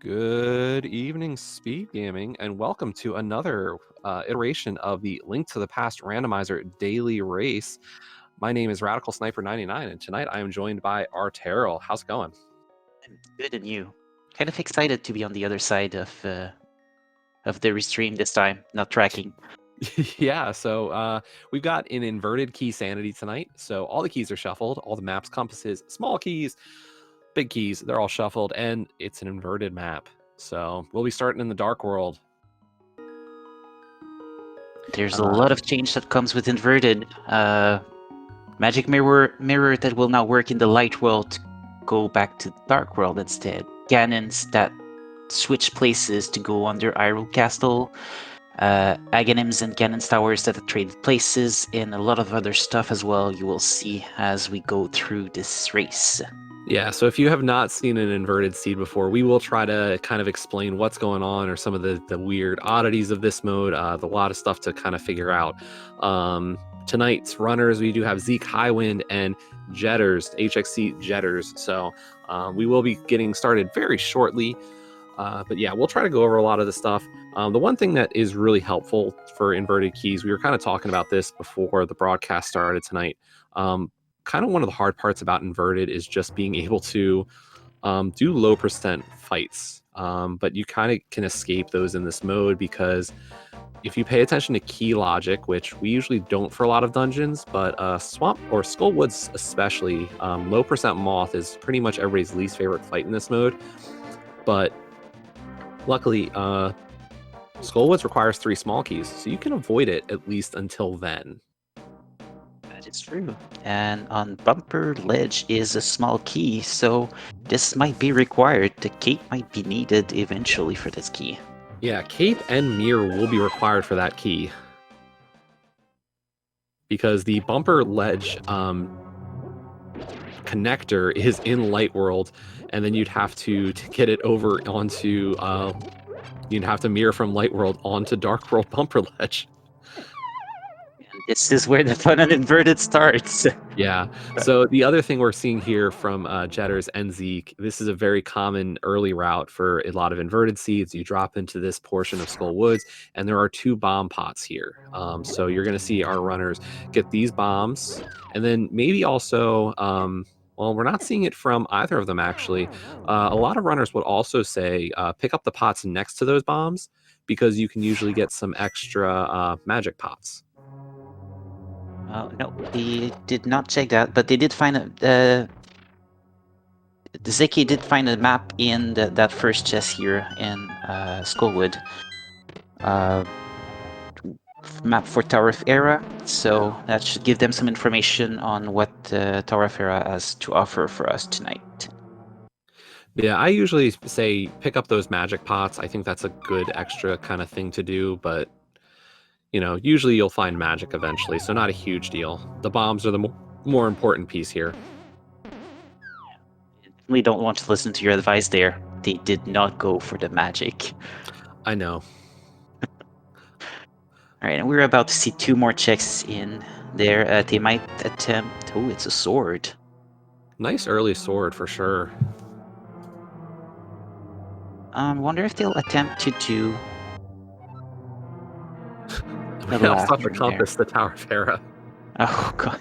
Good evening, Speed Gaming, and welcome to another iteration of the Link to the Past Randomizer Daily Race. My name is Radical Sniper 99, and tonight I am joined by Arteril. How's it going? I'm good, and you? Kind of excited to be on the other side of the restream this time, not tracking. Yeah, so we've got an inverted Keysanity tonight. So all the keys are shuffled, all the maps, compasses, small keys, big keys, they're all shuffled, and it's an inverted map. So we'll be starting in the Dark World. There's a lot of change that comes with inverted. Magic mirror that will now work in the light world go back to the dark world instead. Cannons that switch places to go under Hyrule Castle. Aghanims and Cannons towers that have traded places, and a lot of other stuff as well you will see as we go through this race. Yeah, so if you have not seen an inverted seed before, we will try to kind of explain what's going on or some of the weird oddities of this mode. A lot of stuff to kind of figure out. Tonight's runners, we do have Zeke Highwind and Jetters, HXC Jetters. So we will be getting started very shortly. But yeah, we'll try to go over a lot of the stuff. The one thing that is really helpful for inverted keys, we were kind of talking about this before the broadcast started tonight. Kind of one of the hard parts about inverted is just being able to do low percent fights. But you kind of can escape those in this mode because if you pay attention to key logic, which we usually don't for a lot of dungeons, but Swamp or Skullwoods especially, low percent moth is pretty much everybody's least favorite fight in this mode. But luckily, Skullwoods requires 3 small keys, so you can avoid it at least until then. That is true. And on Bumper Ledge is a small key, so this might be required. The cape might be needed eventually for this key. Yeah, cape and mirror will be required for that key. Because the Bumper Ledge connector is in Light World, and then you'd have to get it over onto, you'd have to mirror from Light World onto Dark World Bumper Ledge. This is where the fun and inverted starts. Yeah. So the other thing we're seeing here from Jetters and Zeke, this is a very common early route for a lot of inverted seeds. You drop into this portion of Skull Woods, and there are 2 bomb pots here. So you're going to see our runners get these bombs, and then maybe also, well, we're not seeing it from either of them, actually. A lot of runners would also say pick up the pots next to those bombs because you can usually get some extra magic pots. No, they did not check that, but they did find a. Zeki did find a map in that first chest here in Skullwood. Map for Tower of Era, so that should give them some information on what Tower of Era has to offer for us tonight. Yeah, I usually say pick up those magic pots. I think that's a good extra kind of thing to do, but you know, usually you'll find magic eventually, so not a huge deal. The bombs are the more important piece here. We don't want to listen to your advice there. They did not go for the magic. I know. All right, and we're about to see 2 more checks in there. They might attempt. Oh, it's a sword. Nice early sword for sure. Wonder if they'll attempt to do. I'll stop the compass, the Tower of Hera. Oh god.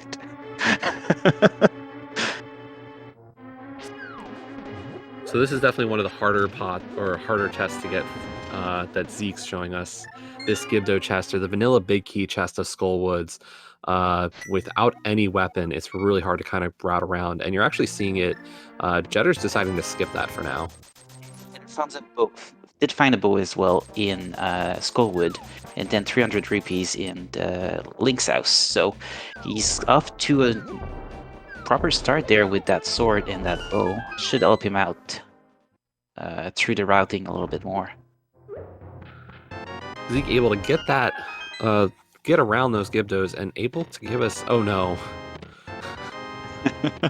So this is definitely one of the harder harder chests to get that Zeke's showing us. This Gibdo chest, or the vanilla big key chest of Skullwoods, without any weapon, it's really hard to kind of route around. And you're actually seeing it. Jetter's deciding to skip that for now. And found a bow. Did find a bow as well in Skullwood, and then 300 rupees in Link's house. So he's off to a proper start there with that sword and that bow. Should help him out through the routing a little bit more. Zeke able to get that, get around those Gibdos and able to give us, oh no.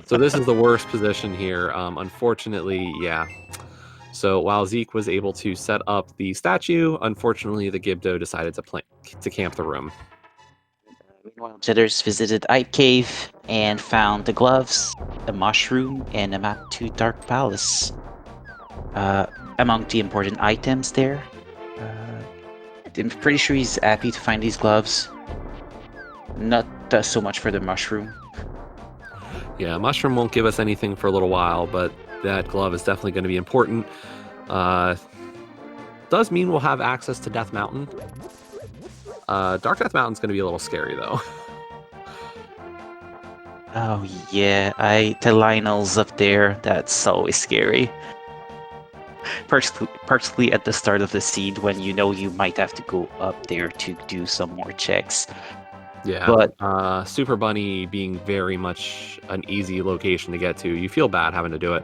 So this is the worst position here. Unfortunately, yeah. So while Zeke was able to set up the statue, unfortunately the Gibdo decided to camp the room. Meanwhile, Jetters visited Ice Cave and found the gloves, a mushroom, and a map to Dark Palace. among the important items there. I'm pretty sure he's happy to find these gloves. Not so much for the mushroom. Yeah, mushroom won't give us anything for a little while, but that glove is definitely going to be important. Does mean we'll have access to Death Mountain. Dark Death Mountain's going to be a little scary, though. Oh yeah, the Lionel's up there. That's always scary. Particularly at the start of the seed when you know you might have to go up there to do some more checks. Yeah, but Super Bunny being very much an easy location to get to, you feel bad having to do it.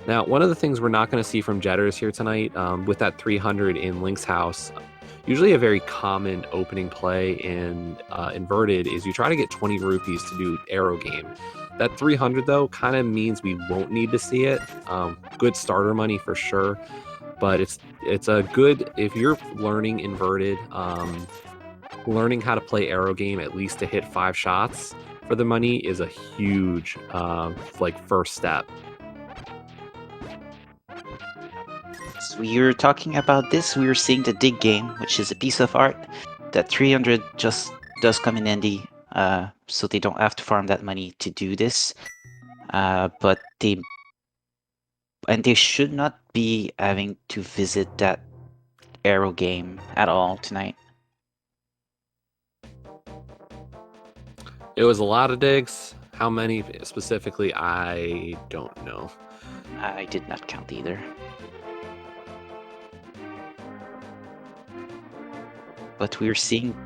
Now, one of the things we're not going to see from Jetters here tonight, with that 300 in Link's house, usually a very common opening play in Inverted is you try to get 20 rupees to do Arrow Game. That 300, though, kind of means we won't need to see it. Good starter money for sure, but it's a good, if you're learning Inverted, learning how to play Arrow Game at least to hit 5 shots for the money is a huge first step. So you're talking about this, we are seeing the dig game, which is a piece of art. That 300 just does come in handy, so they don't have to farm that money to do this. But they should not be having to visit that Arrow game at all tonight. It was a lot of digs. How many specifically, I don't know. I did not count either. But we're seeing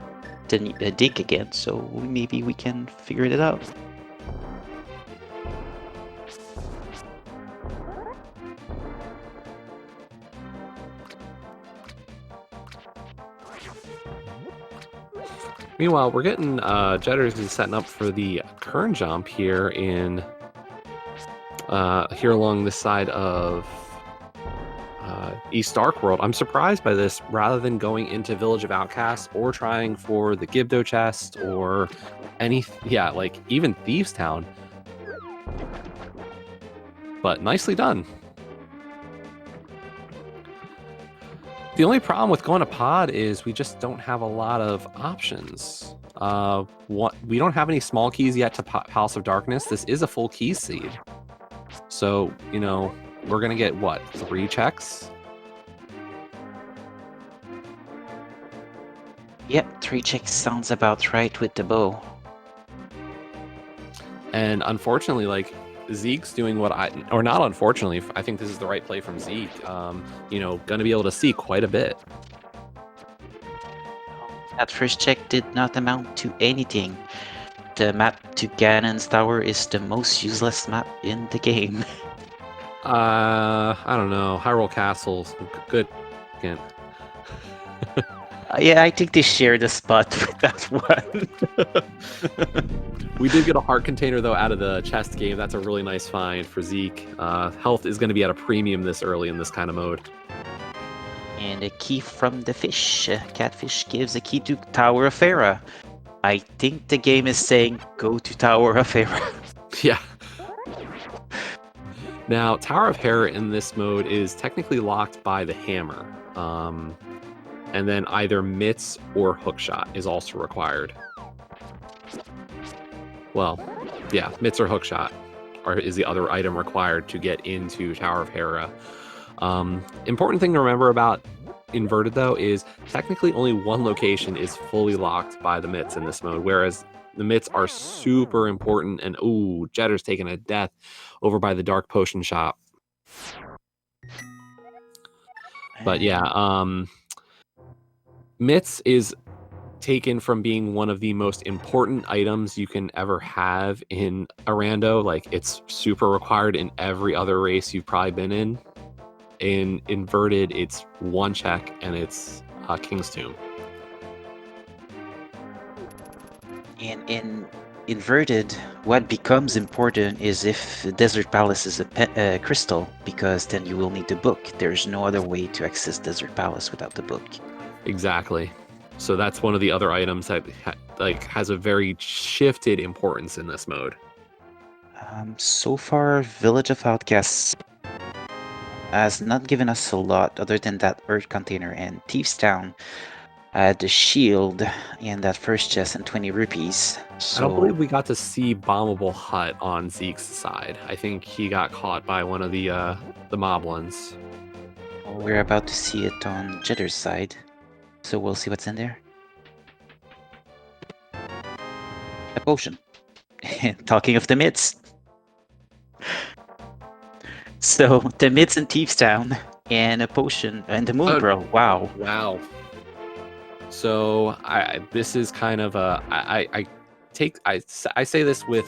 the dig again, so maybe we can figure it out. Meanwhile, we're getting Jetters is setting up for the Kern jump here in here along this side of East Dark World. I'm surprised by this. Rather than going into Village of Outcasts or trying for the Gibdo chest or even Thieves Town. But nicely done. The only problem with going to pod is we just don't have a lot of options. We don't have any small keys yet to House of Darkness. This is a full key seed. So, we're going to get, 3 checks? Yep, 3 checks sounds about right with the bow. And unfortunately, Zeke's doing not unfortunately, I think this is the right play from Zeke. Going to be able to see quite a bit. That first check did not amount to anything. The map to Ganon's Tower is the most useless map in the game. I don't know. Hyrule Castle's good. Again. Yeah, I think they share the spot with that one. We did get a heart container, though, out of the chest game. That's a really nice find for Zeke. Health is going to be at a premium this early in this kind of mode. And a key from the fish. Catfish gives a key to Tower of Hera. I think the game is saying, go to Tower of Hera. Yeah. Now, Tower of Hera in this mode is technically locked by the hammer. And then either mitts or hookshot is also required. Well, yeah, mitts or hookshot is the other item required to get into Tower of Hera. Important thing to remember about Inverted, though, is technically only one location is fully locked by the mitts in this mode, whereas the mitts are super important. And Jetter's taking a death over by the Dark Potion shop. But yeah, mitts is taken from being one of the most important items you can ever have in a rando. It's super required in every other race you've probably been in. In Inverted, it's 1 check and it's King's Tomb. And in Inverted, what becomes important is if the Desert Palace is a crystal, because then you will need the book. There's no other way to access Desert Palace without the book. Exactly. So that's one of the other items that has a very shifted importance in this mode. So far, Village of Outcasts has not given us a lot other than that Earth container, and Thieves Town had the shield in that first chest and 20 rupees. I don't So believe we got to see Bombable Hut on Zeke's side. I think he got caught by one of the moblins. we're about to see it on Jitter's side. So we'll see what's in there. A potion. Talking of the mids. So the mids in Thieves Town and a potion and the Moon Pearl. Wow. Wow. So this is kind of a I say this with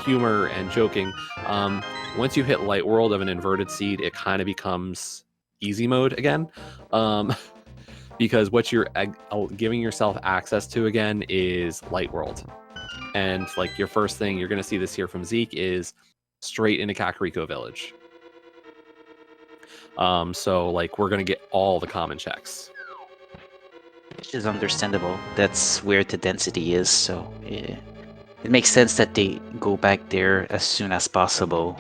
humor and joking. Once you hit Light World of an inverted seed, it kind of becomes easy mode again, because what you're giving yourself access to again is Light World, and like your first thing you're gonna see this here from Zeke is straight into Kakariko Village. So like we're gonna get all the common checks. Which is understandable. That's where the density is, so it makes sense that they go back there as soon as possible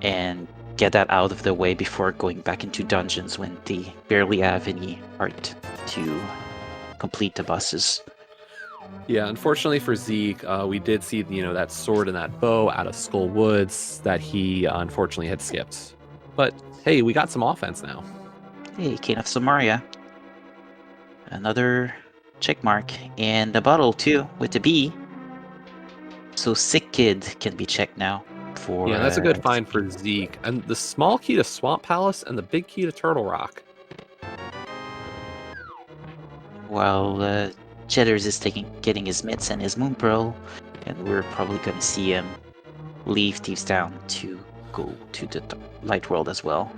and get that out of the way before going back into dungeons when they barely have any art to complete the bosses. Yeah, unfortunately for Zeke, we did see that sword and that bow out of Skull Woods that he unfortunately had skipped. But hey, we got some offense now. Hey, Cane of Samaria. Another check mark. And the bottle too, with the B. So Sick Kid can be checked now. Yeah, that's a good find for Zeke. And the small key to Swamp Palace and the big key to Turtle Rock. While Cheddars is getting his mitts and his Moon Pearl, and we're probably going to see him leave Thieves Town to go to the Light World as well.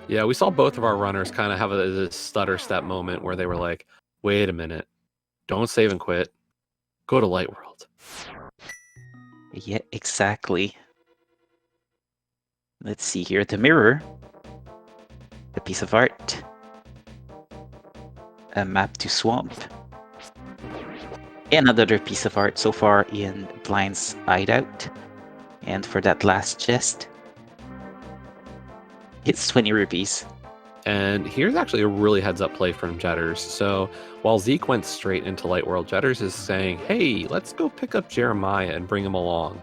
Yeah, we saw both of our runners kind of have a stutter step moment where they were like, wait a minute, don't save and quit, go to Light World. Yeah, exactly. Let's see here, the mirror, a piece of art, a map to Swamp, and another piece of art so far in Blind's Hideout. And for that last chest, it's 20 rupees. And here's actually a really heads-up play from Jetters. So while Zeke went straight into Light World, Jetters is saying, hey, let's go pick up Jeremiah and bring him along.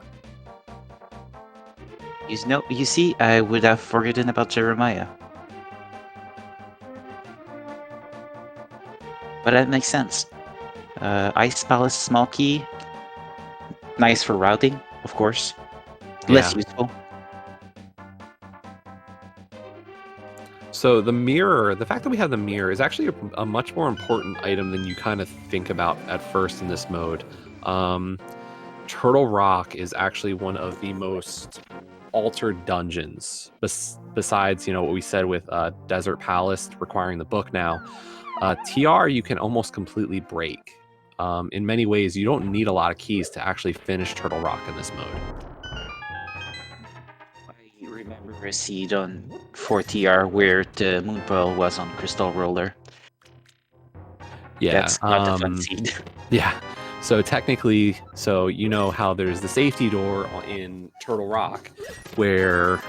You see, I would have forgotten about Jeremiah. But that makes sense. Ice Palace small key. Nice for routing, of course. Less useful. So the mirror, the fact that we have the mirror is actually a much more important item than you kind of think about at first in this mode. Turtle Rock is actually one of the most altered dungeons, besides what we said with Desert Palace requiring the book now. TR you can almost completely break. In many ways, you don't need a lot of keys to actually finish Turtle Rock in this mode. I remember a seed on 4TR where the Moon Pearl was on Crystal Roller. Yeah, that's not a fun seed. Yeah. So technically, how there's the safety door in Turtle Rock where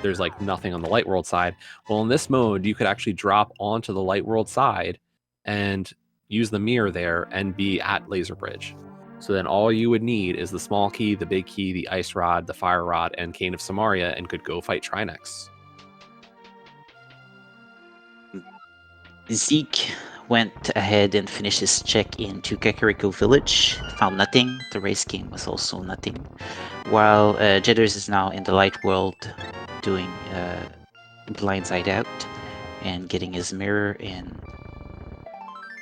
there's like nothing on the Light World side. Well, in this mode, you could actually drop onto the Light World side and use the mirror there and be at Laser Bridge. So then all you would need is the small key, the big key, the ice rod, the fire rod, and Cane of Samaria, and could go fight Trinex. Zeke went ahead and finished his check into Kakariko Village, found nothing. The race game was also nothing. While Jitters is now in the Light World doing Blind's Hideout and getting his mirror, and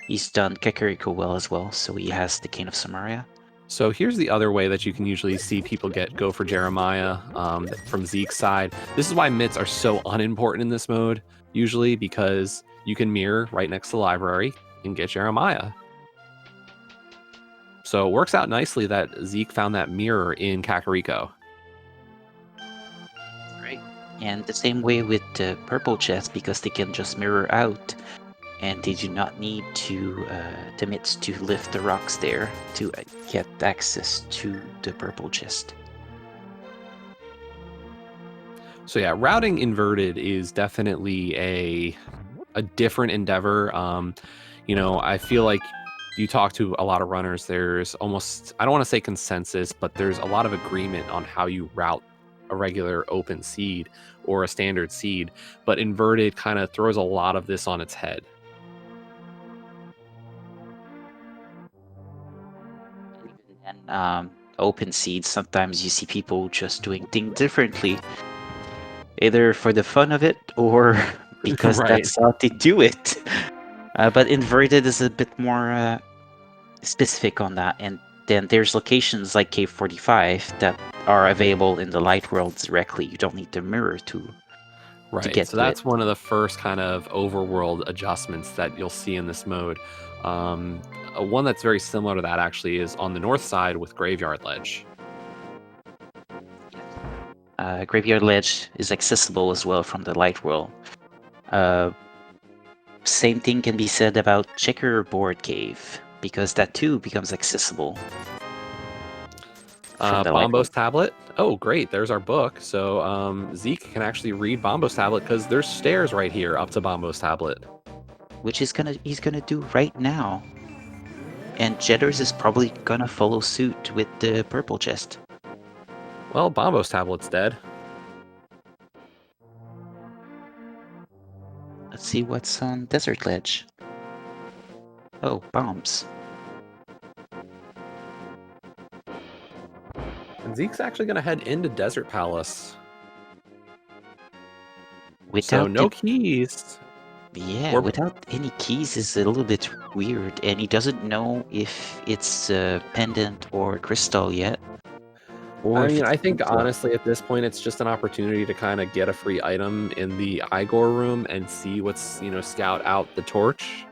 he's done Kakariko well as well, so he has the Cane of Samaria. So here's the other way that you can usually see people go for Jeremiah from Zeke's side. This is why mitts are so unimportant in this mode, usually, because you can mirror right next to the library and get Jeremiah. So it works out nicely that Zeke found that mirror in Kakariko. Right. And the same way with the purple chest, because they can just mirror out and they do not need to the mitts to lift the rocks there to get access to the purple chest. So yeah, routing inverted is definitely a different endeavor. You know, I feel like you talk to a lot of runners, there's almost, I don't want to say consensus, but there's a lot of agreement on how you route a regular open seed or a standard seed, but inverted kind of throws a lot of this on its head. And open seeds, sometimes you see people just doing things differently, either for the fun of it or because Right. that's how they do it. But inverted is a bit more specific on that, and then there's locations like Cave 45 that are available in the light world directly. You don't need the mirror to Right, get so to that's it. one of the first kind of overworld adjustments that you'll see in this mode. One that's very similar to that actually is on the north side with Graveyard Ledge. Graveyard Ledge is accessible as well from the light world. Same thing can be said about Checkerboard Cave, because that too becomes accessible from the light Bombo's world. Tablet. Oh, great, there's our book. So Zeke can actually read Bombo's Tablet because there's stairs right here up to Bombo's Tablet. Which he's gonna do right now. And Jedders is probably gonna follow suit with the purple chest. Well, Bombo's Tablet's dead. Let's see what's on Desert Ledge. Oh, bombs. And Zeke's actually going to head into Desert Palace. Without So no keys. Yeah, without any keys is a little bit weird, and he doesn't know if it's a pendant or crystal yet. Or I if mean, it's I think crystal. honestly at this point it's just an opportunity to kind of get a free item in the Igor room and see what's, you know, scout out the torch.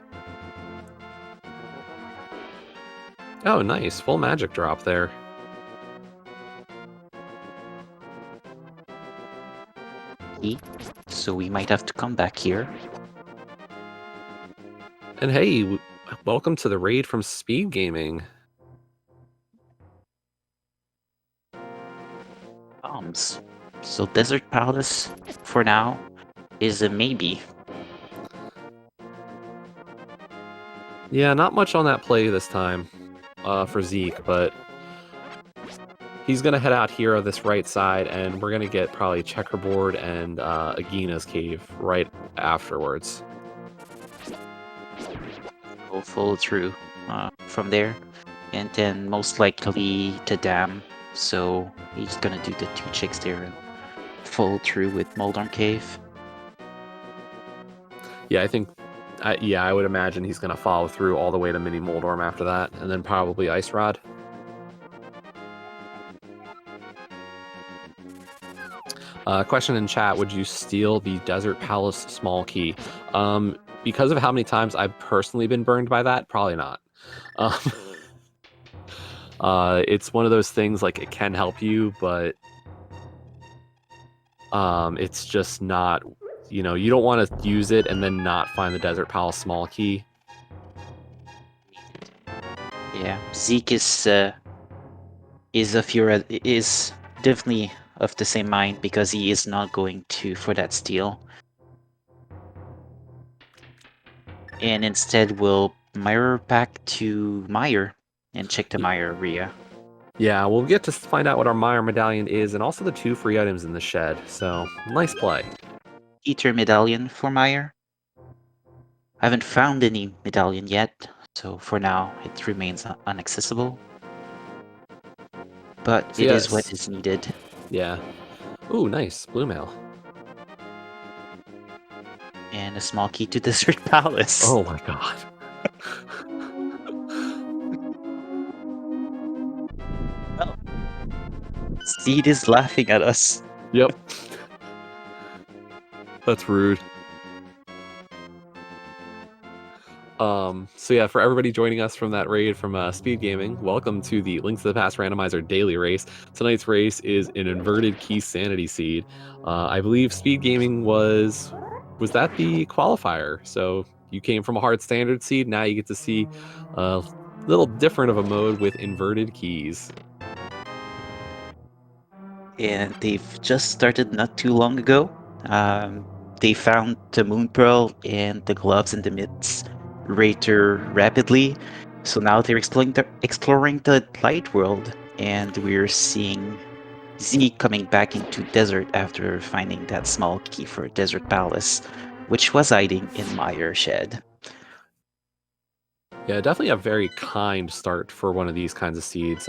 Oh, nice. Full magic drop there. So we might have to come back here. And hey, welcome to the raid from Speed Gaming. Bombs. So Desert Palace, for now, is a maybe. Yeah, not much on that play this time for Zeke, but he's going to head out here on this right side, and we're going to get probably Checkerboard and Agina's Cave right afterwards. We'll follow through from there. And then most likely to Dam. So he's gonna do the 2 chicks there and follow through with Moldorm Cave. Yeah, I think, I would imagine he's going to follow through all the way to Mini Moldorm after that, and then probably Ice Rod. Question in chat, would you steal the Desert Palace small key? Because of how many times I've personally been burned by that, probably not. It's one of those things, like, it can help you, but it's just not, you know, you don't want to use it and then not find the Desert Palace small key. Yeah, Zeke is definitely of the same mind, because he is not going to for that steal. And instead we'll mirror back to Meyer and check the Meyer area. Yeah, we'll get to find out what our Meyer medallion is, and also the 2 free items in the shed, so nice play. Ether medallion for Meyer. I haven't found any medallion yet, so for now it remains inaccessible. But So it yes. is what is needed. Yeah. Ooh, nice. Blue mail. And a small key to Desert Palace. Oh my god. Well, Seed is laughing at us. Yep. That's rude. So yeah, for everybody joining us from that raid from Speed Gaming, welcome to the Links to the Past Randomizer daily race. Tonight's race is an inverted Keysanity seed. I believe Speed Gaming was that the qualifier? So you came from a hard standard seed. Now you get to see a little different of a mode with inverted keys. and they've just started not too long ago. They found the moon pearl and the gloves and the mitts rather rapidly. So now they're exploring the light world, and we're seeing Z coming back into desert after finding that small key for Desert Palace, which was hiding in Meyer Shed. Yeah, definitely a very kind start for one of these kinds of seeds.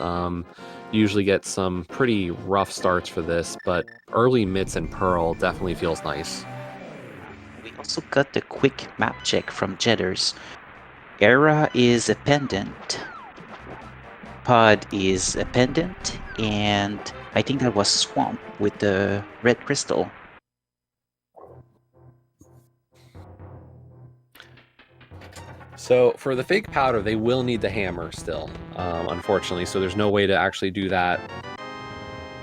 Usually get some pretty rough starts for this, but early mitts and pearl definitely feels nice. We also got the quick map check from Jetters. Era is a pendant, Pod is a pendant, and I think that was Swamp with the red crystal. So for the fake powder, they will need the hammer still, unfortunately. So there's no way to actually do that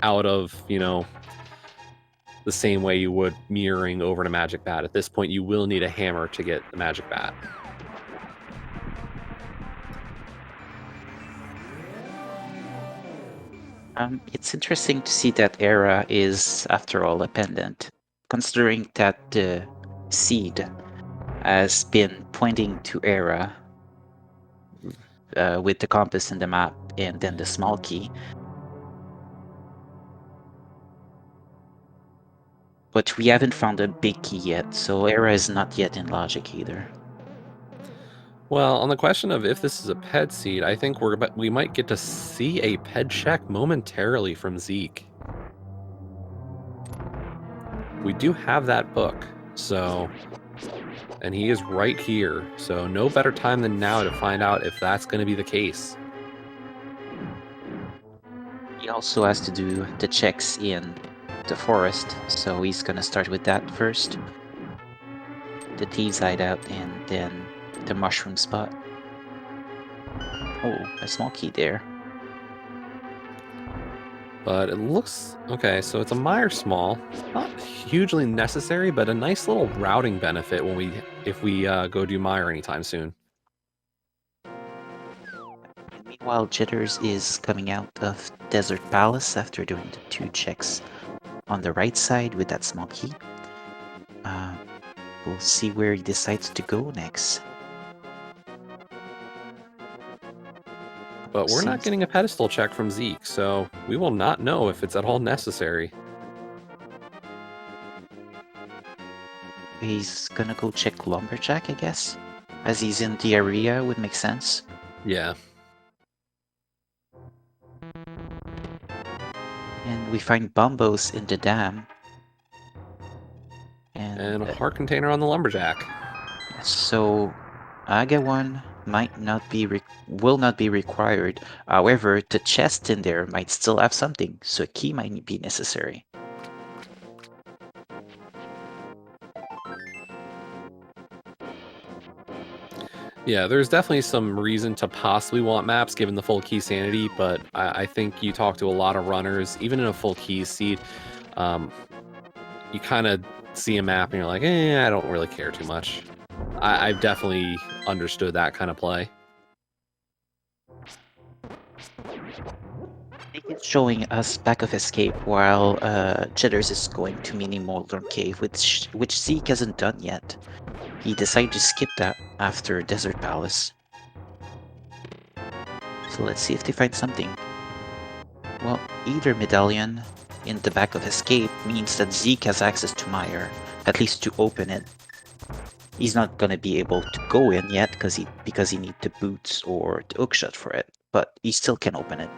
out of, the same way you would mirroring over to Magic Bat. At this point, you will need a hammer to get the Magic Bat. It's interesting to see that Era is, after all, a pendant, considering that the seed has been pointing to Era with the compass in the map and then the small key. But we haven't found a big key yet, so Era is not yet in logic either. Well, on the question of if this is a PED seed, I think we might get to see a PED check momentarily from Zeke. We do have that book, so, and he is right here, so no better time than now to find out if that's going to be the case. He also has to do the checks in the forest, so he's gonna start with that first. The thieves hideout and then the mushroom spot. Oh, a small key there. But it looks okay, so it's a Meyer small, not hugely necessary, but a nice little routing benefit if we go do Meyer anytime soon. And meanwhile, Jitters is coming out of Desert Palace after doing the 2 checks on the right side with that small key. We'll see where he decides to go next. But we're not getting a pedestal check from Zeke, so we will not know if it's at all necessary. He's gonna go check Lumberjack, I guess. As he's in the area, would make sense. Yeah. And we find Bumbos in the dam. And a heart container on the Lumberjack. So, Aga 1 will not be required. However, the chest in there might still have something, so a key might be necessary. Yeah, there's definitely some reason to possibly want maps given the full Keysanity, but I think you talk to a lot of runners, even in a full keys seed, you kind of see a map and you're like, I don't really care too much. I've definitely understood that kind of play. It's showing us back of escape while Jitters is going to Mini Molten Cave, which Zeke hasn't done yet. He decided to skip that after Desert Palace. So let's see if they find something. Well, either medallion in the back of escape means that Zeke has access to Meyer, at least to open it. He's not gonna be able to go in yet because he needs the boots or the hookshot for it, but he still can open it.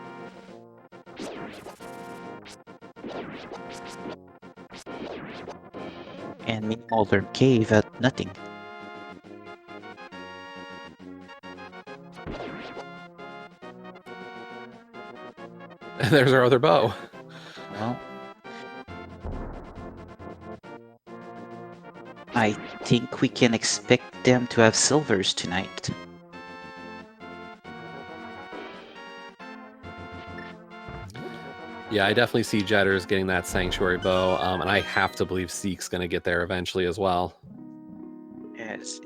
And Mini Molten Cave had nothing. There's our other bow. Well, I think we can expect them to have silvers tonight. Yeah, I definitely see Jetters getting that Sanctuary bow, and I have to believe Zeke's going to get there eventually as well. Yes,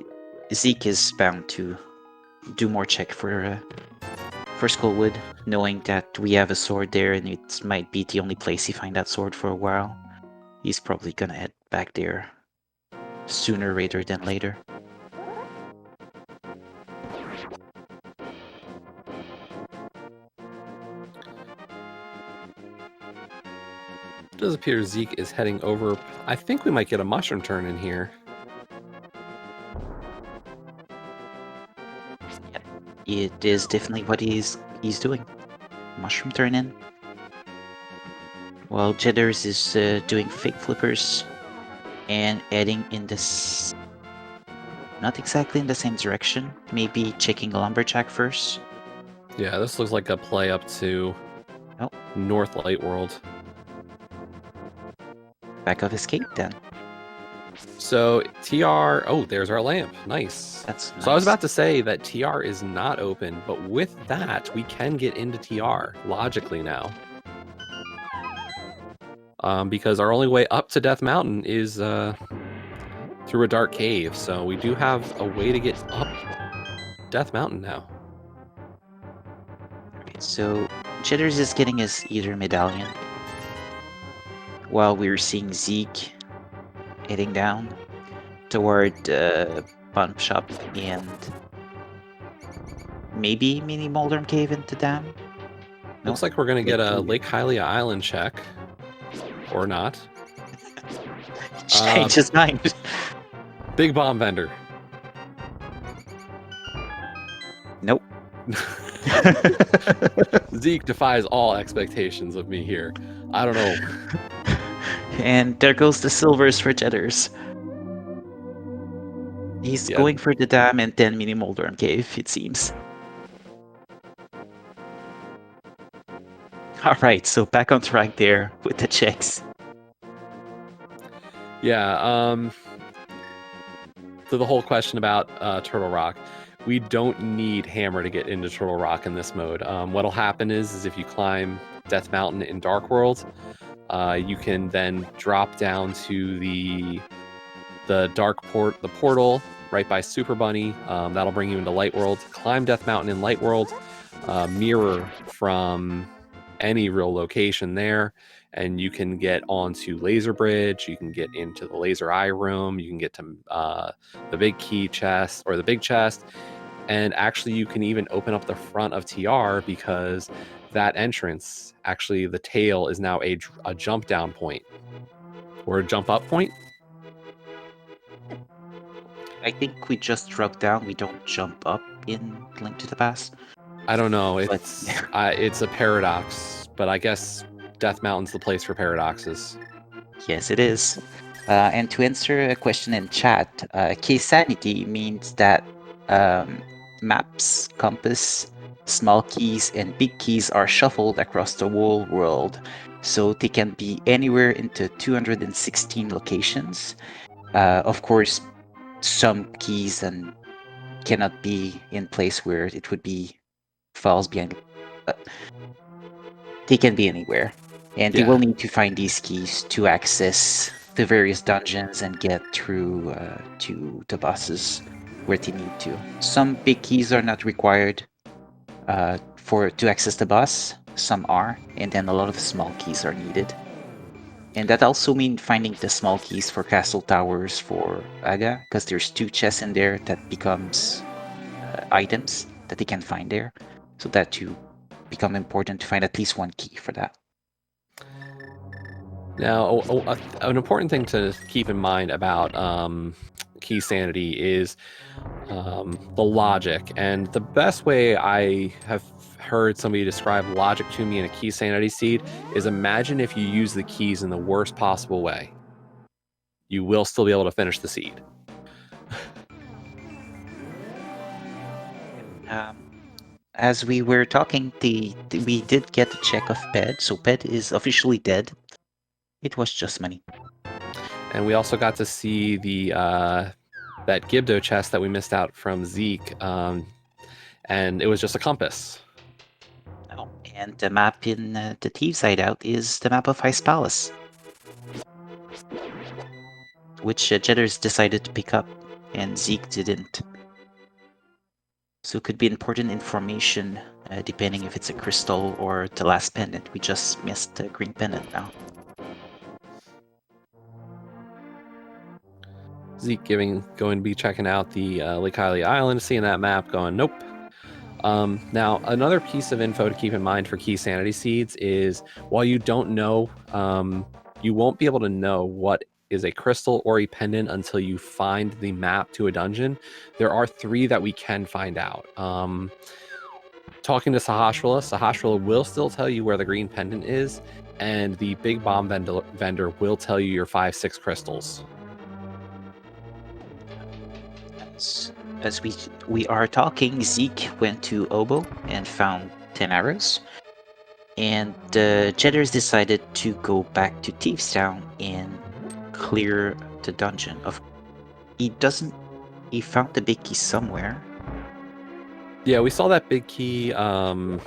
Zeke is bound to do more check for for Skullwood, knowing that we have a sword there and it might be the only place he find that sword for a while. He's probably gonna head back there sooner rather than later. It does appear Zeke is heading over. I think we might get a mushroom turn in here. Yep. It is definitely what he's doing. Mushroom turn in. While Jitters is doing fake flippers and heading in this, not exactly in the same direction. Maybe checking a lumberjack first. Yeah, this looks like a play up to North Light World. Back of escape then. So TR, oh, there's our lamp. Nice. That's nice. So I was about to say that TR is not open, but with that, we can get into TR logically now. Because our only way up to Death Mountain is through a dark cave. So we do have a way to get up Death Mountain now. Okay, so Jitters is getting his Ether Medallion, while we're seeing Zeke heading down toward Pawn Shop and maybe Mini Moldrum Cave into Dam. Looks like we're going to get a Lake Hylia Island check. Or not. Change his mind. Big bomb vendor. Nope. Zeke defies all expectations of me here. I don't know. And there goes the silvers for Jitters. He's going for the dam and then Mini Moldrum Cave, it seems. Alright, so back on track there with the checks. Yeah, so the whole question about Turtle Rock. We don't need Hammer to get into Turtle Rock in this mode. What'll happen is if you climb Death Mountain in Dark World, you can then drop down to the portal right by Super Bunny. That'll bring you into Light World. Climb Death Mountain in Light World, mirror from any real location there, and you can get onto Laser Bridge. You can get into the Laser Eye Room. You can get to the big key chest or the big chest, and actually you can even open up the front of TR because that entrance, actually the tail is now a jump down point or a jump up point. I think we just drop down. We don't jump up in Link to the Past. I don't know. It's it's a paradox, but I guess Death Mountain's the place for paradoxes. Yes, it is. And to answer a question in chat, Keysanity means that maps, compass, small keys, and big keys are shuffled across the whole world. So they can be anywhere into 216 locations. Of course, some keys and cannot be in place where it would be falls behind. They can be anywhere, and they will need to find these keys to access the various dungeons and get through to the bosses where they need to. Some big keys are not required to access the boss. Some are, and then a lot of small keys are needed. And that also means finding the small keys for castle towers for Aga, because there's 2 chests in there that becomes items that they can find there. So that to become important to find at least 1 key for that. Now, an important thing to keep in mind about Keysanity is the logic. And the best way I have heard somebody describe logic to me in a Keysanity seed is imagine if you use the keys in the worst possible way. You will still be able to finish the seed. As we were talking, we did get a check of Ped, so Ped is officially dead. It was just money. And we also got to see the that Gibdo chest that we missed out from Zeke, and it was just a compass. Oh, and the map in the Thieves' Hideout is the map of Ice Palace, which Jitters decided to pick up, and Zeke didn't. So it could be important information depending if it's a crystal or the last pendant. We just missed the green pendant now. Zeke going to be checking out the Lake Hylia Island, seeing that map, going, nope. Now, another piece of info to keep in mind for Keysanity seeds is while you don't know, you won't be able to know what is a crystal or a pendant until you find the map to a dungeon. There are 3 that we can find out. Talking to Sahasrahla will still tell you where the green pendant is, and the big bomb vendor will tell you your 5-6 crystals. As we are talking, Zeke went to Obo and found 10 arrows. And Jedders decided to go back to Thieves Town and clear the dungeon. He found the big key somewhere. Yeah, we saw that big key. I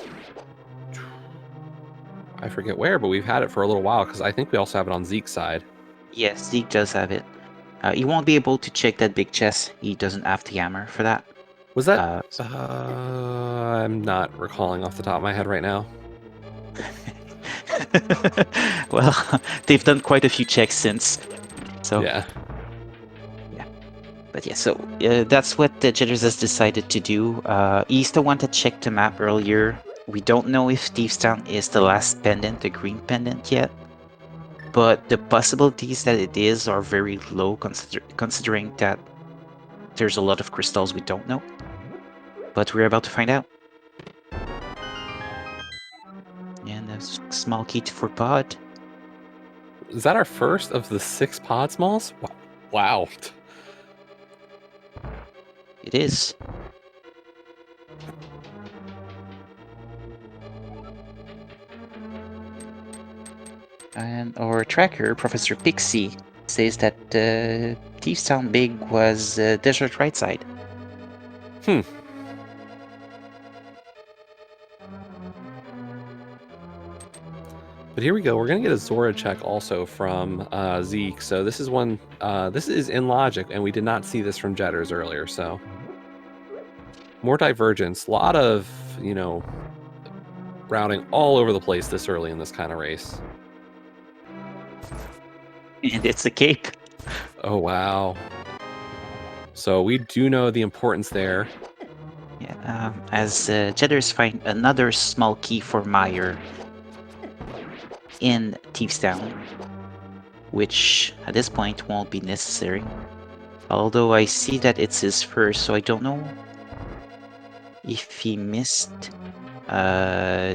forget where, but we've had it for a little while because I think we also have it on Zeke's side. Yes, Zeke does have it. He won't be able to check that big chest. He doesn't have the hammer for that. Was that? I'm not recalling off the top of my head right now. Well, they've done quite a few checks since. So yeah. But yeah, so that's what the Jitters has decided to do. He's the one that checked the map earlier. We don't know if Thieves Town is the last pendant, the green pendant yet. But the possibilities that it is are very low considering that there's a lot of crystals we don't know. But we're about to find out. And a small key for pod. Is that our first of the 6 pod smalls? Wow. It is. And our tracker, Professor Pixie, says that Thieves Town Big was desert right side. But here we go. We're going to get a Zora check also from Zeke. So this is one, this is in logic, and we did not see this from Jetters earlier. So more divergence. A lot of, routing all over the place this early in this kind of race. And it's a cape. Oh, wow. So we do know the importance there. Yeah, as Jedders find another small key for Meyer in Thieves Town, which at this point won't be necessary. Although I see that it's his first, so I don't know if he missed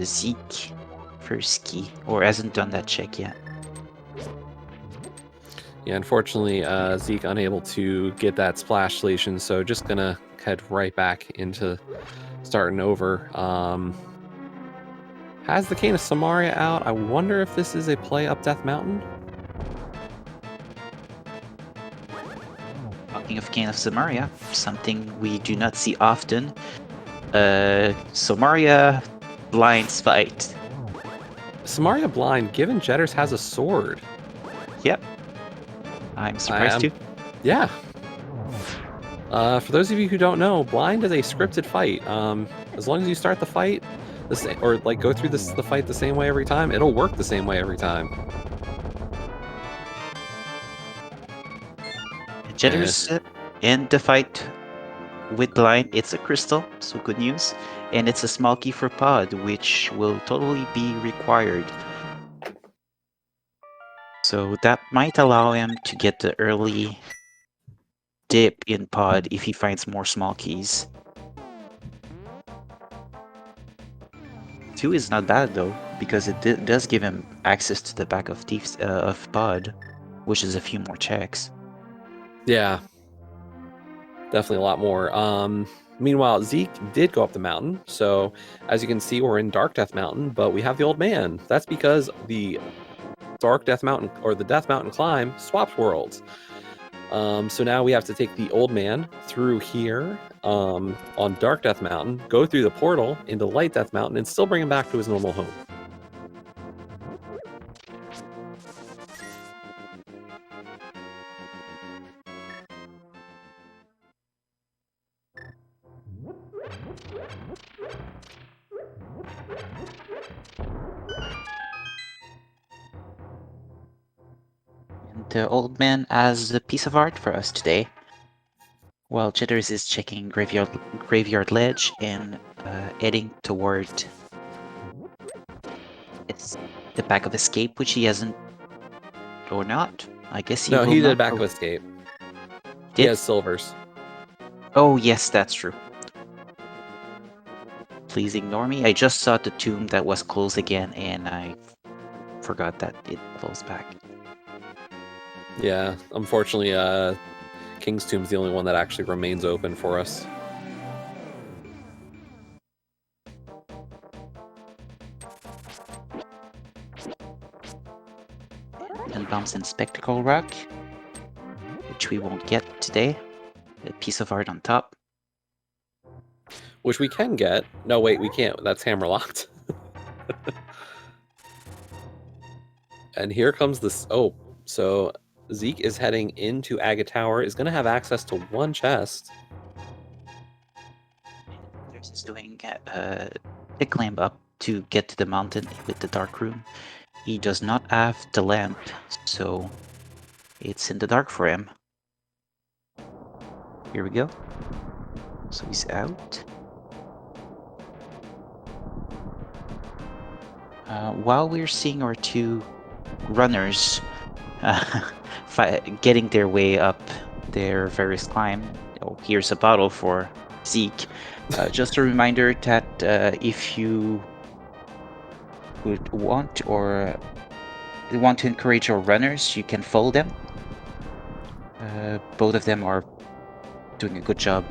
Zeke first key or hasn't done that check yet. Yeah, unfortunately, Zeke unable to get that splash station, so just gonna head right back into starting over. Has the Cane of Samaria out. I wonder if this is a play up Death Mountain. Talking of Cane of Samaria, something we do not see often. Samaria blinds fight. Samaria blind, given Jetters has a sword. Yep. I'm surprised too. Yeah. For those of you who don't know, blind is a scripted fight. As long as you start the fight, or like go through the fight the same way every time, it'll work the same way every time. Jetters end the fight with blind. It's a crystal, so good news. And it's a small key for pod, which will totally be required. So that might allow him to get the early dip in pod if he finds more small keys. 2 is not bad though, because it does give him access to the back of Thieves of pod, which is a few more checks. Yeah. Definitely a lot more. Meanwhile, Zeke did go up the mountain. So as you can see, we're in Dark Death Mountain, but we have the old man. That's because the Dark Death Mountain or the Death Mountain climb swapped worlds. So now we have to take the old man through here on Dark Death Mountain, go through the portal into Light Death Mountain, and still bring him back to his normal home. And the old man has a piece of art for us today. While Jitters is checking graveyard ledge and heading toward the back of escape, which he hasn't, or not. I guess he No, will he not. did back of escape. He Did? has silvers. Oh yes, that's true. Please ignore me. I just saw the tomb that was closed again, and I forgot that it closed back. Yeah, unfortunately, King's Tomb's the only one that actually remains open for us. And bombs and spectacle rock, which we won't get today. A piece of art on top. Which we can get. No, wait, we can't. That's hammerlocked. And here comes this. Oh, so Zeke is heading into Agate Tower, is going to have access to one chest. There's is doing a climb up to get to the mountain with the dark room. He does not have the lamp, so it's in the dark for him. Here we go. So he's out. While we're seeing our two runners getting their way up their various climb, oh, here's a bottle for Zeke. Just a reminder that if you would want to encourage our runners, you can follow them. Both of them are doing a good job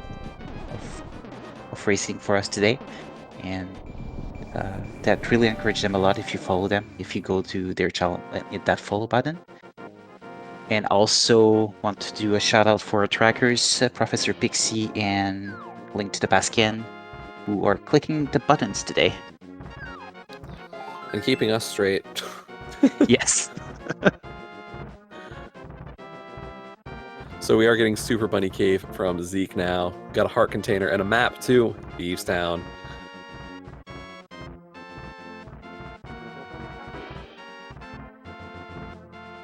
of racing for us today, and that really encourages them a lot if you follow them, if you go to their channel and hit that follow button. And also want to do a shout out for our trackers, Professor Pixie and Link to the Baskin, who are clicking the buttons today. And keeping us straight. Yes. So we are getting Super Bunny Cave from Zeke now. Got a heart container and a map too. Beeves Town.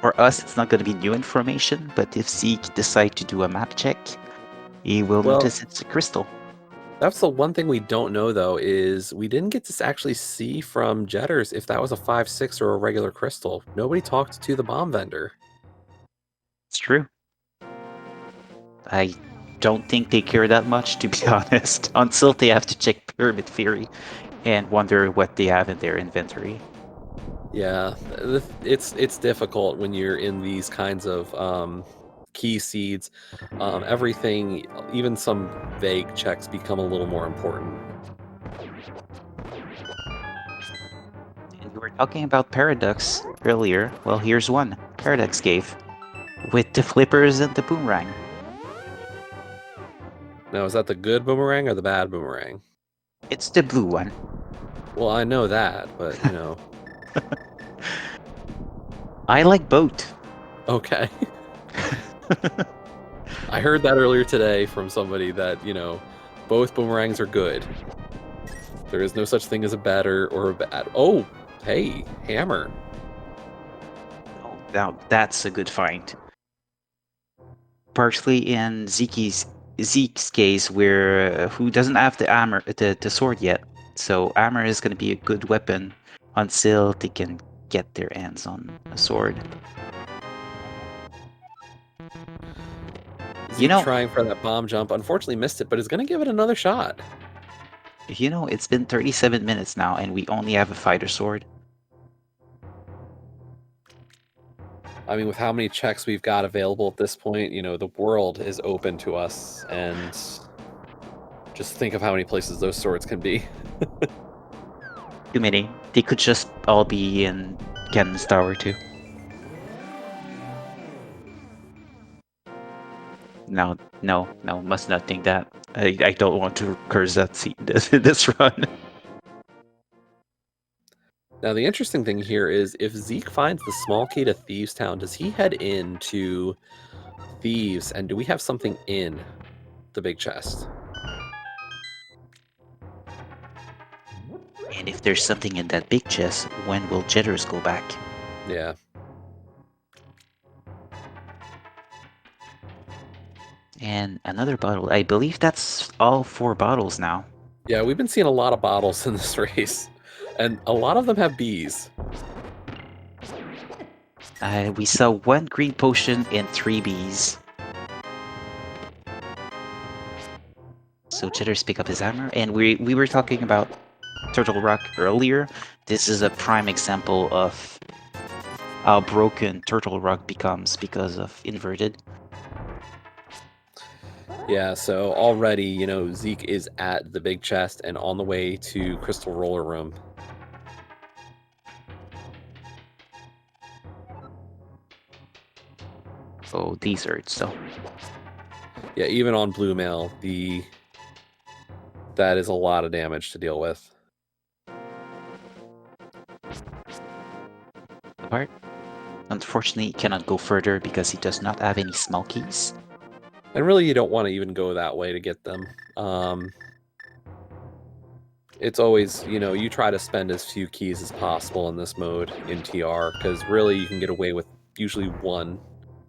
For us, it's not going to be new information, but if Zeke decides to do a map check, he will notice it's a crystal. That's the one thing we don't know, though, is we didn't get to actually see from Jetters if that was a 5/6 or a regular crystal. Nobody talked to the bomb vendor. It's true. I don't think they care that much, to be honest, until they have to check Pyramid Theory and wonder what they have in their inventory. Yeah, it's difficult when you're in these kinds of key seeds. Everything, even some vague checks, become a little more important. And we were talking about Paradox earlier. Well, here's one. Paradox Cave. With the flippers and the boomerang. Now, is that the good boomerang or the bad boomerang? It's the blue one. Well, I know that, but, you know. I like both. Okay. I heard that earlier today from somebody that, you know, both boomerangs are good. There is no such thing as a better or a bad. Oh, hey, hammer. Oh, now that's a good find. Partially in Zeke's case, where who doesn't have the sword yet, so armor is going to be a good weapon until they can get their hands on a sword. Zeke trying for that bomb jump, unfortunately missed it, but is going to give it another shot. You know, it's been 37 minutes now, and we only have a fighter sword. I mean, with how many checks we've got available at this point, you know, the world is open to us, and just think of how many places those swords can be. Too many. They could just all be in Ganon's Tower too. No, must not think that. I don't want to curse that scene this run. Now, the interesting thing here is if Zeke finds the small key to Thieves Town, does he head into Thieves, and do we have something in the big chest? And if there's something in that big chest, when will Jitters go back? Yeah. And another bottle. I believe that's all 4 bottles now. Yeah, we've been seeing a lot of bottles in this race, and a lot of them have bees. We saw 1 green potion and 3 bees. So Jitters pick up his hammer, and we were talking about Turtle Rock earlier. This is a prime example of how broken Turtle Rock becomes because of inverted. Yeah, so already, you know, Zeke is at the big chest and on the way to Crystal Roller Room. Oh, these hurt, so. Yeah, even on Blue Mail, that is a lot of damage to deal with. Apart. Unfortunately, he cannot go further because he does not have any small keys. And really, you don't want to even go that way to get them. It's always, you know, you try to spend as few keys as possible in this mode in TR, because really you can get away with usually 1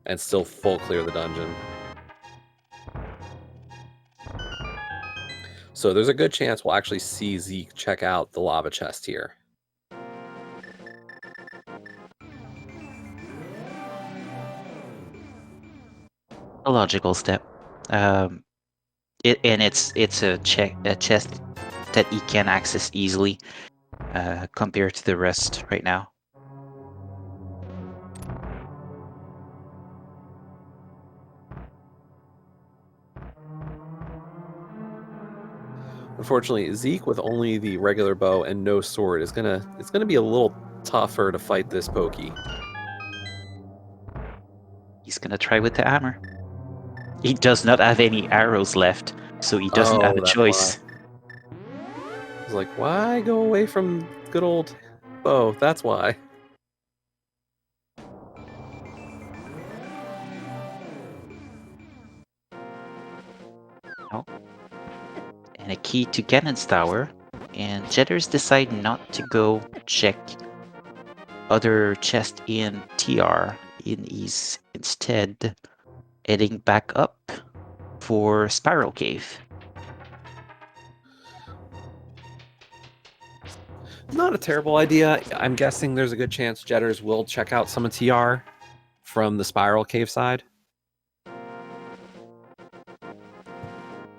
and still full clear the dungeon. So there's a good chance we'll actually see Zeke check out the lava chest here. A logical step. It's a chest that he can access easily compared to the rest right now. Unfortunately, Zeke with only the regular bow and no sword it's gonna be a little tougher to fight this pokey. He's gonna try with the hammer. He does not have any arrows left, so he doesn't have a That's choice. why. He's like, why go away from good old bow? That's why. Oh. And a key to Ganon's tower, and Jetters decide not to go check other chest in TR. He's instead heading back up for Spiral Cave. Not a terrible idea. I'm guessing there's a good chance Jetters will check out some of TR from the Spiral Cave side.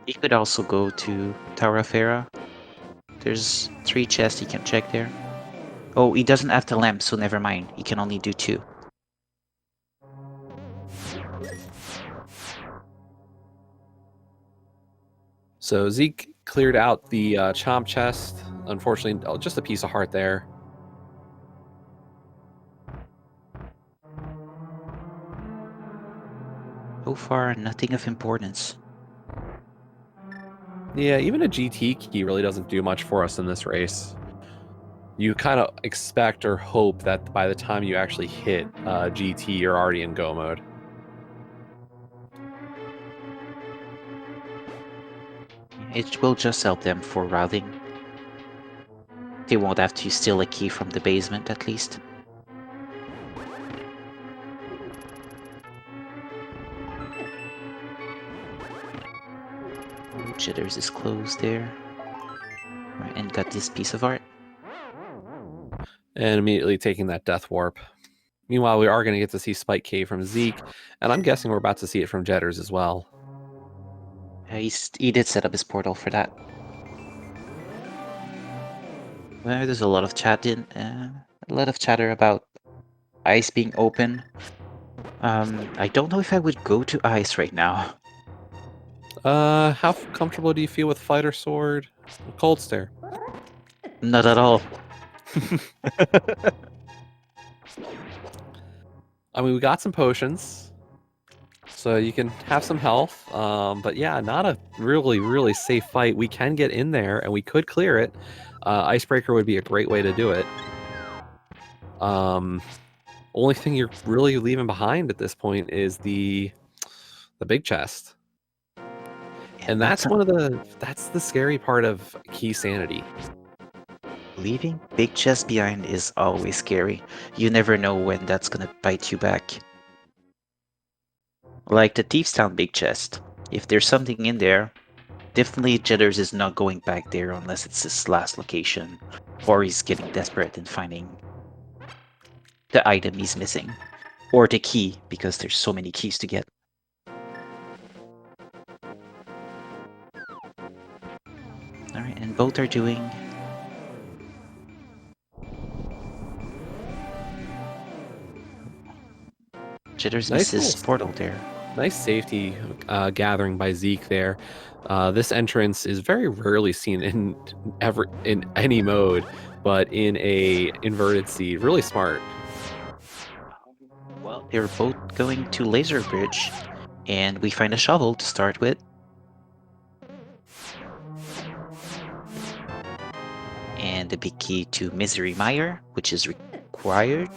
He could also go to Taurafera. There's 3 chests he can check there. Oh, he doesn't have the lamp, so never mind. He can only do 2. So Zeke cleared out the Chomp chest. Unfortunately, just a piece of heart there. So far, nothing of importance. Yeah, even a GT key really doesn't do much for us in this race. You kind of expect or hope that by the time you actually hit GT, you're already in go mode. It will just help them for routing. They won't have to steal a key from the basement, at least. Jitters is closed there. And got this piece of art. And immediately taking that Death Warp. Meanwhile, we are going to get to see Spike Cave from Zeke, and I'm guessing we're about to see it from Jetters as well. He did set up his portal for that. Well, there's a lot of chatter about ice being open. I don't know if I would go to ice right now. How comfortable do you feel with Fighter Sword? Cold Stare? Not at all. I mean, we got some potions, so you can have some health. But yeah, not a really safe fight. We can get in there, and we could clear it. Icebreaker would be a great way to do it. Only thing you're really leaving behind at this point is the big chest. And that's the scary part of Keysanity. Leaving big chest behind is always scary. You never know when that's gonna bite you back. Like the Thieves Town big chest. If there's something in there, definitely Jitters is not going back there unless it's his last location, or he's getting desperate and finding the item he's missing, or the key, because there's so many keys to get. Alright, and both are doing... Jitters Nice misses little- portal there. Nice safety gathering by Zeke there. This entrance is very rarely seen in any mode, but in a inverted seed, really smart. Well, they're both going to Laser Bridge, and we find a shovel to start with. And the big key to Misery Mire, which is required.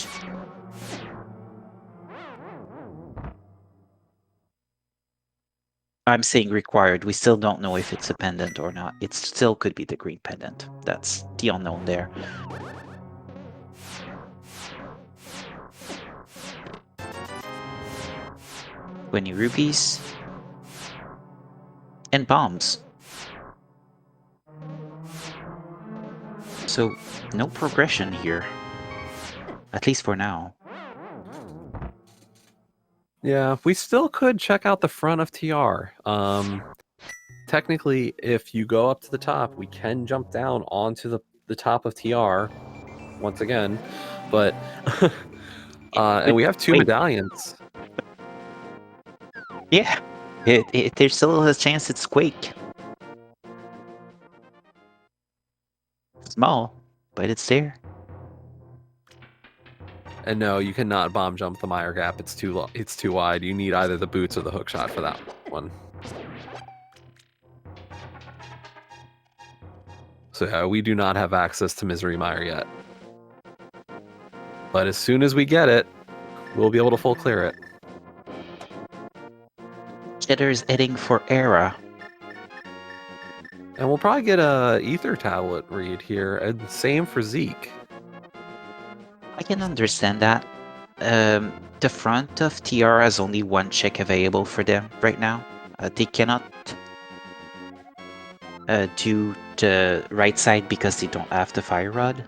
I'm saying required. We still don't know if it's a pendant or not. It still could be the green pendant. That's the unknown there. Twenty rupees. And bombs. So, no progression here. At least for now. Yeah, we still could check out the front of TR. Technically, if you go up to the top, we can jump down onto the top of TR once again, but and we have two medallions. Yeah, there's still a chance it's Quake. Small, but it's there. And no, you cannot bomb jump the Mire Gap. It's too wide. You need either the boots or the hook shot for that one. So yeah, we do not have access to Misery Mire yet. But as soon as we get it, we'll be able to full clear it. Jitter's heading for Era. And we'll probably get a Ether Tablet read here, and same for Zeke. I can understand that. The front of TR has only one check available for them right now. They cannot do the right side because they don't have the Fire Rod.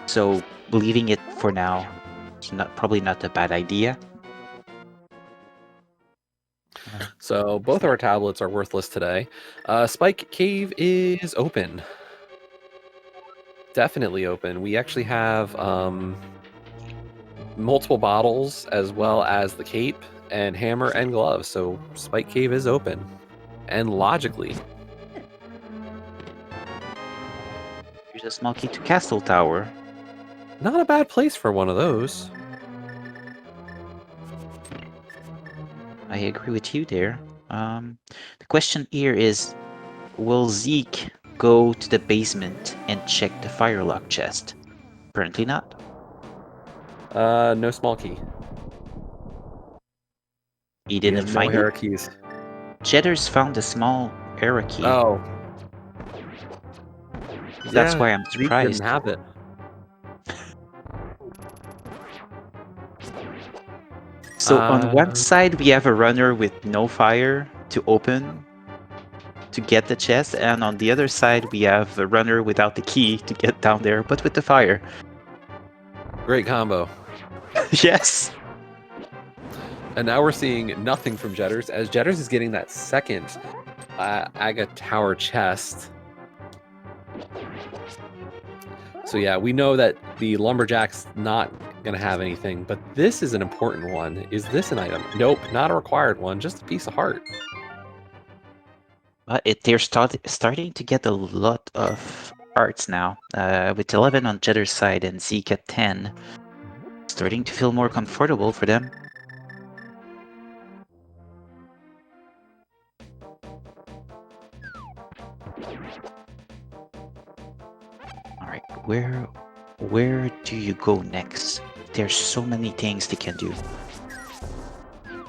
So leaving it for now is probably not a bad idea. So both of our tablets are worthless today. Spike Cave is open. Definitely open. We actually have multiple bottles as well as the cape and hammer and gloves. So Spike Cave is open. And logically. Here's a small key to Castle Tower. Not a bad place for one of those. I agree with you there. The question here is, will Zeke go to the basement and check the Firelock chest? Apparently not. No small key. He didn't find no it? Hera keys. Jedders found a small Era key. Oh. That's why I'm Zeke surprised. didn't have it. So on one side we have a runner with no fire to open to get the chest, and on the other side we have a runner without the key to get down there, but with the fire. Great combo. Yes! And now we're seeing nothing from Jedders, as Jedders is getting that second Aga Tower chest. So yeah, we know that the Lumberjack's not going to have anything, but this is an important one. Is this an item? Nope, not a required one, just a piece of heart. But they're starting to get a lot of arts now, with 11 on Jetter's side and Zeke at 10. Starting to feel more comfortable for them. Alright, where do you go next? There's so many things they can do.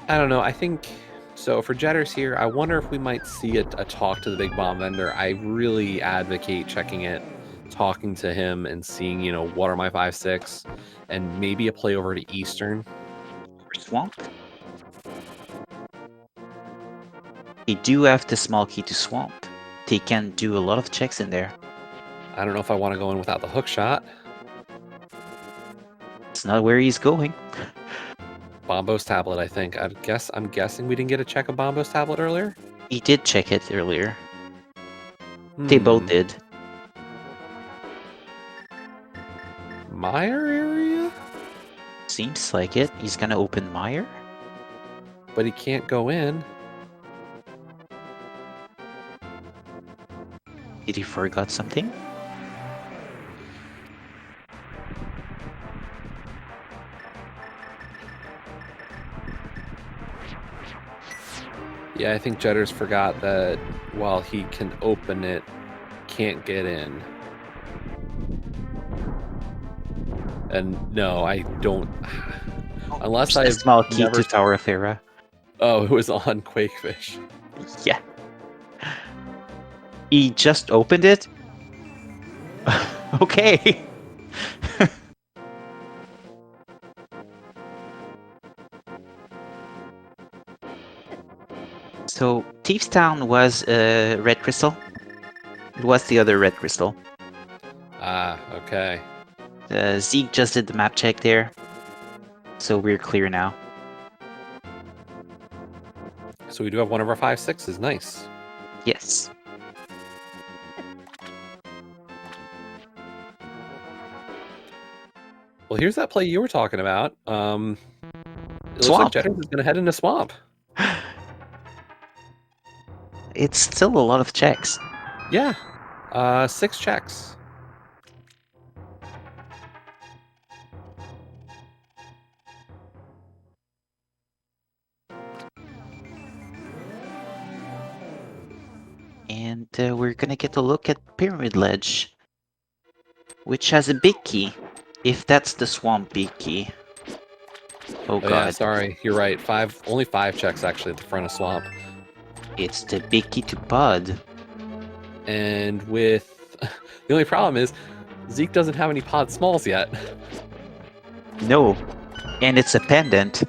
I don't know, I think... So for Jetters here, I wonder if we might see a talk to the big bomb vendor. I really advocate checking it. talking to him and seeing, what are my 5/6, and maybe a play over to Eastern. Or Swamp. They do have the small key to Swamp. They can do a lot of checks in there. I don't know if I want to go in without the hook shot. It's not where he's going. Bombo's tablet, I think. I'm guessing we didn't get a check of Bombo's tablet earlier? He did check it earlier. They both did. Mire area? Seems like it. He's gonna open Mire? But he can't go in. Did he forgot something? Yeah, I think Jetters forgot that while he can open it, can't get in. And no, I don't. Unless I a small key to Tower of Hera. Oh, it was on Quakefish. Yeah. He just opened it? Okay. So, Thieves Town was a red crystal. It was the other red crystal. Ah, okay. Zeke just did the map check there. So we're clear now. So we do have one of our 5/6s. Nice. Yes. Well, here's that play you were talking about. It looks Swamp. like Jetters is going to head into Swamp. It's still a lot of checks. Yeah. 6 checks. And we're gonna get a look at Pyramid Ledge, which has a big key, if that's the Swamp big key. Oh god. Yeah, sorry, you're right. Only 5 checks actually at the front of Swamp. It's the big key to Pod. And with the only problem is Zeke doesn't have any pod smalls yet. No, and it's a pendant.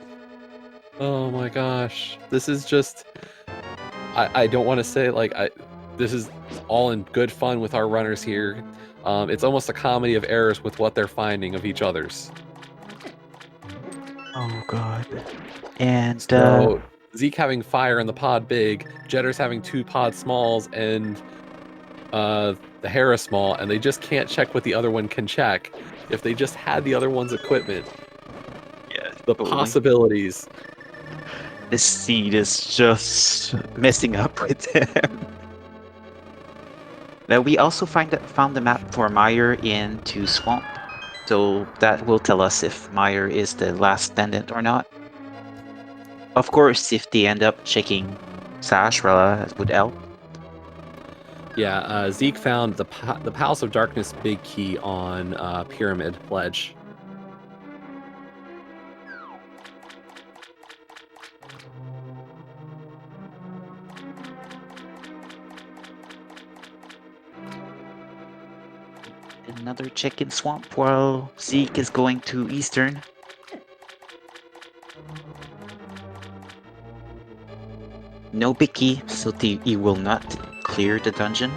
Oh my gosh, this is just. I don't want to say this is all in good fun with our runners here. It's almost a comedy of errors with what they're finding of each other's. Oh god. And so Zeke having fire in the pod big, Jetters having 2 pod smalls, and the Hera small, and they just can't check what the other one can check. If they just had the other one's equipment, yeah, the possibilities. This seed is just messing up with them. Now we also found the map for Mire into Swamp, so that will tell us if Mire is the last pendant or not. Of course, if they end up checking Sahasrara, it would help. Yeah, Zeke found the Palace of Darkness big key on Pyramid Ledge. Another check in Swamp while Zeke is going to Eastern. No big key, so he will not clear the dungeon.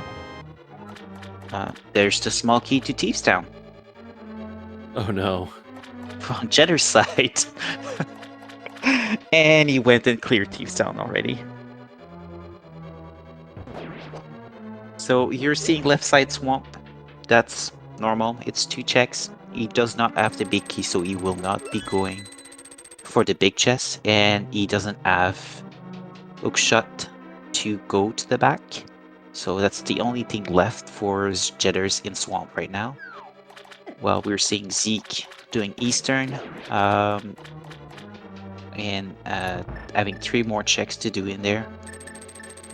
There's the small key to Thieves Town. Oh no. On Jetter's side. And he went and cleared Thieves Town already. So you're seeing left side Swamp. That's normal. It's 2 checks. He does not have the big key, so he will not be going for the big chest. And he doesn't have hookshot to go to the back. So that's the only thing left for Jetters in Swamp right now. Well, we're seeing Zeke doing Eastern. And having 3 more checks to do in there.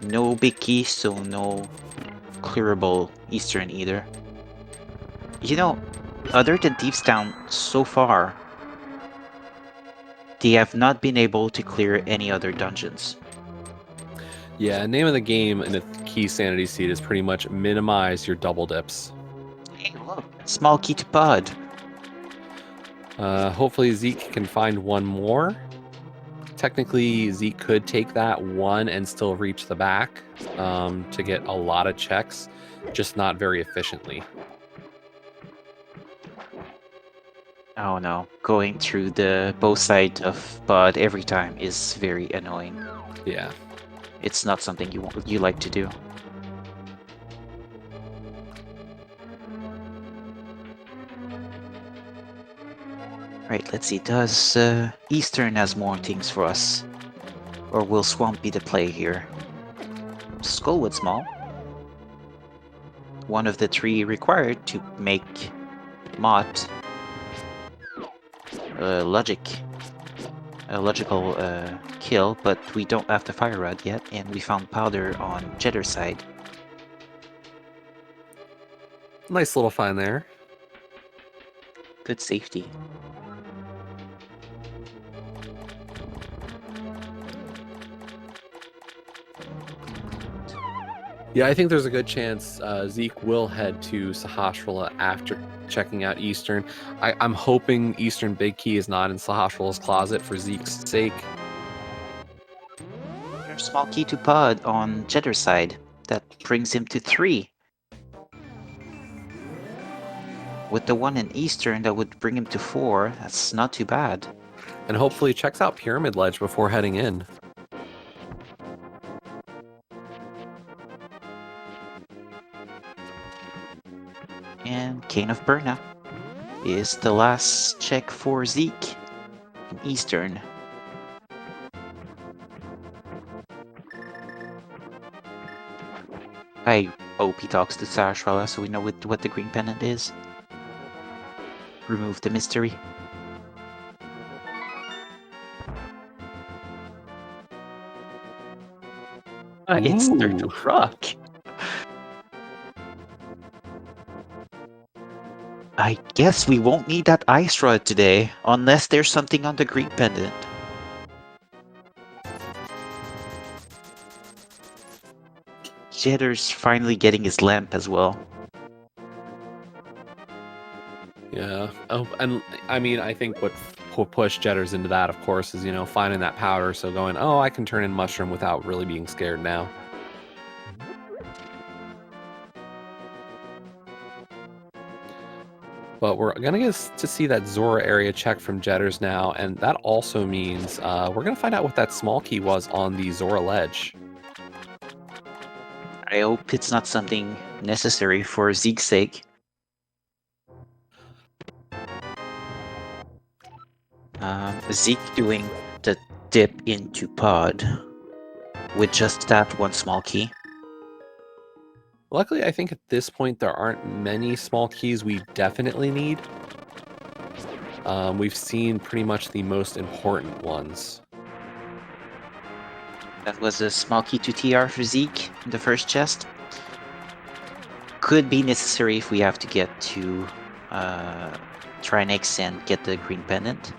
No big key, so no clearable Eastern either. You know, other than Thieves Town so far, they have not been able to clear any other dungeons. Yeah, name of the game in a Keysanity seed is pretty much minimize your double dips. Hey, look, small key to pod. Hopefully Zeke can find one more. Technically, Zeke could take that one and still reach the back to get a lot of checks, just not very efficiently. Oh no, going through the both side of pod every time is very annoying. Yeah. It's not something you like to do. Right, let's see. Does Eastern has more things for us? Or will Swamp be the play here? Skullwood small. One of the 3 required to make Mott a logical kill, but we don't have the fire rod yet, and we found powder on Jeddar's side. Nice little find there. Good safety. Yeah, I think there's a good chance Zeke will head to Sahasrahla after checking out Eastern. I'm hoping Eastern Big Key is not in Sahasrahla's closet for Zeke's sake. There's small key to pod on Jeddar's side. That brings him to 3. With the one in Eastern, that would bring him to 4. That's not too bad. And hopefully checks out Pyramid Ledge before heading in. And Cane of Berna is the last check for Zeke in Eastern. I hope he talks to Sarashrala so we know what the green pendant is. Remove the mystery. It's Turtle Rock. I guess we won't need that ice rod today, unless there's something on the green pendant. Jeddar's finally getting his lamp as well. Yeah. Oh, and I mean, I think what pushed Jetters into that, of course, is, finding that powder. So going, oh, I can turn in mushroom without really being scared now. But we're going to get to see that Zora area check from Jetters now. And that also means we're going to find out what that small key was on the Zora ledge. I hope it's not something necessary for Zeke's sake. Zeke doing the dip into pod with just that one small key. Luckily, I think at this point there aren't many small keys we definitely need. We've seen pretty much the most important ones. That was a small key to TR for Zeke in the first chest. Could be necessary if we have to get to Trinix and get the green pendant.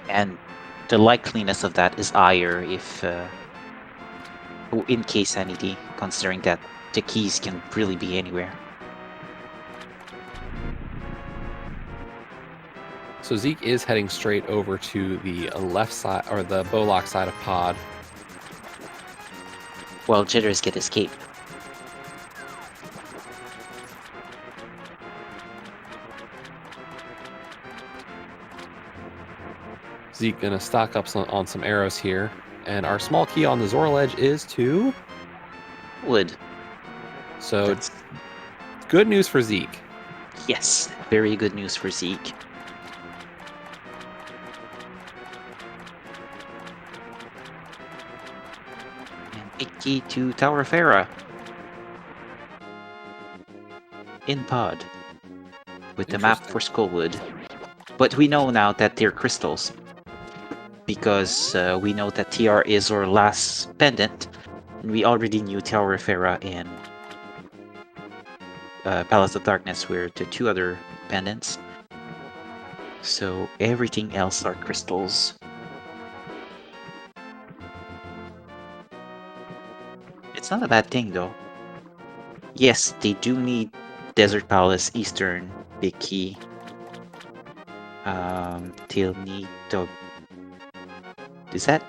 And the likeliness of that is higher if in Keysanity, considering that the keys can really be anywhere. So Zeke is heading straight over to the left side, or the Bowlock side of pod. While Jitters get his cape. Zeke gonna stock up on some arrows here. And our small key on the Zora ledge is to Wood. So it's good news for Zeke. Yes, very good news for Zeke. And big key to Tower of Hera. In pod. With the map for Skullwood. But we know now that they're crystals. Because we know that TR is our last pendant. And we already knew Tower of Hera and Palace of Darkness were the 2 other pendants. So everything else are crystals. It's not a bad thing, though. Yes, they do need Desert Palace, Eastern, Big Key. They'll need the... Is that...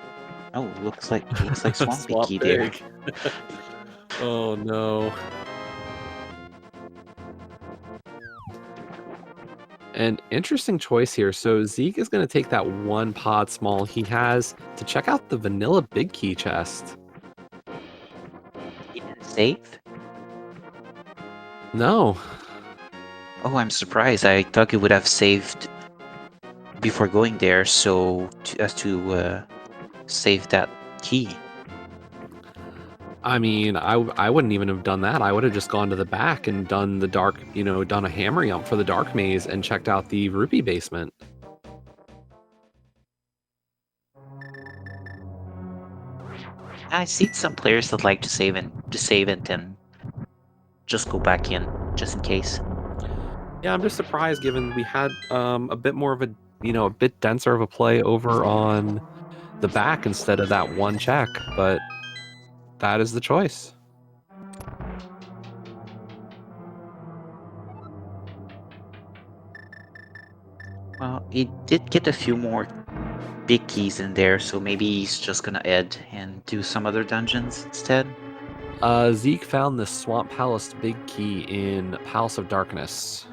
Oh, looks like Swamp Big Swamp Key there. Big. Oh no. An interesting choice here. So Zeke is going to take that one pod small he has to check out the vanilla big key chest. He didn't save? No. Oh, I'm surprised. I thought he would have saved before going there, so as to save that key. I mean, I wouldn't even have done that. I would have just gone to the back and done the dark, done a hammer jump for the dark maze and checked out the rupee basement. I've seen some players that like to save and then just go back in, just in case. Yeah, I'm just surprised given we had a bit more of a bit denser of a play over on the back instead of that one check, but that is the choice. Well, he did get a few more big keys in there, so maybe he's just gonna add and do some other dungeons instead. Zeke found the Swamp Palace big key in Palace of Darkness.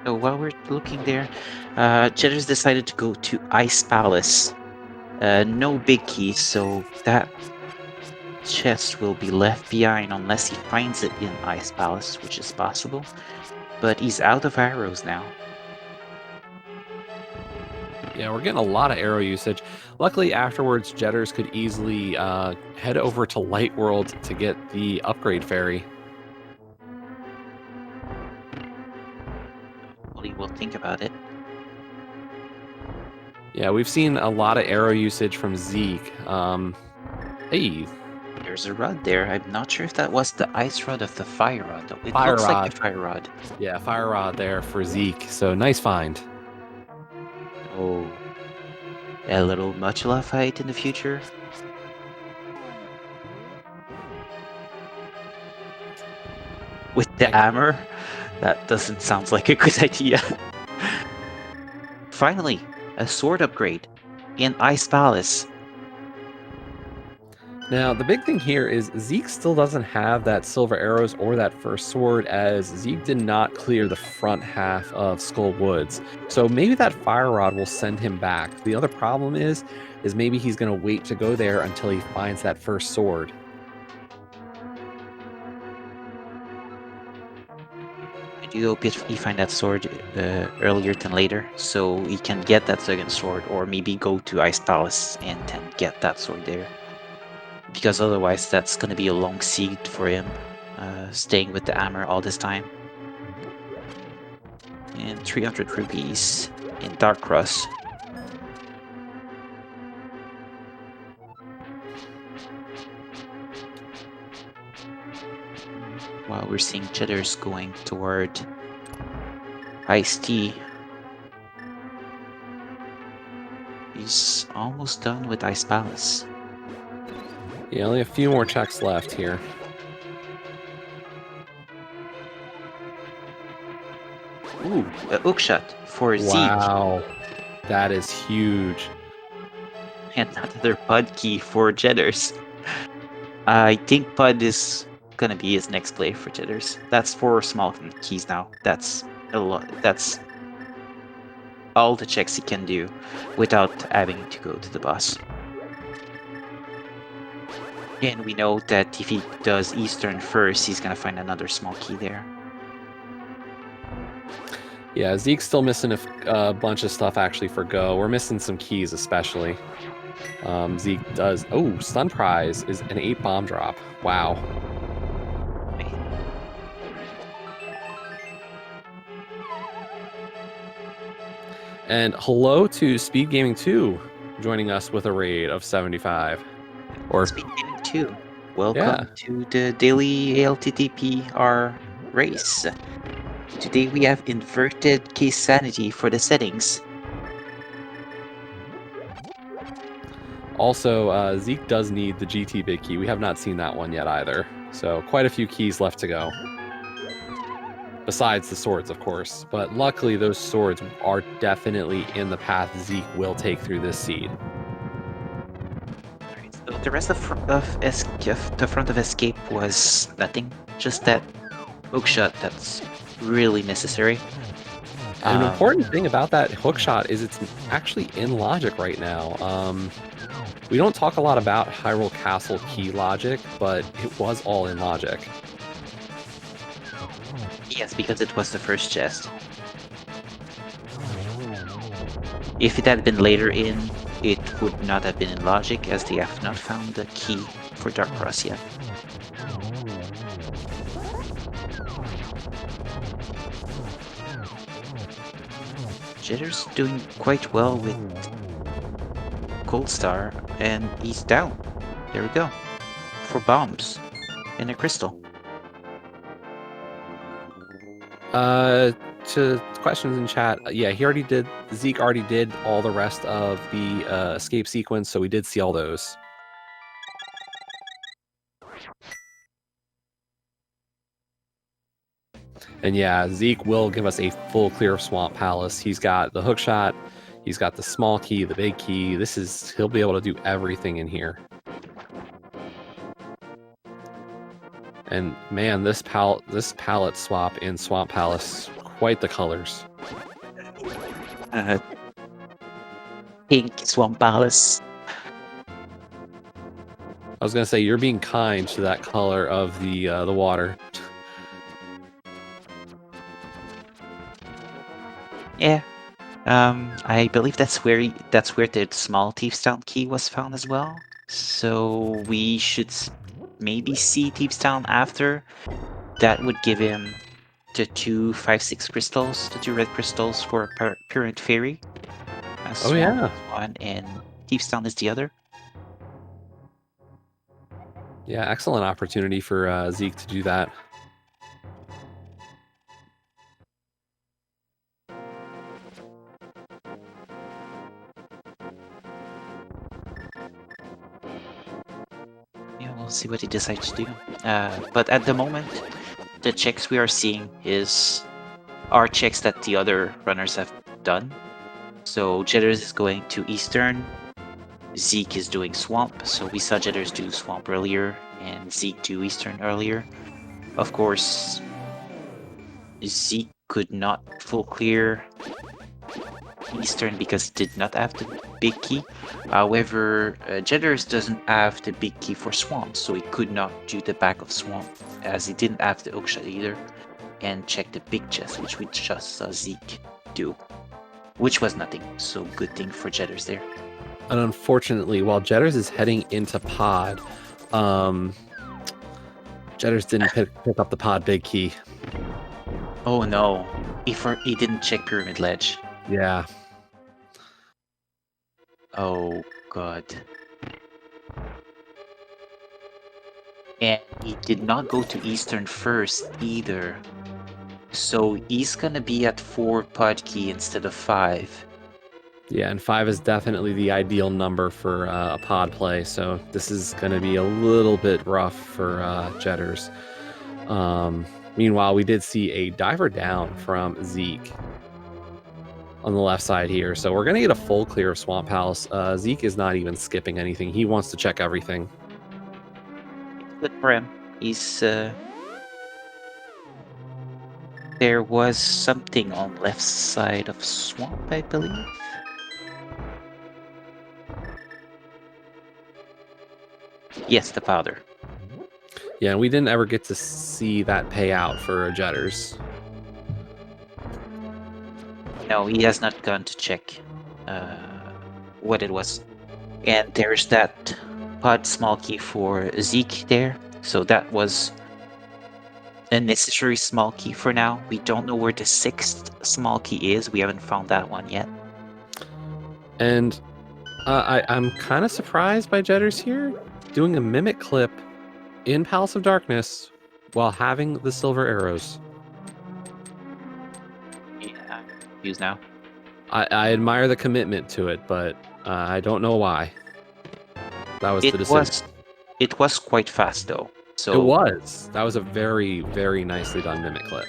So while we're looking there, Cheddar's decided to go to Ice Palace. No big keys, so that chest will be left behind unless he finds it in Ice Palace, which is possible. But he's out of arrows now. Yeah, we're getting a lot of arrow usage. Luckily, afterwards, Jetters could easily head over to Light World to get the upgrade fairy. Well, he will think about it. Yeah, we've seen a lot of arrow usage from Zeke. Hey. There's a rod there. I'm not sure if that was the ice rod of the fire rod, though. It Fire looks rod. like the fire rod. Yeah, fire rod there for Zeke. So nice find. Oh. A little Muchula fight in the future? With the hammer? That doesn't sound like a good idea. Finally, a sword upgrade in Ice Palace. Now, the big thing here is Zeke still doesn't have that silver arrows or that first sword, as Zeke did not clear the front half of Skull Woods. So maybe that fire rod will send him back. The other problem is maybe he's going to wait to go there until he finds that first sword. I do hope he find that sword earlier than later, so he can get that second sword, or maybe go to Ice Palace and then get that sword there. Because otherwise that's going to be a long siege for him, staying with the hammer all this time. And 300 rupees in Dark Cross. While we're seeing Jitters going toward Ice Tea. He's almost done with Ice Palace. Yeah, only a few more checks left here. Ooh, a hookshot for Zeke. Wow, that is huge. And another Pud key for Jitters. I think Pud is gonna be his next play for Jitters. That's 4 small keys now. That's a lot. That's all the checks he can do without having to go to the boss. And we know that if he does Eastern first, he's gonna find another small key there. Yeah, Zeke's still missing a bunch of stuff actually for Go. We're missing some keys especially. Zeke does... Oh, Stun Prize is an 8 bomb drop. Wow. And hello to Speed Gaming 2 joining us with a raid of 75. Or Speed Gaming 2. Welcome to the daily ALTTP race. Today we have inverted Keysanity for the settings. Also, Zeke does need the GT big key. We have not seen that one yet either. So quite a few keys left to go. Besides the swords, of course. But luckily, those swords are definitely in the path Zeke will take through this seed. Alright, so the rest of the front of escape was nothing. Just that hookshot that's really necessary. An important thing about that hookshot is it's actually in logic right now. We don't talk a lot about Hyrule Castle key logic, but it was all in logic. Yes, because it was the first chest. If it had been later in, it would not have been in logic, as they have not found the key for Dark Cross yet. Jitter's doing quite well with Cold Star, and he's down. There we go. 4 bombs and a crystal. To questions in chat, yeah, Zeke already did all the rest of the escape sequence, so we did see all those. And yeah, Zeke will give us a full clear of Swamp Palace. He's got the hookshot, he's got the small key, the big key. He'll be able to do everything in here. And man, this palette swap in Swamp Palace, quite the colors. Pink Swamp Palace. I was gonna say, you're being kind to that color of the water. Yeah. I believe that's where the small Thieves Town key was found as well. So we should maybe see Thieves Town after. That would give him the 2 5-6 crystals, the 2 red crystals for Pyramid Fairy. Oh yeah. One and Thieves Town is the other. Yeah, excellent opportunity for Zeke to do that. Yeah, we'll see what he decides to do. But at the moment, the checks we are seeing are checks that the other runners have done. So Jitters is going to Eastern, Zeke is doing Swamp, so we saw Jitters do Swamp earlier, and Zeke do Eastern earlier. Of course, Zeke could not full clear Eastern because he did not have the big key. However, Jitters doesn't have the big key for Swamp, so he could not do the back of Swamp, as he didn't have the hookshot either, and check the big chest, which we just saw Zeke do. Which was nothing, so good thing for Jitters there. And unfortunately, while Jitters is heading into pod, Jitters didn't pick up the pod big key. Oh no, he didn't check Pyramid Ledge. Yeah. Oh god. And he did not go to Eastern first either. So he's gonna be at 4 pod key instead of 5. Yeah, and 5 is definitely the ideal number for a pod play, so this is going to be a little bit rough for Jitters. Meanwhile, we did see a diver down from Zeke on the left side here, so we're going to get a full clear of Swamp Palace. Zeke is not even skipping anything. He wants to check everything. Good for him. He's there was something on left side of Swamp, I believe. Yes, the powder. Yeah, and we didn't ever get to see that payout for Jitters. No, he has not gone to check what it was. And there's that pod small key for Zeke there. So that was a necessary small key for now. We don't know where the 6th small key is. We haven't found that one yet. And I'm kind of surprised by Jitters here. Doing a mimic clip in Palace of Darkness while having the silver arrows. Yeah, use now. I admire the commitment to it, but I don't know why. That was the decision. It was quite fast though. So It was. That was a very, very nicely done mimic clip.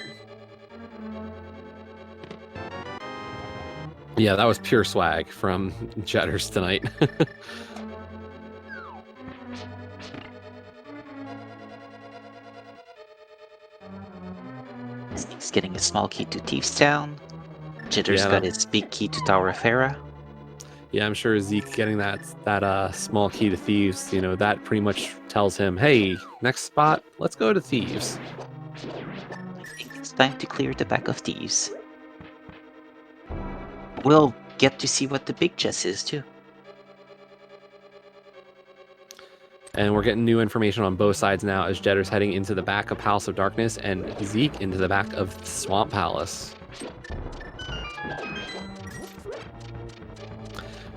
Yeah, that was pure swag from Jetters tonight. He's getting a small key to Thieves Town. Jitters Yeah, got his big key to Tower of Hera. Yeah, I'm sure Zeke getting that small key to Thieves, you know, that pretty much tells him, hey, next spot, let's go to Thieves. I think it's time to clear the back of Thieves. We'll get to see what the big chest is too. And we're getting new information on both sides now as Jetter's heading into the back of Palace of Darkness and Zeke into the back of Swamp Palace.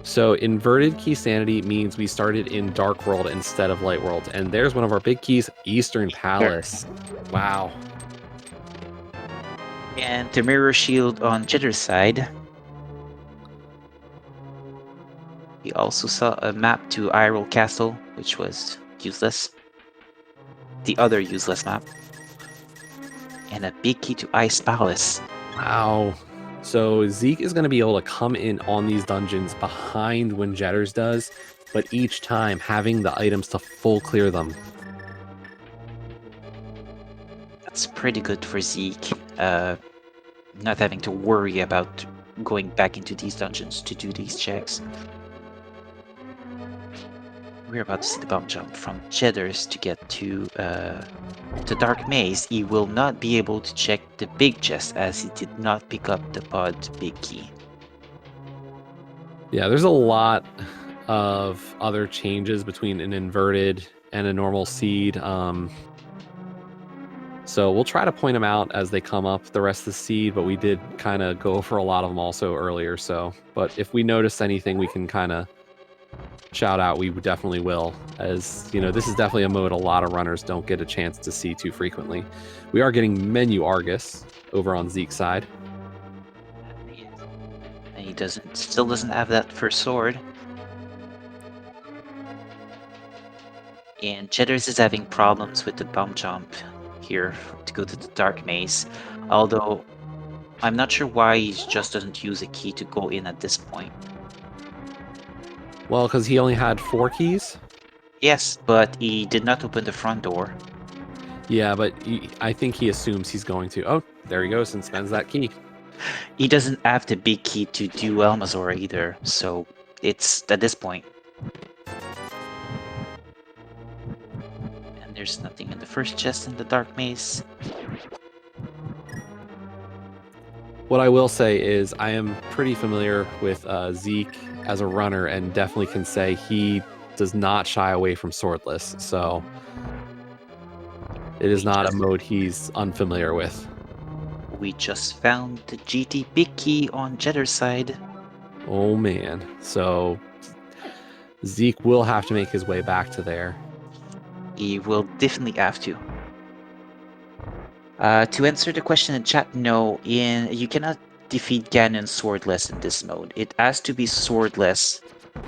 So inverted Keysanity means we started in Dark World instead of Light World. And there's one of our big keys, Eastern Palace. Wow. And the mirror shield on Jitter's side. We also saw a map to Hyrule Castle, which was useless. The other useless map. And a big key to Ice Palace. Wow. So Zeke is going to be able to come in on these dungeons behind when Jetters does, but each time having the items to full clear them. That's pretty good for Zeke. Not having to worry about going back into these dungeons to do these checks. We're about to see the bomb jump from Jetters to get to the Dark Maze. He will not be able to check the big chest as he did not pick up the pod big key. Yeah, there's a lot of other changes between an inverted and a normal seed. So we'll try to point them out as they come up the rest of the seed, but we did kind of go for a lot of them also earlier. So, but if we notice anything, we can kind of shout out. We definitely will, as you know, this is definitely a mode a lot of runners don't get a chance to see too frequently. We are getting menu Argus over on Zeke's side. And he still doesn't have that first sword. And Jetters is having problems with the bomb jump here to go to the Dark Maze. Although, I'm not sure why he just doesn't use a key to go in at this point. Well, because he only had 4 keys. Yes, but he did not open the front door. Yeah, but I think he assumes he's going to. Oh, there he goes and spends that key. He doesn't have the big key to do Elmazor either, so it's at this point. And there's nothing in the first chest in the Dark Maze. What I will say is I am pretty familiar with Zeke as a runner and definitely can say he does not shy away from swordless. So it is not a mode he's unfamiliar with. We just found the GT big key on Jetter's side. Oh man. So Zeke will have to make his way back to there. He will definitely have to. To answer the question in chat, no, you cannot defeat Ganon swordless in this mode. It has to be swordless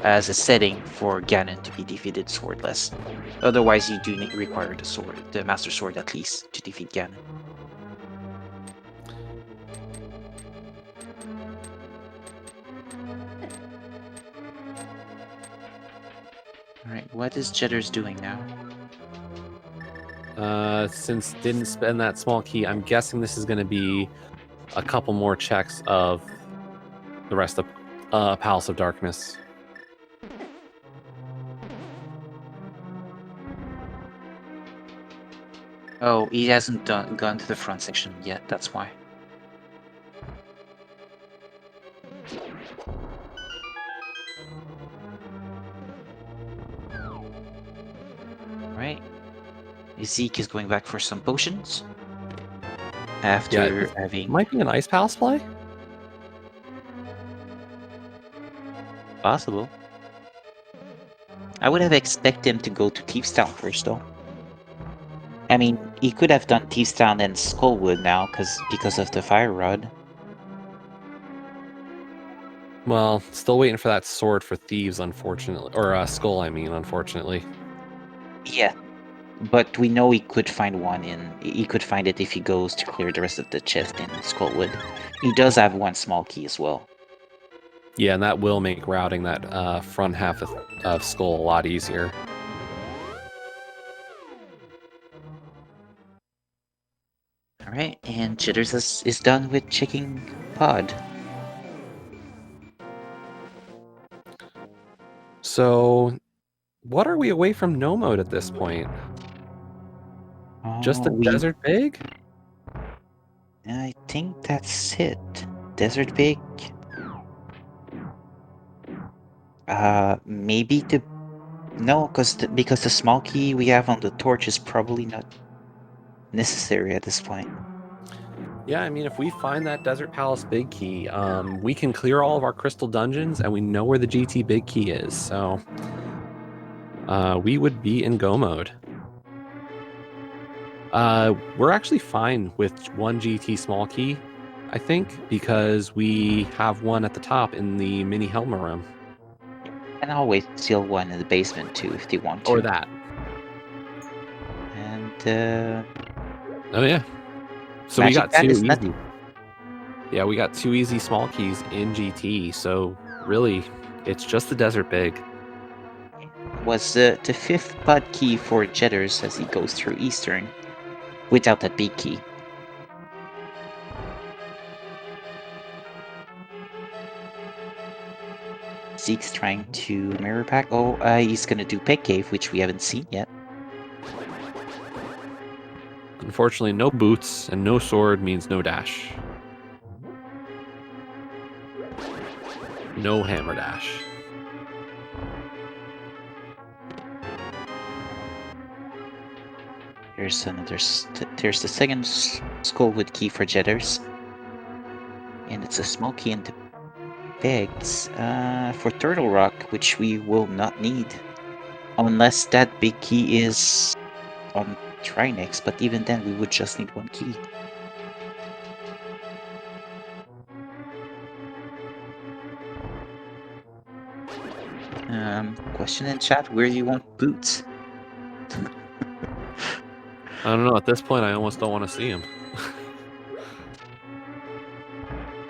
as a setting for Ganon to be defeated swordless. Otherwise, you do require the sword, the Master Sword at least, to defeat Ganon. Alright, what is Jetters doing now? Since didn't spend that small key, I'm guessing this is going to be a couple more checks of the rest of Palace of Darkness. Oh, he hasn't gone to the front section yet, that's why. Right. Zeke is going back for some potions. After having... Might be an Ice Palace play? Possible. I would have expected him to go to Thieves Town first, though. I mean, he could have done Thieves Town and Skullwood now, because of the fire rod. Well, still waiting for that sword for thieves, unfortunately, or skull. I mean, unfortunately. Yeah, but we know he could find one he could find it if he goes to clear the rest of the chest in Skullwood. He does have one small key as well. Yeah, and that will make routing that front half of skull a lot easier. Alright, and Jitters is done with checking pod. So, what are we away from no mode at this point? Just the desert big? I think that's it. Desert big. Maybe no, because the small key we have on the torch is probably not necessary at this point. Yeah, I mean, if we find that Desert Palace big key, we can clear all of our crystal dungeons, and we know where the GT big key is. So, we would be in go mode. We're actually fine with one GT small key, I think, because we have one at the top in the mini Helma room. And always steal one in the basement too if they want to. Or that. And oh yeah. So Magic we got Bat two is easy. nothing. Yeah, we got two easy small keys in GT. So really, it's just the desert big. Was the fifth pod key for Jitters as he goes through Eastern without that big key. Zeke's trying to mirror pack. Oh, he's gonna do Peg Cave, which we haven't seen yet. Unfortunately, no boots and no sword means no dash. No hammer dash. There's another. There's the second Skullwood key for Jitters, and it's a small key in the bags for Turtle Rock, which we will not need unless that big key is on Trinex. But even then, we would just need one key. Question in chat: where do you want boots? I don't know. At this point, I almost don't want to see him.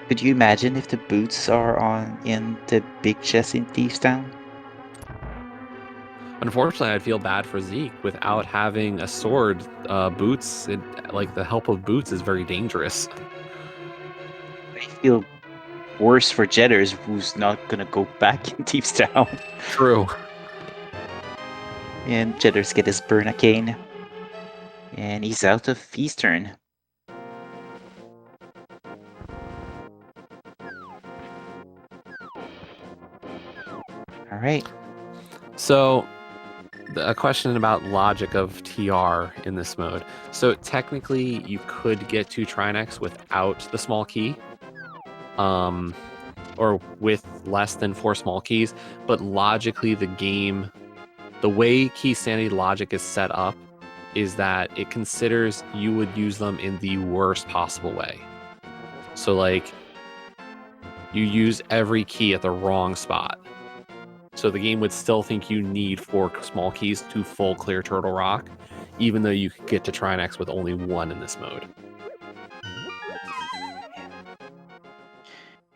Could you imagine if the boots are in the big chest in Thieves Town? Unfortunately, I'd feel bad for Zeke without having a sword. Boots, like the help of boots, is very dangerous. I feel worse for Jitters, who's not gonna go back in Thieves Town. True. And Jitters get his Burnacane. And he's out of Eastern. Alright. So, a question about logic of TR in this mode. So technically, you could get to Trinex without the small key, or with less than 4 small keys. But logically, the way Keysanity logic is set up, is that it considers you would use them in the worst possible way. So like, you use every key at the wrong spot. So the game would still think you need 4 small keys to full clear Turtle Rock, even though you could get to Trinex with only 1 in this mode.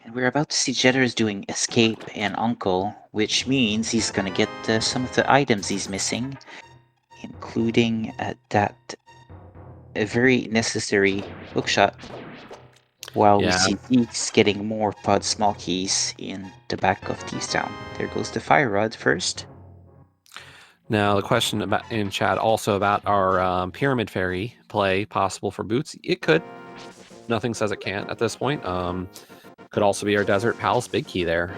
And we're about to see Jitters doing Escape and Uncle, which means he's gonna get some of the items he's missing, including a very necessary hookshot. While we see Zeke's getting more pod small keys in the back of Thieves Town. There goes the fire rod first. Now the question about in chat also about our Pyramid Fairy play possible for boots. It could. Nothing says it can't at this point. Could also be our Desert Palace big key there.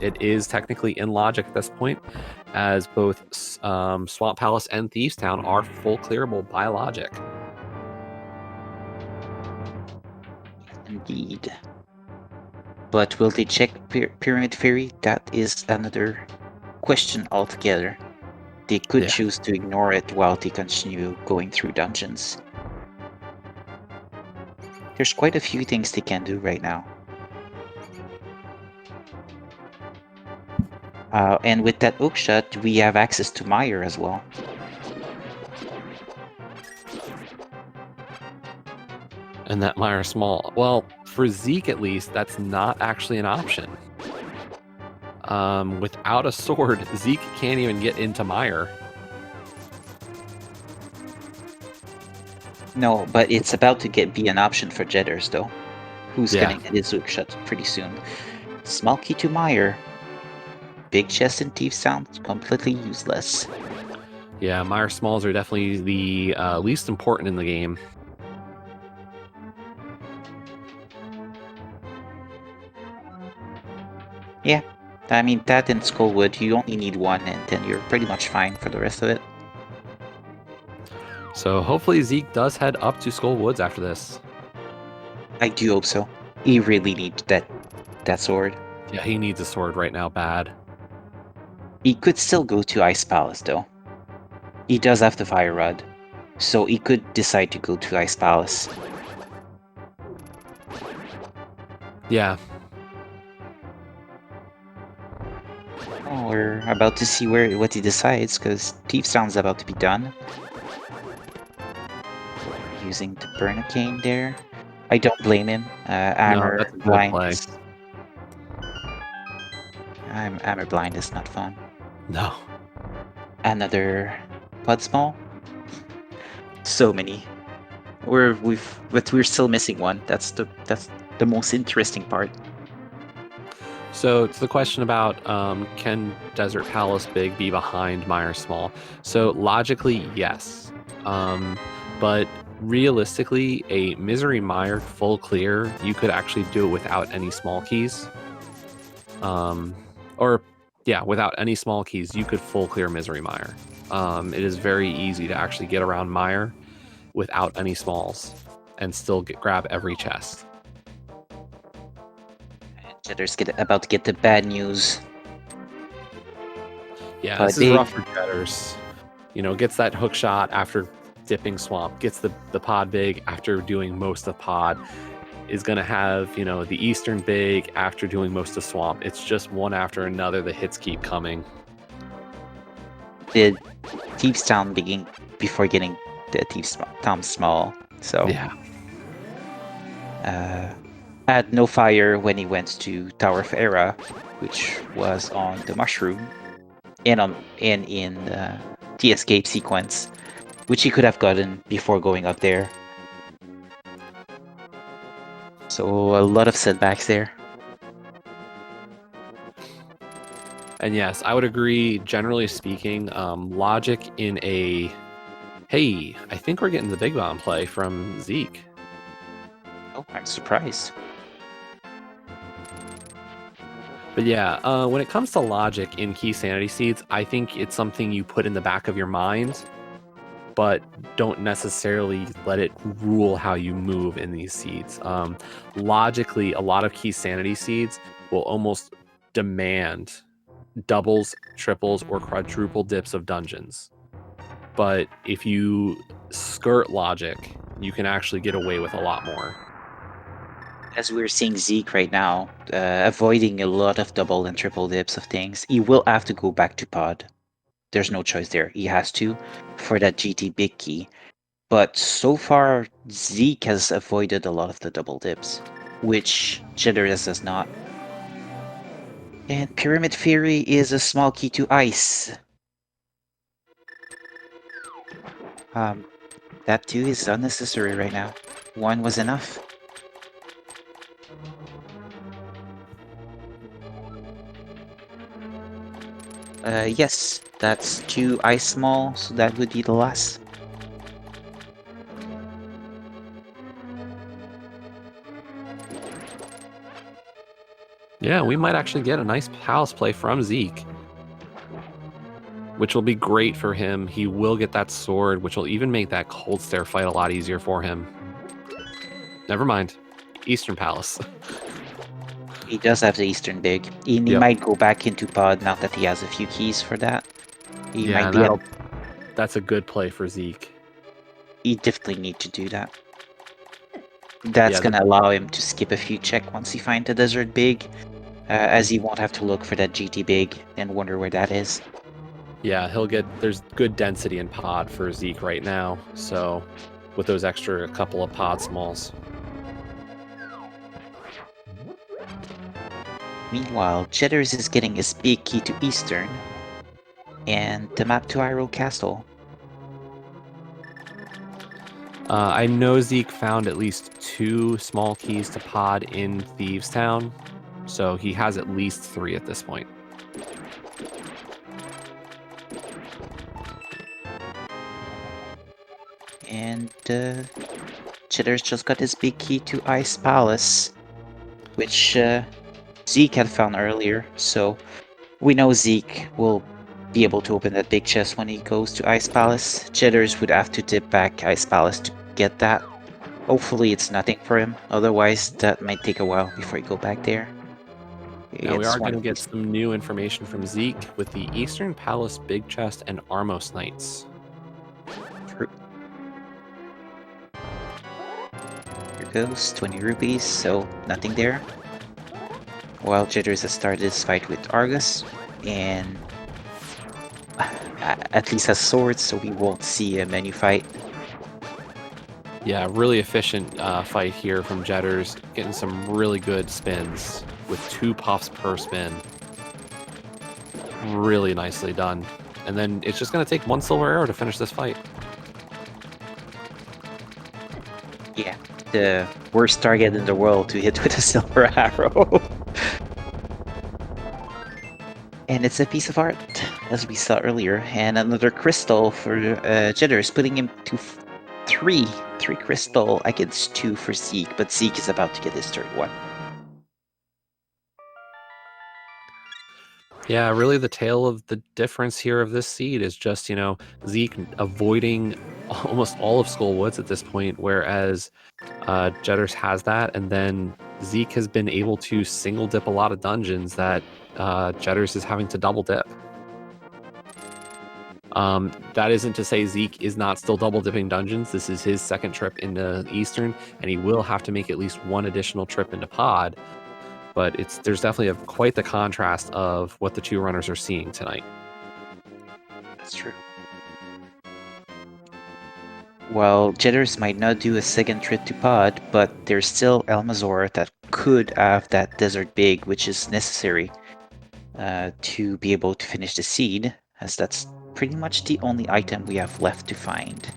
It is technically in logic at this point, as both Swamp Palace and Thieves Town are full clearable by logic. Indeed. But will they check Pyramid Fairy? That is another question altogether. They could Yeah. choose to ignore it while they continue going through dungeons. There's quite a few things they can do right now. And with that hook shot, we have access to Meyer as well. And that Meyer small. Well, for Zeke at least, that's not actually an option. Without a sword, Zeke can't even get into Meyer. No, but it's about to be an option for Jedders, though. Who's Yeah. gonna get his hook shot pretty soon. Small key to Meyer. Big chest and thief sound completely useless. Yeah, Meyer smalls are definitely the least important in the game. Yeah, I mean, that and Skullwood, you only need one, and then you're pretty much fine for the rest of it. So hopefully Zeke does head up to Skull Woods after this. I do hope so. He really needs that sword. Yeah, he needs a sword right now bad. He could still go to Ice Palace, though. He does have the Fire Rod, so he could decide to go to Ice Palace. Yeah. Oh, we're about to see what he decides, because Thief Sound's about to be done. Using the Burnacane there. I don't blame him. Armor that's a good blind. play. Armor blind is not fun. No. Another Pod Small. So many. But we're still missing one. That's the most interesting part. So to the question about can Desert Palace Big be behind Meyer Small? So logically, yes. But realistically, a Misery Mire full clear, you could actually do it without any small keys. Without any small keys, you could full clear Misery Mire. It is very easy to actually get around Mire without any smalls and still grab every chest. Jetter's about to get the bad news. Yeah, this is rough for Jetters. Gets that hook shot after dipping swamp, gets the pod big after doing most of pod, is going to have, the eastern big after doing most of swamp. It's just one after another. The hits keep coming. The Thief's Town begin before getting the Thief's Town small. So yeah. Had no fire when he went to Tower of Era, which was on the mushroom, and in the escape sequence, which he could have gotten before going up there. So a lot of setbacks there. And yes, I would agree, generally speaking, logic in a, hey, I think we're getting the big bomb play from Zeke. Oh, I'm surprised. But yeah, when it comes to logic in Keysanity seeds, I think it's something you put in the back of your mind, but don't necessarily let it rule how you move in these seeds. Logically, a lot of Keysanity seeds will almost demand doubles, triples, or quadruple dips of dungeons. But if you skirt logic, you can actually get away with a lot more. As we're seeing Zeke right now, avoiding a lot of double and triple dips of things, he will have to go back to pod. There's no choice there. He has to for that GT big key. But so far, Zeke has avoided a lot of the double dips, which Jedders does not. And Pyramid Fury is a small key to ice. That too is unnecessary right now. One was enough. Yes, that's 2 ice small, so that would be the last. Yeah, we might actually get a nice palace play from Zeke, which will be great for him. He will get that sword, which will even make that cold stare fight a lot easier for him. Never mind. Eastern Palace. He does have the Eastern big. He might go back into pod now that he has a few keys for that. He Yeah, might be. that's a good play for Zeke. He definitely need to do that. That's Yeah, gonna allow him to skip a few checks once he finds the desert big, as he won't have to look for that GT big and wonder where that is. Yeah, there's good density in pod for Zeke right now, so with those extra couple of pod smalls. Meanwhile, Jitters is getting his big key to Eastern and the map to Hyrule Castle. I know Zeke found at least 2 small keys to pod in Thieves Town, so he has at least 3 at this point. And Jitters just got his big key to Ice Palace, which Zeke had found earlier, so we know Zeke will be able to open that big chest when he goes to Ice Palace. Jitters would have to dip back Ice Palace to get that. Hopefully it's nothing for him, otherwise that might take a while before he go back there. Now we It's are one going to of get these. some new information from Zeke with the Eastern Palace Big Chest and Armos Knights. True. Here goes, 20 rupees, so nothing there. While Jitters has started his fight with Argus, and at least has swords, so we won't see a menu fight. Yeah, really efficient fight here from Jetters, getting some really good spins with 2 puffs per spin. Really nicely done. And then it's just going to take 1 silver arrow to finish this fight. Yeah, the worst target in the world to hit with a silver arrow. And it's a piece of art, as we saw earlier, and another crystal for Jitters, putting him to 3 crystal against 2 for Zeke, but Zeke is about to get his third one. Yeah, really the tale of the difference here of this seed is just, Zeke avoiding almost all of Skull Woods at this point, whereas Jetters has that, and then Zeke has been able to single dip a lot of dungeons that Jetters is having to double dip. That isn't to say Zeke is not still double dipping dungeons. This is his second trip into Eastern, and he will have to make at least 1 additional trip into Pod. But there's definitely quite the contrast of what the 2 runners are seeing tonight. That's true. Well, Jitters might not do a second trip to Pod, but there's still Elmazor that could have that Desert Big, which is necessary to be able to finish the seed, as that's pretty much the only item we have left to find.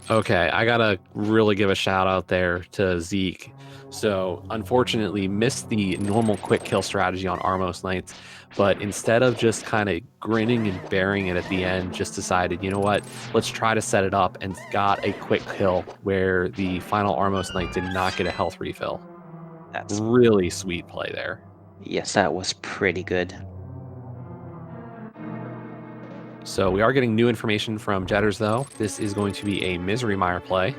Okay, I gotta really give a shout out there to Zeke. So, unfortunately, missed the normal quick kill strategy on Armos Knights, but instead of just kind of grinning and bearing it at the end, just decided, you know what, let's try to set it up, and got a quick kill where the final Armos Knight did not get a health refill. That's Really sweet play there. Yes, that was pretty good. So we are getting new information from Jetters, though. This is going to be a Misery Mire play.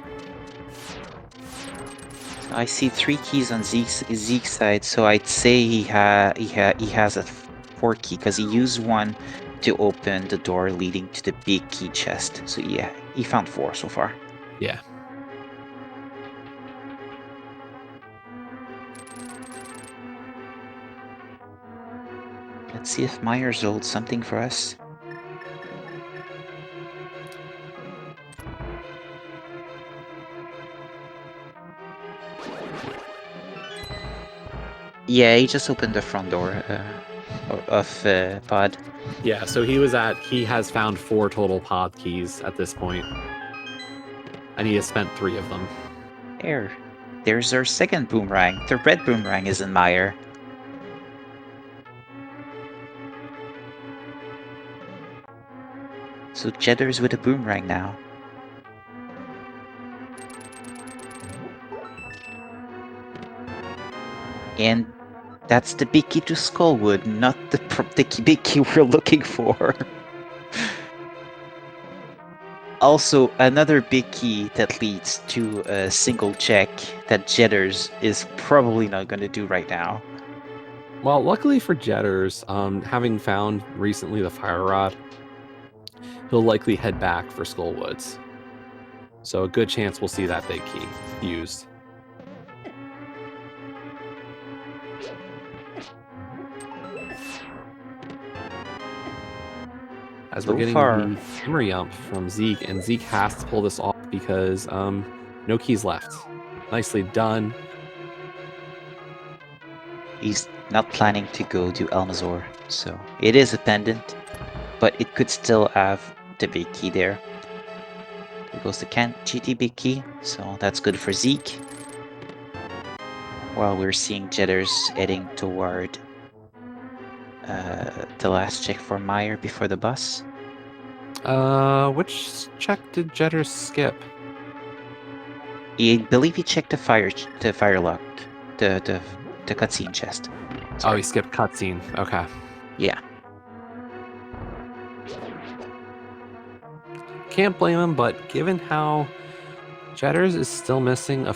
I see 3 keys on Zeke's side, so I'd say he has a 4 key because he used 1 to open the door leading to the big key chest. So yeah, he found 4 so far. Yeah. Let's see if Myers holds something for us. Yeah, he just opened the front door of Pod. Yeah, so he has found 4 total pod keys at this point, and he has spent 3 of them. There's our second boomerang. The red boomerang is in Meyer. So Jetters with a boomerang now. And that's the big key to Skullwood, not the big key we're looking for. Also, another big key that leads to a single check that Jetters is probably not going to do right now. Well, luckily for Jetters, having found recently the Fire Rod, he'll likely head back for Skullwoods. So a good chance we'll see that big key used. As we're getting the hammer yump from Zeke, and Zeke has to pull this off because no keys left. Nicely done. He's not planning to go to Almazor, so it is a pendant, but it could still have the big key there. There goes the GT big key, so that's good for Zeke. While we're seeing Jitters heading toward the last check for Meyer before the bus. Which check did Jitters skip? I believe he checked the fire lock, the cutscene chest. Sorry. Oh, he skipped cutscene. Okay. Yeah. Can't blame him, but given how Jitters is still missing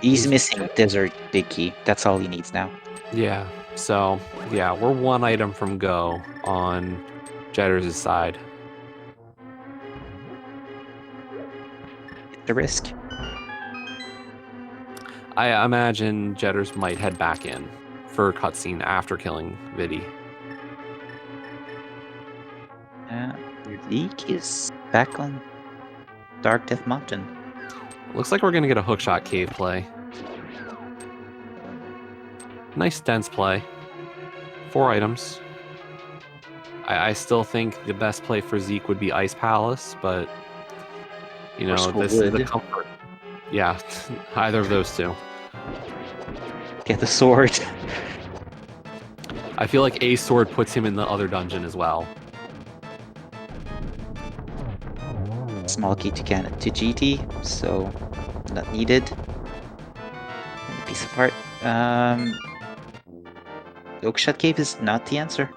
He's missing Desert Big Key. That's all he needs now. Yeah. So, yeah, we're one item from go on Jitters' side. The risk. I imagine Jitters might head back in for cutscene after killing Viddy. Zeke is back on Dark Death Mountain. Looks like we're going to get a hookshot cave play. Nice dense play. 4 items. I still think the best play for Zeke would be Ice Palace, but you know, this is the comfort. Yeah, either of those two. Get the sword. I feel like a sword puts him in the other dungeon as well. Small key to GT, so not needed. Piece of art. Oakshot Cave is not the answer.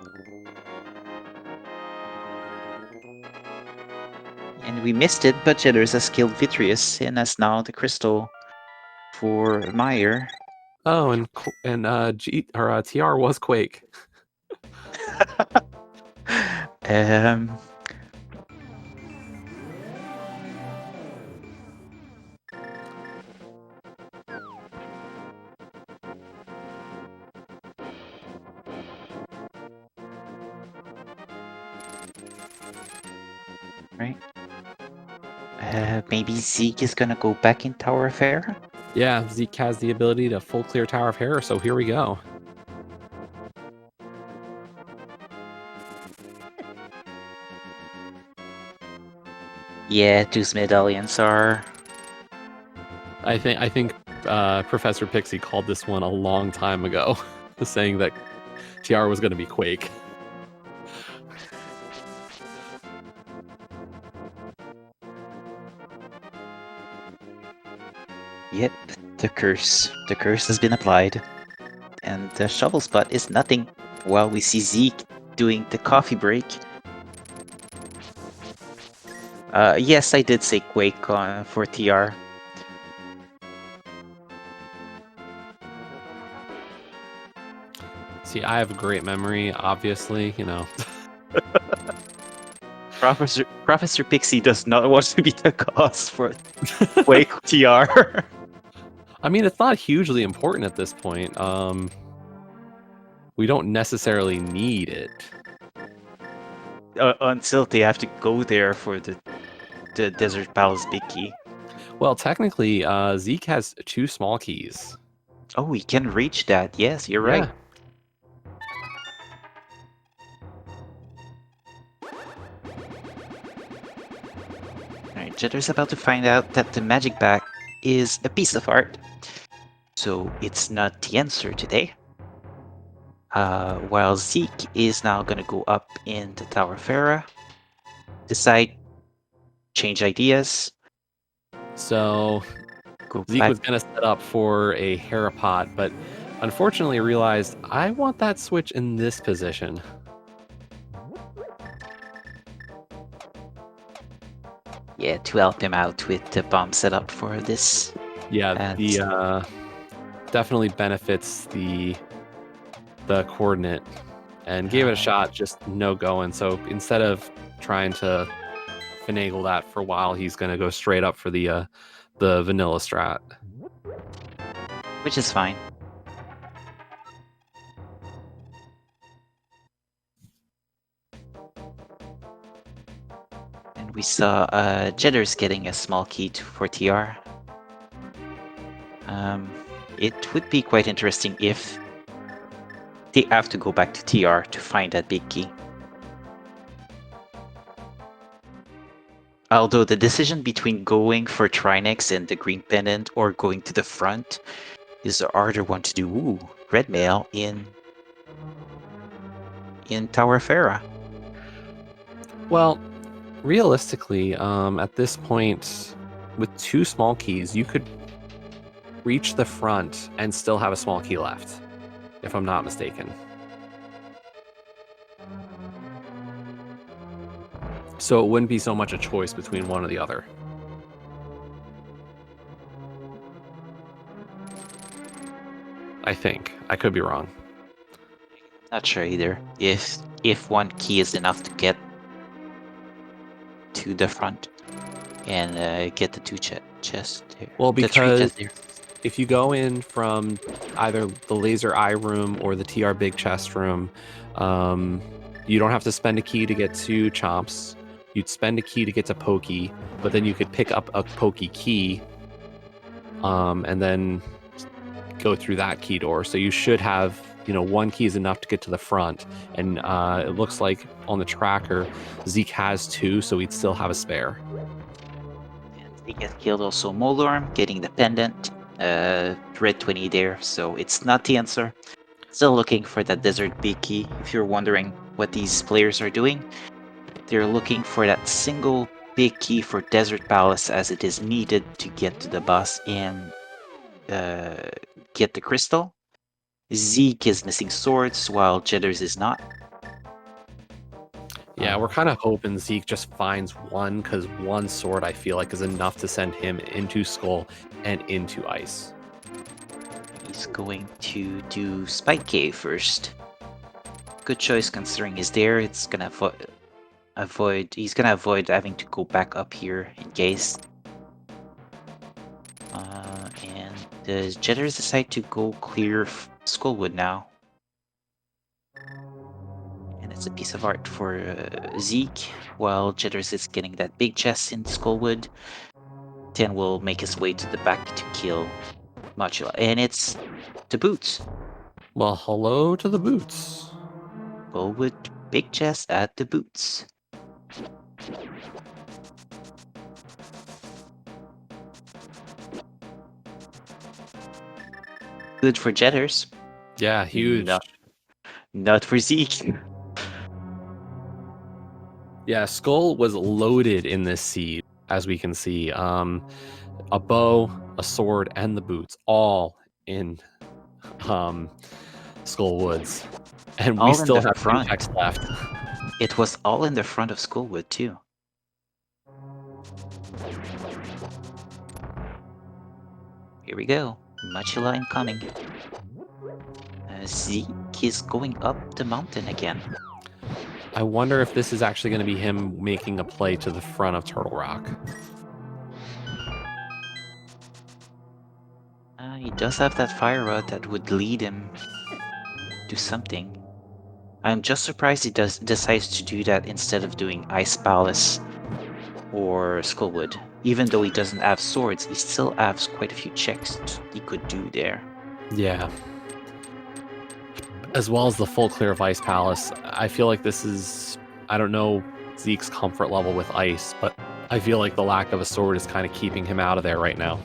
And we missed it, but Jitters has killed Vitreous and has now the crystal for Meyer. Oh, and TR was Quake. Right. Maybe Zeke is gonna go back in Tower of Hera? Yeah, Zeke has the ability to full clear Tower of Hera, so here we go. Yeah, 2 medallions are... I think Professor Pixie called this one a long time ago, saying that TR was going to be Quake. Yep, the curse. The curse has been applied. And the shovel spot is nothing while we see Zeke doing the coffee break. Yes, I did say Quake for TR. See, I have a great memory, obviously, you know. Professor Pixie does not want to be the cause for Quake TR. I mean, it's not hugely important at this point. We don't necessarily need it. Until they have to go there for the Desert Palace big key. Well, technically, Zeke has 2 small keys. Oh, we can reach that. Yes, you're right. Alright, Jitter's about to find out that the magic bag is a piece of art. So it's not the answer today. While Zeke is now gonna go up in the Tower of Hera. Decide, change ideas. So Zeke was gonna set up for a Hera pot, but unfortunately realized I want that switch in this position. Yeah, to help him out with the bomb setup for this. Yeah, the definitely benefits the coordinate and gave it a shot, just no going. So instead of trying to finagle that for a while, he's going to go straight up for the vanilla strat. Which is fine. And we saw Jitters getting a small key for TR. It would be quite interesting if they have to go back to TR to find that big key. Although the decision between going for Trinex and the green pendant or going to the front is the harder one to do. Ooh, red mail in Tower of Farah. Well, realistically, at this point, with 2 small keys, you could reach the front and still have a small key left, if I'm not mistaken. So it wouldn't be so much a choice between one or the other. I think. I could be wrong. Not sure either. If one key is enough to get to the front and get the 2 chests there. Well, because there. If you go in from either the laser eye room or the TR big chest room, you don't have to spend a key to get to Chomps. You'd spend a key to get to Pokey, but then you could pick up a Pokey key and then go through that key door. So you should have, 1 key is enough to get to the front. And it looks like on the tracker, Zeke has 2, so he'd still have a spare. And he gets killed also Molorm, getting the pendant. Red 20 there, so it's not the answer. Still looking for that desert big key. If you're wondering what these players are doing, they're looking for that single big key for Desert Palace, as it is needed to get to the boss and get the crystal. Zeke is missing swords while Jitters is not. Yeah, we're kind of hoping Zeke just finds one, because 1 sword I feel like is enough to send him into Skull and into Ice. He's going to do Spike Cave first. Good choice considering he's there. It's gonna he's gonna avoid having to go back up here in case. And the Jitters decide to go clear Skullwood now. And it's a piece of art for Zeke, while Jitters is getting that big chest in Skullwood. 10 will make his way to the back to kill Modula. And it's the boots. Well, hello to the boots. Skullwood, big chest at the boots. Good for Jitters. Yeah, huge. Not for Zeke. Yeah, Skull was loaded in this seed, as we can see. A bow, a sword, and the boots, all in Skull Woods. And we still have 2 checks left. It was all in the front of Skullwood, too. Here we go. Modula incoming. Zeke is going up the mountain again. I wonder if this is actually going to be him making a play to the front of Turtle Rock. He does have that fire rod that would lead him to something. I'm just surprised he decides to do that instead of doing Ice Palace or Skullwood. Even though he doesn't have swords, he still has quite a few checks he could do there. Yeah. As well as the full clear of Ice Palace. I feel like this is, I don't know Zeke's comfort level with ice, but I feel like the lack of a sword is kind of keeping him out of there right now.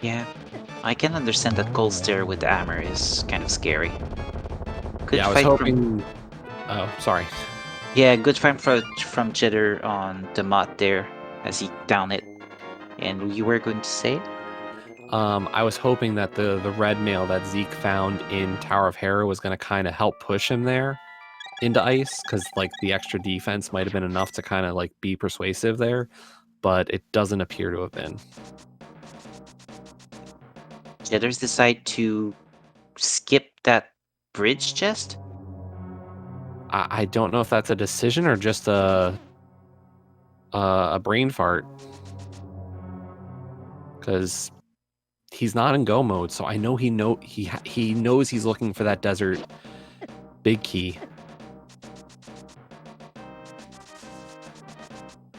Yeah, I can understand that Cold Stare with the hammer is kind of scary. Good I was hoping... Oh, sorry. Yeah, good fight from Jitter on the mod there as he downed it. And you were going to say? I was hoping that the red mail that Zeke found in Tower of Hera was going to kind of help push him there into ice, because like the extra defense might have been enough to kind of like be persuasive there, but it doesn't appear to have been. Jedders decide to skip that bridge chest? I don't know if that's a decision or just a brain fart. Because he's not in go mode, so I know he knows he's looking for that desert big key.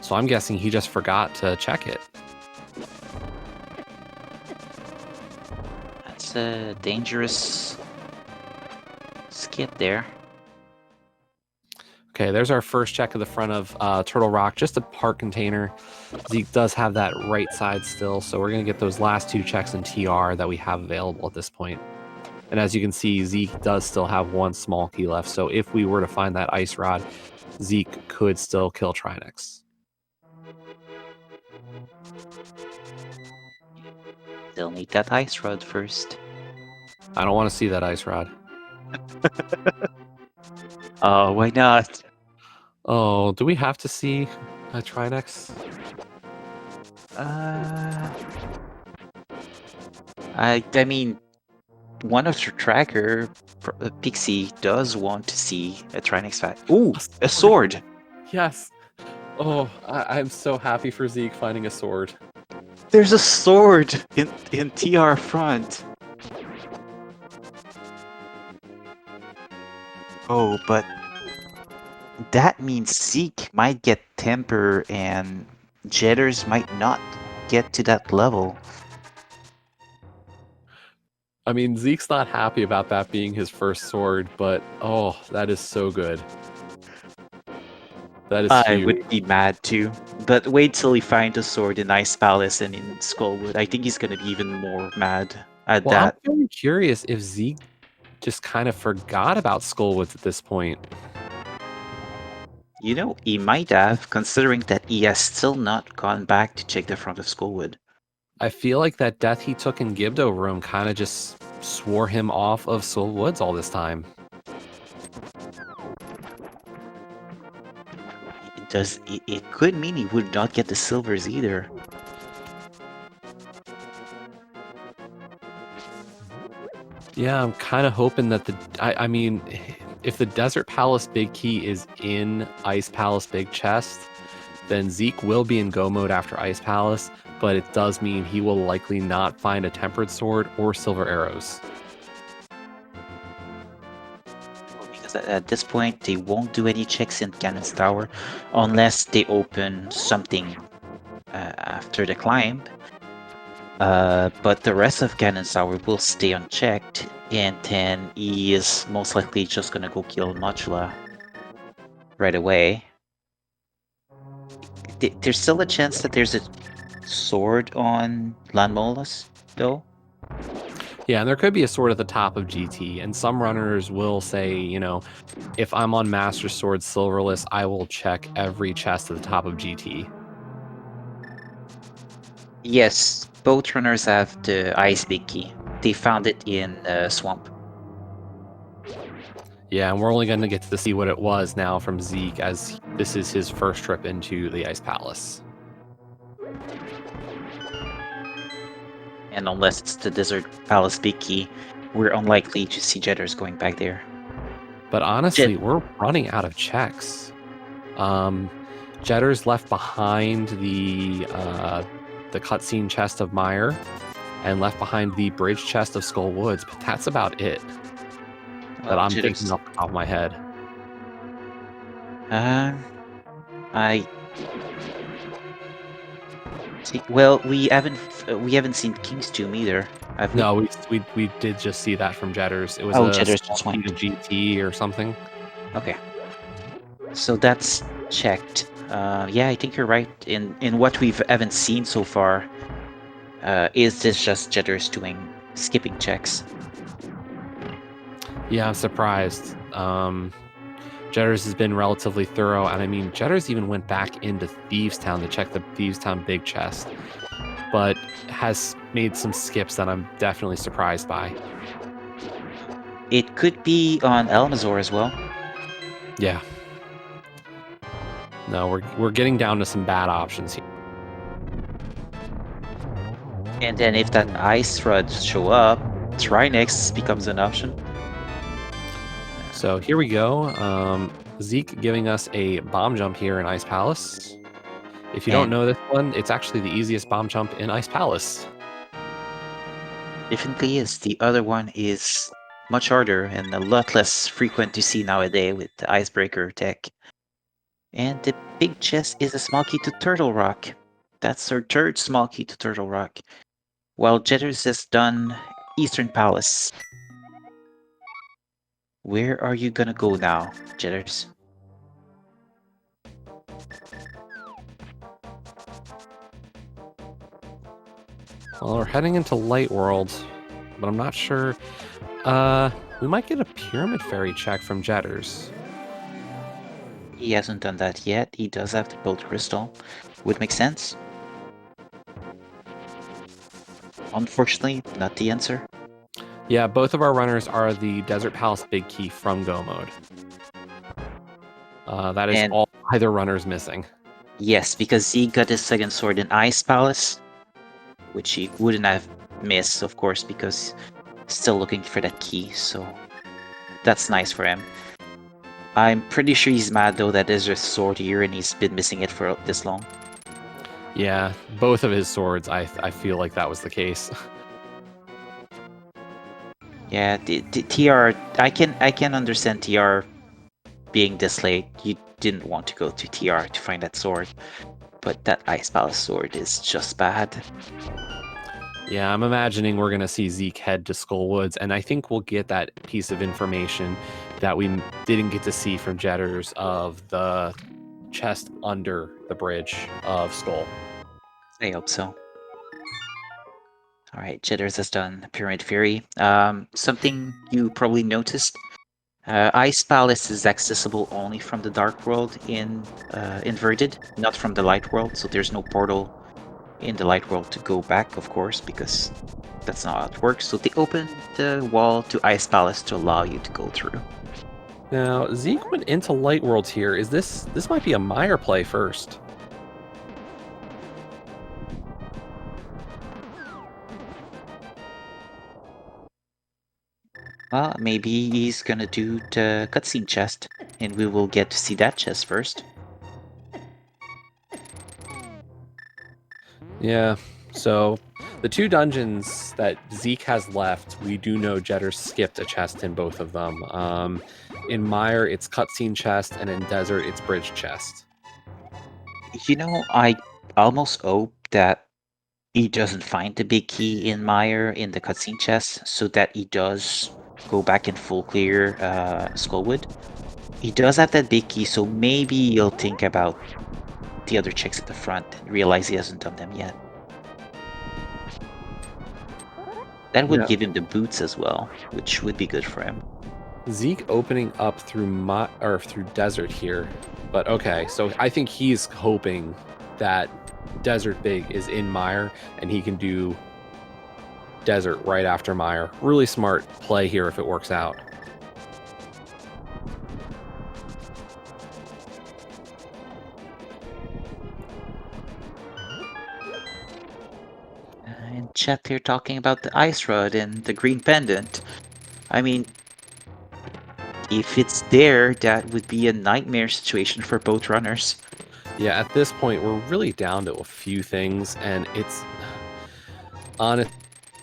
So I'm guessing he just forgot to check it. That's a dangerous skip there. Okay, there's our first check of the front of Turtle Rock, just a park container. Zeke does have that right side still, so we're going to get those last 2 checks in TR that we have available at this point. And as you can see, Zeke does still have 1 small key left, so if we were to find that ice rod, Zeke could still kill Trinex. They'll need that ice rod first. I don't want to see that ice rod. Oh, why not? Oh, do we have to see a Trinex? I mean, one of the tracker, Pixie, does want to see a Trinex fight. Ooh, a sword! Yes. Oh, I'm so happy for Zeke finding a sword. There's a sword in TR front. Oh, but that means Zeke might get temper and Jedders might not get to that level. I mean, Zeke's not happy about that being his first sword, but oh, that is so good. That is I huge. would be mad too. But wait till he finds a sword in Ice Palace and in Skullwood. I think he's gonna be even more mad at Well, that. I'm very curious if Zeke just kind of forgot about Skullwoods at this point. You know, he might have, considering that he has still not gone back to check the front of Skullwood. I feel like that death he took in Gibdo Room kind of just swore him off of Soul Woods all this time. It could mean he would not get the silvers either. Yeah, I'm kind of hoping that I mean, if the Desert Palace Big Key is in Ice Palace Big Chest, then Zeke will be in go mode after Ice Palace, but it does mean he will likely not find a Tempered Sword or Silver Arrows. Because at this point, they won't do any checks in Ganon's Tower unless they open something after the climb. But the rest of Ganon's Tower will stay unchecked, and then he is most likely just gonna go kill Modula right away. There's still a chance that there's a sword on Lanmolas, though. Yeah, and there could be a sword at the top of GT, and some runners will say, you know, if I'm on Master Sword Silverless, I will check every chest at the top of GT. Yes, both runners have the Ice Big Key. They found it in Swamp. Yeah, and we're only going to get to see what it was now from Zeke, as this is his first trip into the Ice Palace. And unless it's the Desert Palace Big Key, we're unlikely to see Jedders going back there. But honestly, we're running out of checks. Jetter's left behind the cutscene chest of Mire, and left behind the bridge chest of Skull Woods, but that's about it. That I'm thinking off the top of my head. Well, we haven't seen King's Tomb either. No, we did just see that from Jetters. It was Jetters just went to GT or something. Okay, so that's checked. Yeah, I think you're right. In what we haven't seen so far, is this just Jetters doing skipping checks? Yeah, I'm surprised. Jetters has been relatively thorough, and I mean, Jetters even went back into Thieves Town to check the Thieves Town big chest, but has made some skips that I'm definitely surprised by. It could be on Elmazor as well. Yeah. No, we're getting down to some bad options here. And then if that ice rod show up, Trinex becomes an option. So here we go. Zeke giving us a bomb jump here in Ice Palace. If you don't And know this one, it's actually the easiest bomb jump in Ice Palace. definitely is. The other one is much harder and a lot less frequent to see nowadays with the Icebreaker tech. And the big chest is a small key to Turtle Rock. That's our third small key to Turtle Rock. While Jetters has done Eastern Palace. Where are you gonna go now, Jetters? Well, we're heading into Light World, but I'm not sure. We might get a Pyramid Fairy check from Jetters. He hasn't done that yet. He does have to build crystal. Would make sense. Unfortunately, not the answer. Yeah, both of our runners are the Desert Palace Big Key from Go mode. That is And all either runner's missing. yes, because he got his second sword in Ice Palace, which he wouldn't have missed, of course, because still looking for that key, so that's nice for him. I'm pretty sure he's mad though that there's a sword here and he's been missing it for this long. Yeah, both of his swords, I feel like that was the case. Yeah, the TR, I can understand TR being this late. You didn't want to go to TR to find that sword, but that Ice Palace sword is just bad. Yeah, I'm imagining we're going to see Zeke head to Skullwoods, and I think we'll get that piece of information that we didn't get to see from Jetters of the chest under the bridge of Skull. I hope so. All right, Jitters has done Pyramid Fury. Something you probably noticed. Ice Palace is accessible only from the Dark World in Inverted, not from the Light World, so there's no portal in the Light World to go back, of course, because that's not how it works. So they opened the wall to Ice Palace to allow you to go through. Now, Zeke went into Light Worlds here. Is this might be a Meyer play first? Well, maybe he's gonna do the cutscene chest, and we will get to see that chest first. Yeah, so the two dungeons that Zeke has left, we do know Jetter skipped a chest in both of them. In Meyer, it's cutscene chest, and in Desert, it's bridge chest. You know, I almost hope that he doesn't find the big key in Meyer in the cutscene chest, so that he does go back and full clear Skullwood. He does have that big key, so maybe he'll think about the other checks at the front and realize he hasn't done them yet. That would Yeah. give him the boots as well, which would be good for him. Zeke opening up through through Desert here, but okay. So I think he's hoping that Desert Big is in Meyer, and he can do Desert right after Meyer. Really smart play here if it works out. In chat, they're talking about the ice rod and the green pendant. I mean, if it's there, that would be a nightmare situation for both runners. Yeah, at this point, we're really down to a few things, and it's honestly,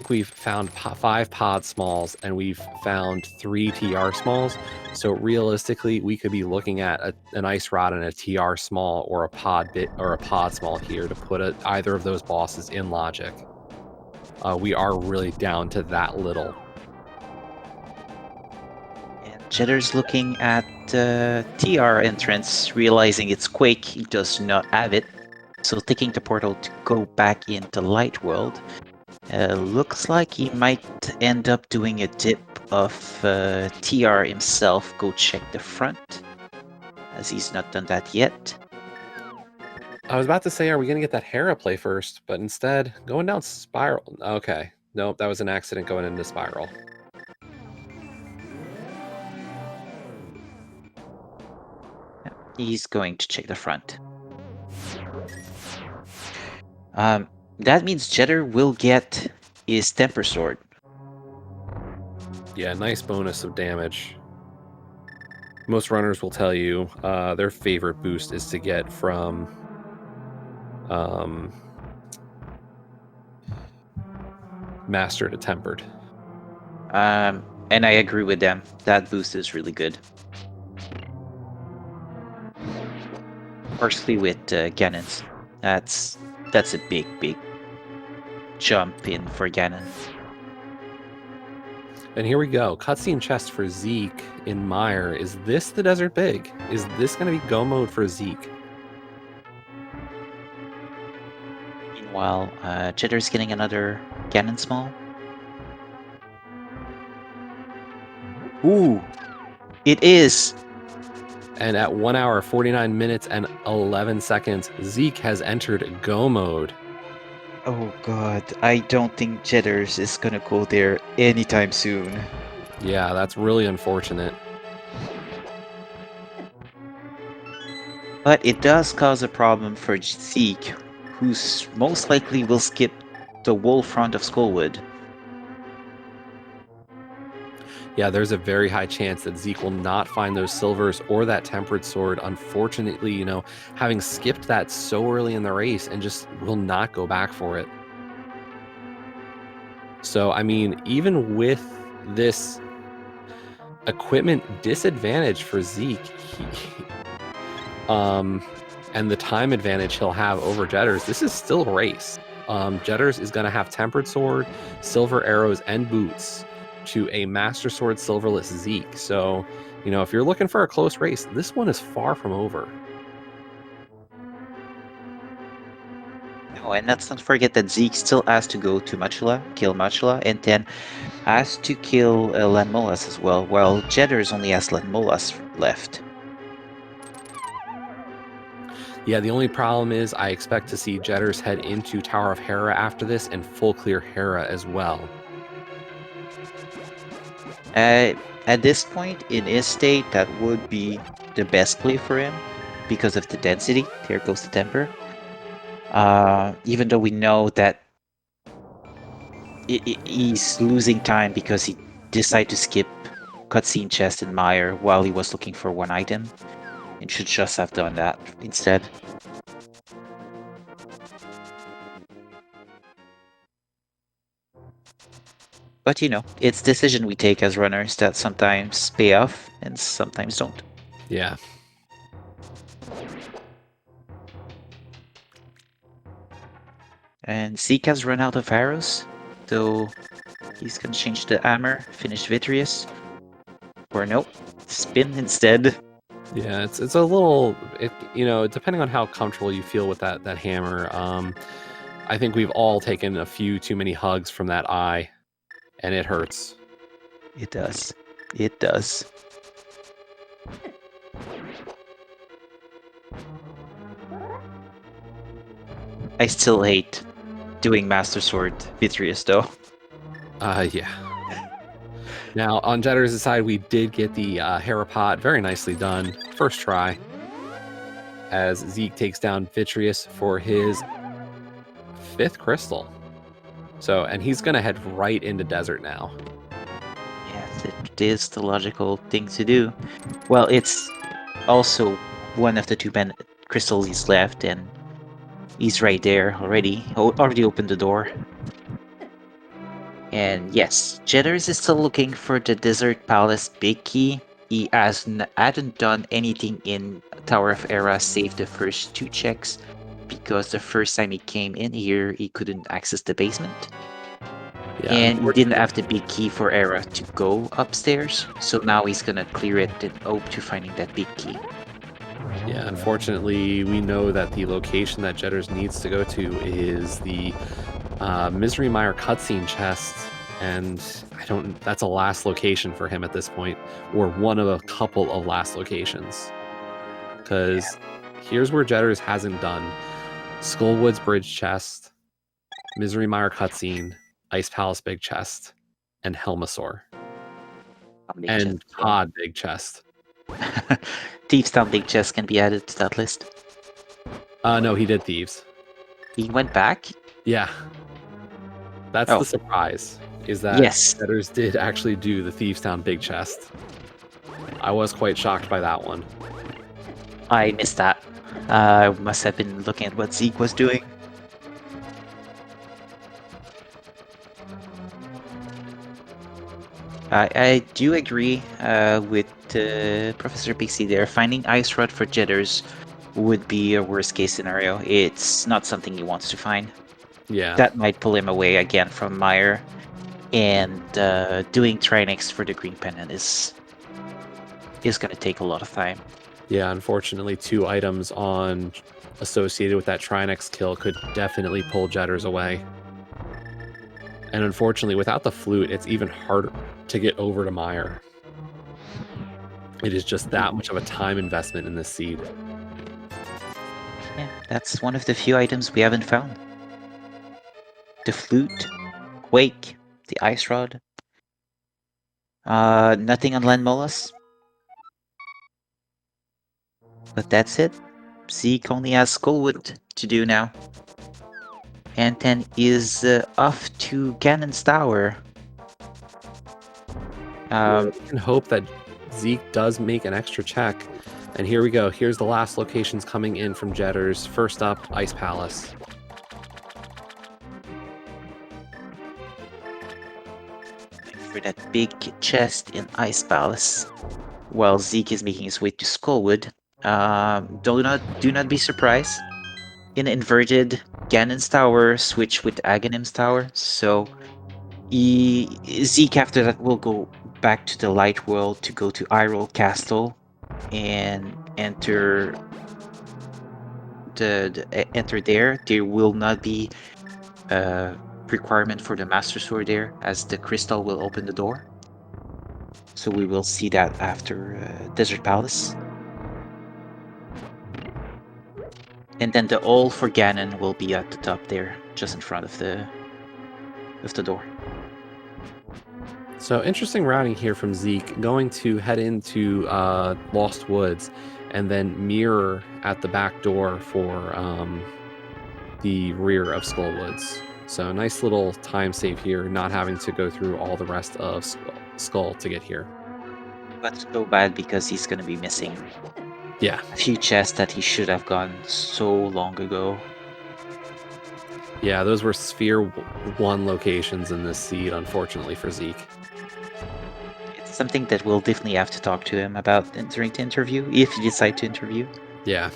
we've found 5 pod smalls and we've found 3 TR smalls. So realistically, we could be looking at an ice rod and a TR small or a pod bit or a pod small here to put either of those bosses in logic. We are really down to that little. And Jetter's looking at the TR entrance, realizing it's Quake, he does not have it. So taking the portal to go back into Light World. Looks like he might end up doing a dip of TR himself, go check the front, as he's not done that yet. I was about to say, are we going to get that Hera play first? But instead, going down Spiral. Okay. Nope, that was an accident going into Spiral. He's going to check the front. That means Jetter will get his Temper Sword. Yeah, nice bonus of damage. Most runners will tell you their favorite boost is to get from Master to Tempered. And I agree with them. That boost is really good. Partially with Ganon's. That's a big jump in for Ganon. And here we go. Cutscene chest for Zeke in Mire. Is this the Desert Big? Is this going to be go mode for Zeke? Meanwhile, Jetter's getting another Ganon Small. Ooh! It is! And at 1 hour, 49 minutes, and 11 seconds, Zeke has entered go mode. Oh god, I don't think Jetters is gonna go there anytime soon. Yeah, that's really unfortunate. But it does cause a problem for Zeke, who's most likely will skip the whole front of Skullwood. Yeah, there's a very high chance that Zeke will not find those silvers or that tempered sword. Unfortunately, you know, having skipped that so early in the race and just will not go back for it. So, I mean, even with this equipment disadvantage for Zeke, and the time advantage he'll have over Jetters, this is still a race. Jetters is going to have tempered sword, silver arrows, and boots to a Master Sword Silverless Zeke. So, you know, if you're looking for a close race, this one is far from over. No, and let's not forget that Zeke still has to go to Machula, kill Machula, and then has to kill Lanmolas as well, while Jetters only has Lanmolas left. Yeah, the only problem is I expect to see Jetters head into Tower of Hera after this and full clear Hera as well. At this point in his state, that would be the best play for him because of the density. There goes the temper. Even though we know that he's losing time because he decided to skip cutscene chest in Mire while he was looking for one item, and should just have done that instead. But you know, it's decision we take as runners that sometimes pay off and sometimes don't. Yeah. And Zeke has run out of arrows, so he's gonna change the hammer, finish Vitreous. Or nope, spin instead. Yeah, it's a little, you know, depending on how comfortable you feel with that hammer. I think we've all taken a few too many hugs from that eye, and it hurts. It does. It does. I still hate doing Master Sword Vitreous though. Yeah. Now, on Jetters' side, we did get the Hera pot. Very nicely done. First try. As Zeke takes down Vitreous for his 5th crystal. So, and he's going to head right into Desert now. Yes, it is the logical thing to do. Well, it's also one of the two crystals he's left, and he's right there already. Already opened the door. And yes, Jetters is still looking for the Desert Palace big key. He hadn't done anything in Tower of Hera save the first 2 checks, because the first time he came in here, he couldn't access the basement. Yeah, And he didn't have the big key for Hera to go upstairs, so now he's gonna clear it and hope to finding that big key. Yeah, unfortunately, we know that the location that Jetters needs to go to is the Misery Mire cutscene chest, and that's a last location for him at this point, or one of a couple of last locations. Because here's where Jetters hasn't done: Skullwood's Bridge chest, Misery Mire cutscene, Ice Palace big chest, and Helmasaur. And Todd big chest. Thieves Town big chest can be added to that list. No, he did Thieves. He went back? Yeah. That's Oh. the surprise, is that Yes. Jetters did actually do the Thieves Town Big Chest. I was quite shocked by that one. I missed that. I must have been looking at what Zeke was doing. I do agree with Professor Pixie there. Finding Ice Rod for Jitters would be a worst case scenario. It's not something he wants to find. Yeah. That might pull him away again from Meyer. And doing Trinix for the Green Pendant is going to take a lot of time. Yeah, unfortunately, 2 items associated with that Trinex kill could definitely pull Jetters away. And unfortunately, without the flute, it's even harder to get over to Meyer. It is just that much of a time investment in this seed. Yeah, that's one of the few items we haven't found. The flute, Quake, the Ice Rod. Nothing on Landmolus. But that's it. Zeke only has Skullwood to do now. Anten is off to Ganon's Tower. We can hope that Zeke does make an extra check. And here we go. Here's the last locations coming in from Jetters. First up, Ice Palace. For that big chest in Ice Palace. While Zeke is making his way to Skullwood. Do not be surprised. In inverted, Ganon's Tower switch with Aghanim's Tower. So Zeke after that will go back to the Light World to go to Hyrule Castle and enter enter there. There will not be a requirement for the Master Sword there, as the crystal will open the door. So we will see that after Desert Palace. And then the All for Ganon will be at the top there, just in front of the door. So interesting routing here from Zeke, going to head into Lost Woods and then mirror at the back door for the rear of Skull Woods. So nice little time save here, not having to go through all the rest of Skull to get here. But so bad because he's going to be missing a few chests that he should have gone so long ago. Yeah, those were Sphere 1 locations in this seed, unfortunately for Zeke. It's something that we'll definitely have to talk to him about during the interview, if you decide to interview. Yeah.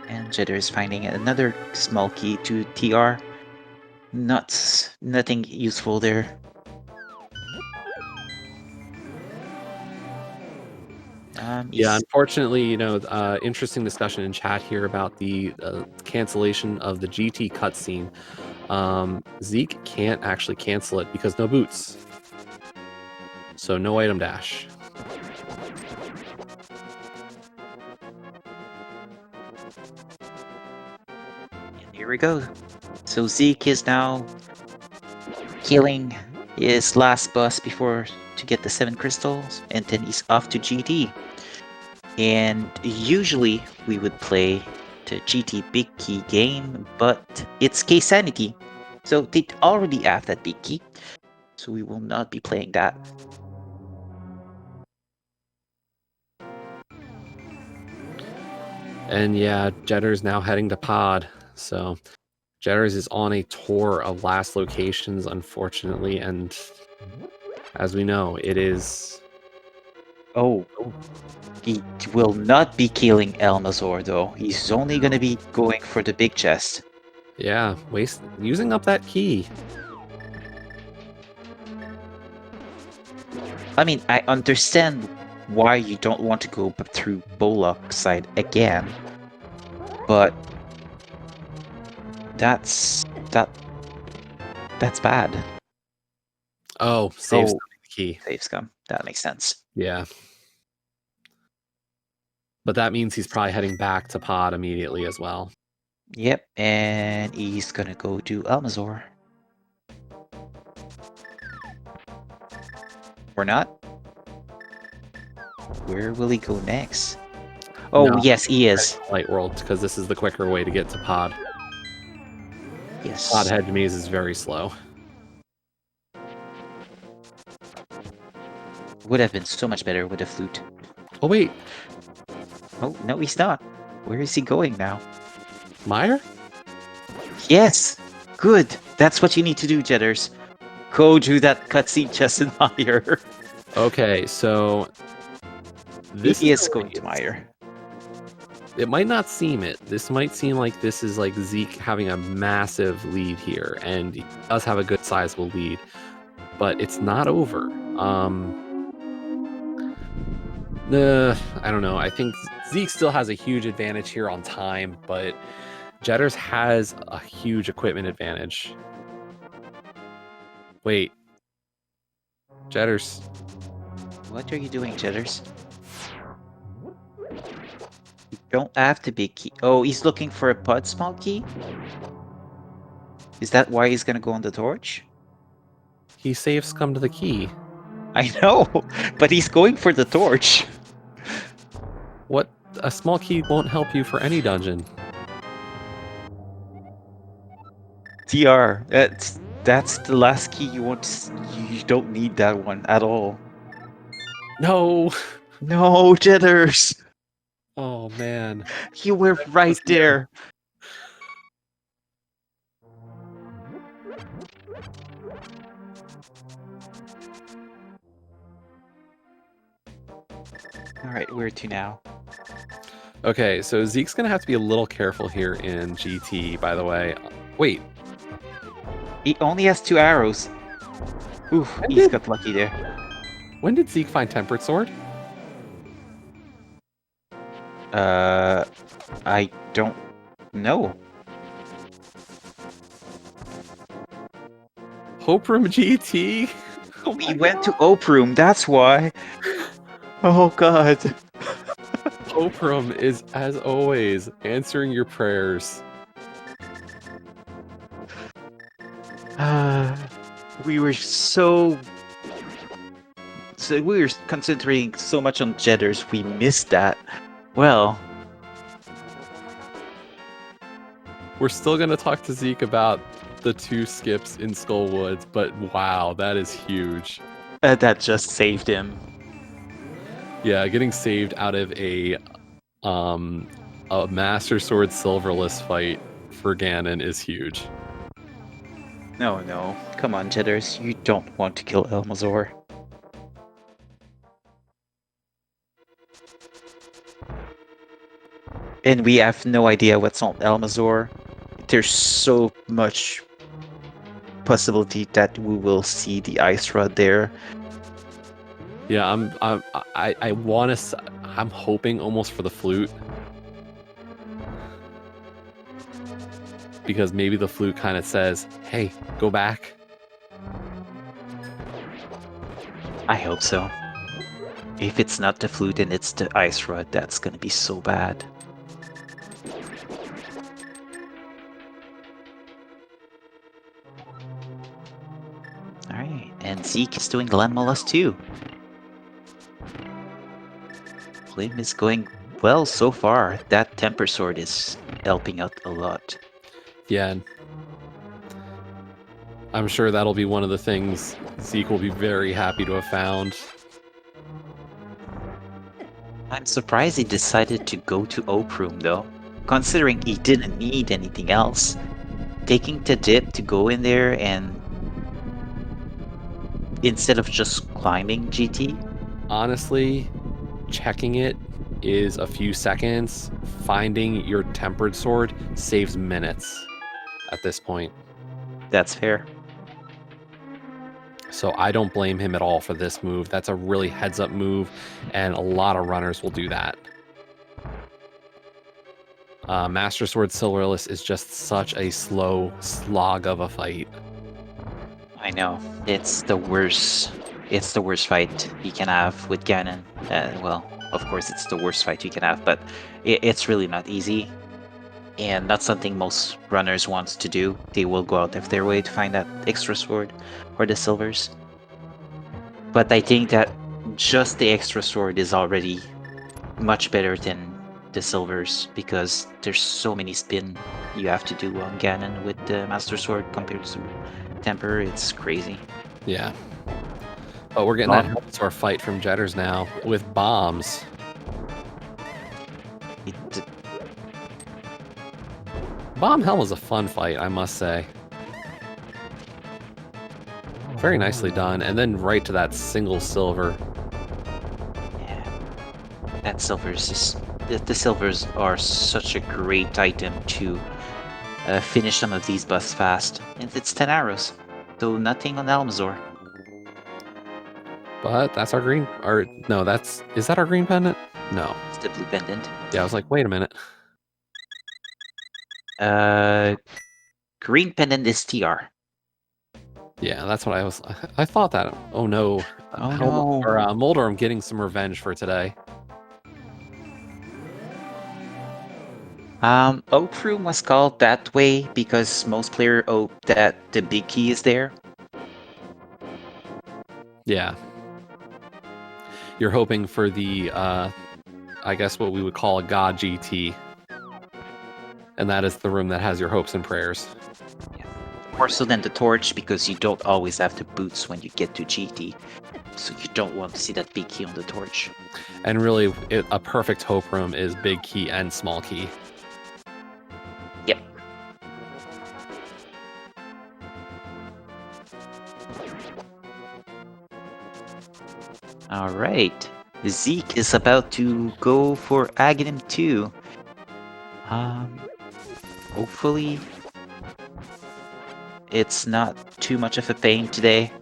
And Jitter is finding another small key to TR. Nothing useful there. Yeah, unfortunately, interesting discussion in chat here about the cancellation of the GT cutscene. Zeke can't actually cancel it because no boots. So no item dash. And here we go. So Zeke is now killing his last boss to get the 7 crystals, and then he's off to GT. And usually we would play the GT Big Key game, but it's Keysanity. So they already have that Big Key, so we will not be playing that. And yeah, Jetter's now heading to Pod. So Jetters is on a tour of last locations, unfortunately, and as we know, it is... Oh, he will not be killing Elmazor, though. He's only going to be going for the big chest. Yeah, using up that key. I mean, I understand why you don't want to go through Bolok side again, but that's bad. Oh, save the key. Save scum. That makes sense. Yeah. But that means he's probably heading back to Pod immediately as well. Yep, and he's gonna go do Elmazor. Or not? Where will he go next? Oh, No, yes, he is. Light World, because this is the quicker way to get to Pod. Yes. Pod Hedge Maze is very slow. Would have been so much better with a flute. Oh, wait. Oh, no, he's not. Where is he going now? Meyer? Yes! Good! That's what you need to do, Jetters. Go do that cutscene just in Meyer. Okay, so... This He is is a going to race. Meyer. It might not seem it. This might seem like this is like Zeke having a massive lead here, and he does have a good sizable lead, but it's not over. I don't know. I think Zeke still has a huge advantage here on time, but Jetters has a huge equipment advantage. Wait. Jetters. What are you doing, Jetters? You don't have to be key. Oh, he's looking for a pod small key? Is that why he's gonna go on the torch? He saves come to the key. I know, but he's going for the torch. What? A small key won't help you for any dungeon. TR, that's the last key you want. You don't need that one at all. No. No, Jetters. Oh man. You were right there. All right, where to now? Okay, so Zeke's gonna have to be a little careful here in GT, by the way. Wait. He only has 2 arrows. Oof, he's got lucky there. When did Zeke find Tempered Sword? I don't know. Hope Room GT? Oh We went to Ope Room, that's why. Oh god. Hope Room is, as always, answering your prayers. We were so we were concentrating so much on Jetters, we missed that. Well, We're still gonna talk to Zeke about the 2 skips in Skull Woods, but wow, that is huge. that just saved him. Yeah, getting saved out of a Master Sword Silverless fight for Ganon is huge. No, come on, Jetters, you don't want to kill Elmazor. And we have no idea what's on Elmazor. There's so much possibility that we will see the ice rod there. Yeah, I'm hoping almost for the flute. Because maybe the flute kind of says, hey, go back. I hope so. If it's not the flute and it's the ice rod, that's gonna be so bad. Alright, and Zeke is doing Land Mollusk too. Flame is going well so far. That Temper Sword is helping out a lot. Yeah. I'm sure that'll be one of the things Zeke will be very happy to have found. I'm surprised he decided to go to Ope Room though, considering he didn't need anything else. Taking the dip to go in there and instead of just climbing GT. Honestly, checking it is a few seconds. Finding your Tempered Sword saves minutes at this point. That's fair. So I don't blame him at all for this move. That's a really heads-up move, and a lot of runners will do that. Master Sword Silverless is just such a slow slog of a fight. I know. It's the worst. It's the worst fight you can have with Ganon. Well, of course, it's the worst fight you can have, but it's really not easy. And that's something most runners want to do. They will go out of their way to find that extra sword or the silvers. But I think that just the extra sword is already much better than the silvers, because there's so many spin you have to do on Ganon with the Master Sword compared to Temper. It's crazy. Yeah. But we're getting that Helmsword fight from Jetters now with bombs. Bomb Helm was a fun fight, I must say. Very nicely done. And then right to that single silver. Yeah. That silver is just... The silvers are such a great item to finish some of these buffs fast. And it's 10 arrows, so nothing on Elmazor. But that's our green... no, that's... Is that our green pendant? No. It's the blue pendant. Yeah, I was like, wait a minute. Green pendant is TR. Yeah, that's what I was... I thought that... Oh no. Oh no. Moldorm getting some revenge for today. Oak Room was called that way because most players hope that the big key is there. Yeah. You're hoping for the, I guess what we would call a God GT. And that is the room that has your hopes and prayers. Yeah. More so than the torch, because you don't always have the boots when you get to GT. So you don't want to see that big key on the torch. And really, a perfect hope room is big key and small key. Yep. Alright. Zeke is about to go for Aghanim 2. Hopefully it's not too much of a pain today.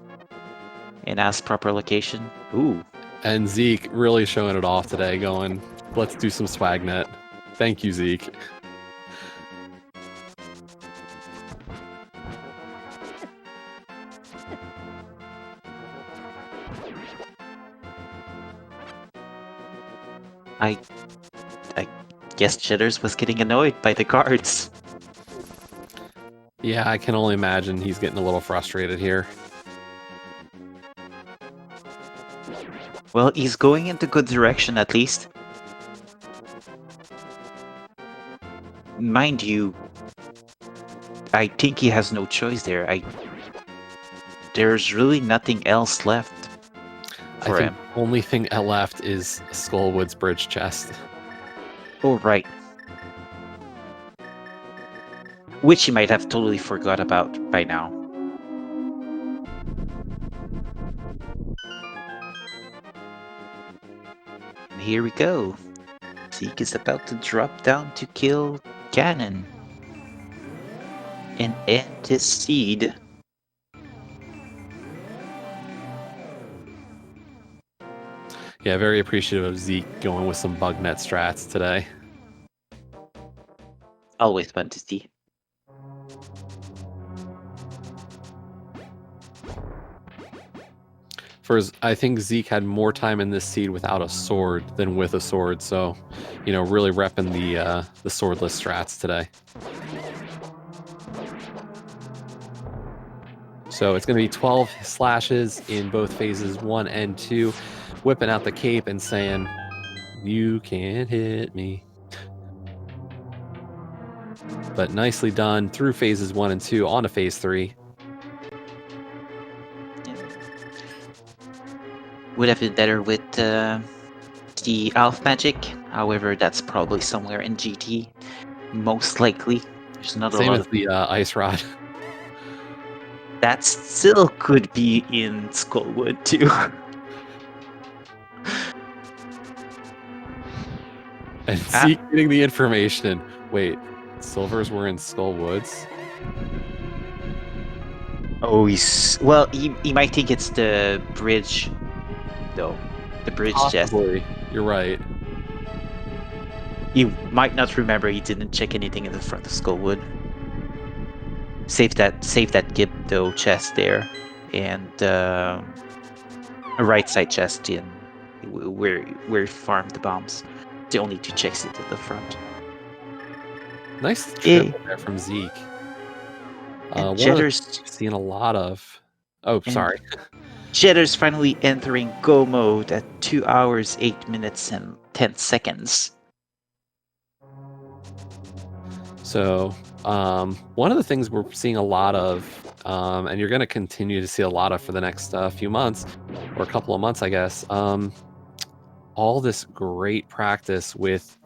And has proper location. Ooh. And Zeke really showing it off today, going, let's do some swagnet. Thank you, Zeke. I guess Jitters was getting annoyed by the cards. Yeah, I can only imagine he's getting a little frustrated here. Well, he's going in the good direction at least. Mind you, I think he has no choice there. There's really nothing else left for him. The only thing left is Skullwood's bridge chest. Oh, right. Which he might have totally forgot about by now. And here we go. Zeke is about to drop down to kill Ganon and end his seed. Yeah, very appreciative of Zeke going with some bugnet strats today. Always fun to see. I think Zeke had more time in this seed without a sword than with a sword, so, you know, really repping the swordless strats today. So it's going to be 12 slashes in both phases 1 and 2, whipping out the cape and saying, "You can't hit me." But nicely done through phases 1 and 2 on to phase 3. Would have been better with the Alpha Magic. However, that's probably somewhere in GT. Most likely. There's not Same a lot as the Ice Rod. That still could be in Skullwood too. And Zeke getting the information. Wait, silvers were in Skullwoods? Oh, well, he might think it's the bridge, though. The bridge chest. You're right. He might not remember he didn't check anything in the front of Skullwood. Save that Gib though chest there, and a right side chest in where he farmed the bombs. The only 2 checks into the front. Nice triple there from Zeke. Jetters seeing a lot of. Oh, sorry. Jetter's finally entering go mode at 2 hours, 8 minutes, and 10 seconds. So, one of the things we're seeing a lot of, and you're going to continue to see a lot of for the next few months, or a couple of months, I guess, all this great practice with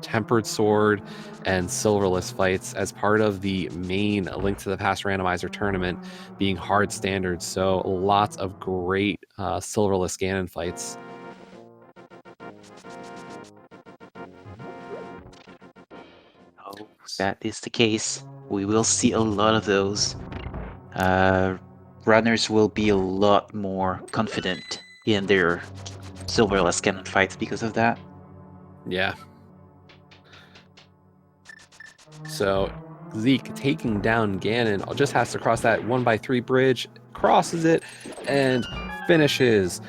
tempered sword and silverless fights as part of the main Link to the Past randomizer tournament being hard standards. So lots of great silverless Ganon fights. Oh, that is the case. We will see a lot of those. Runners will be a lot more confident in their silverless Ganon fights because of that. Yeah. So Zeke taking down Ganon just has to cross that 1x3 bridge, crosses it, and finishes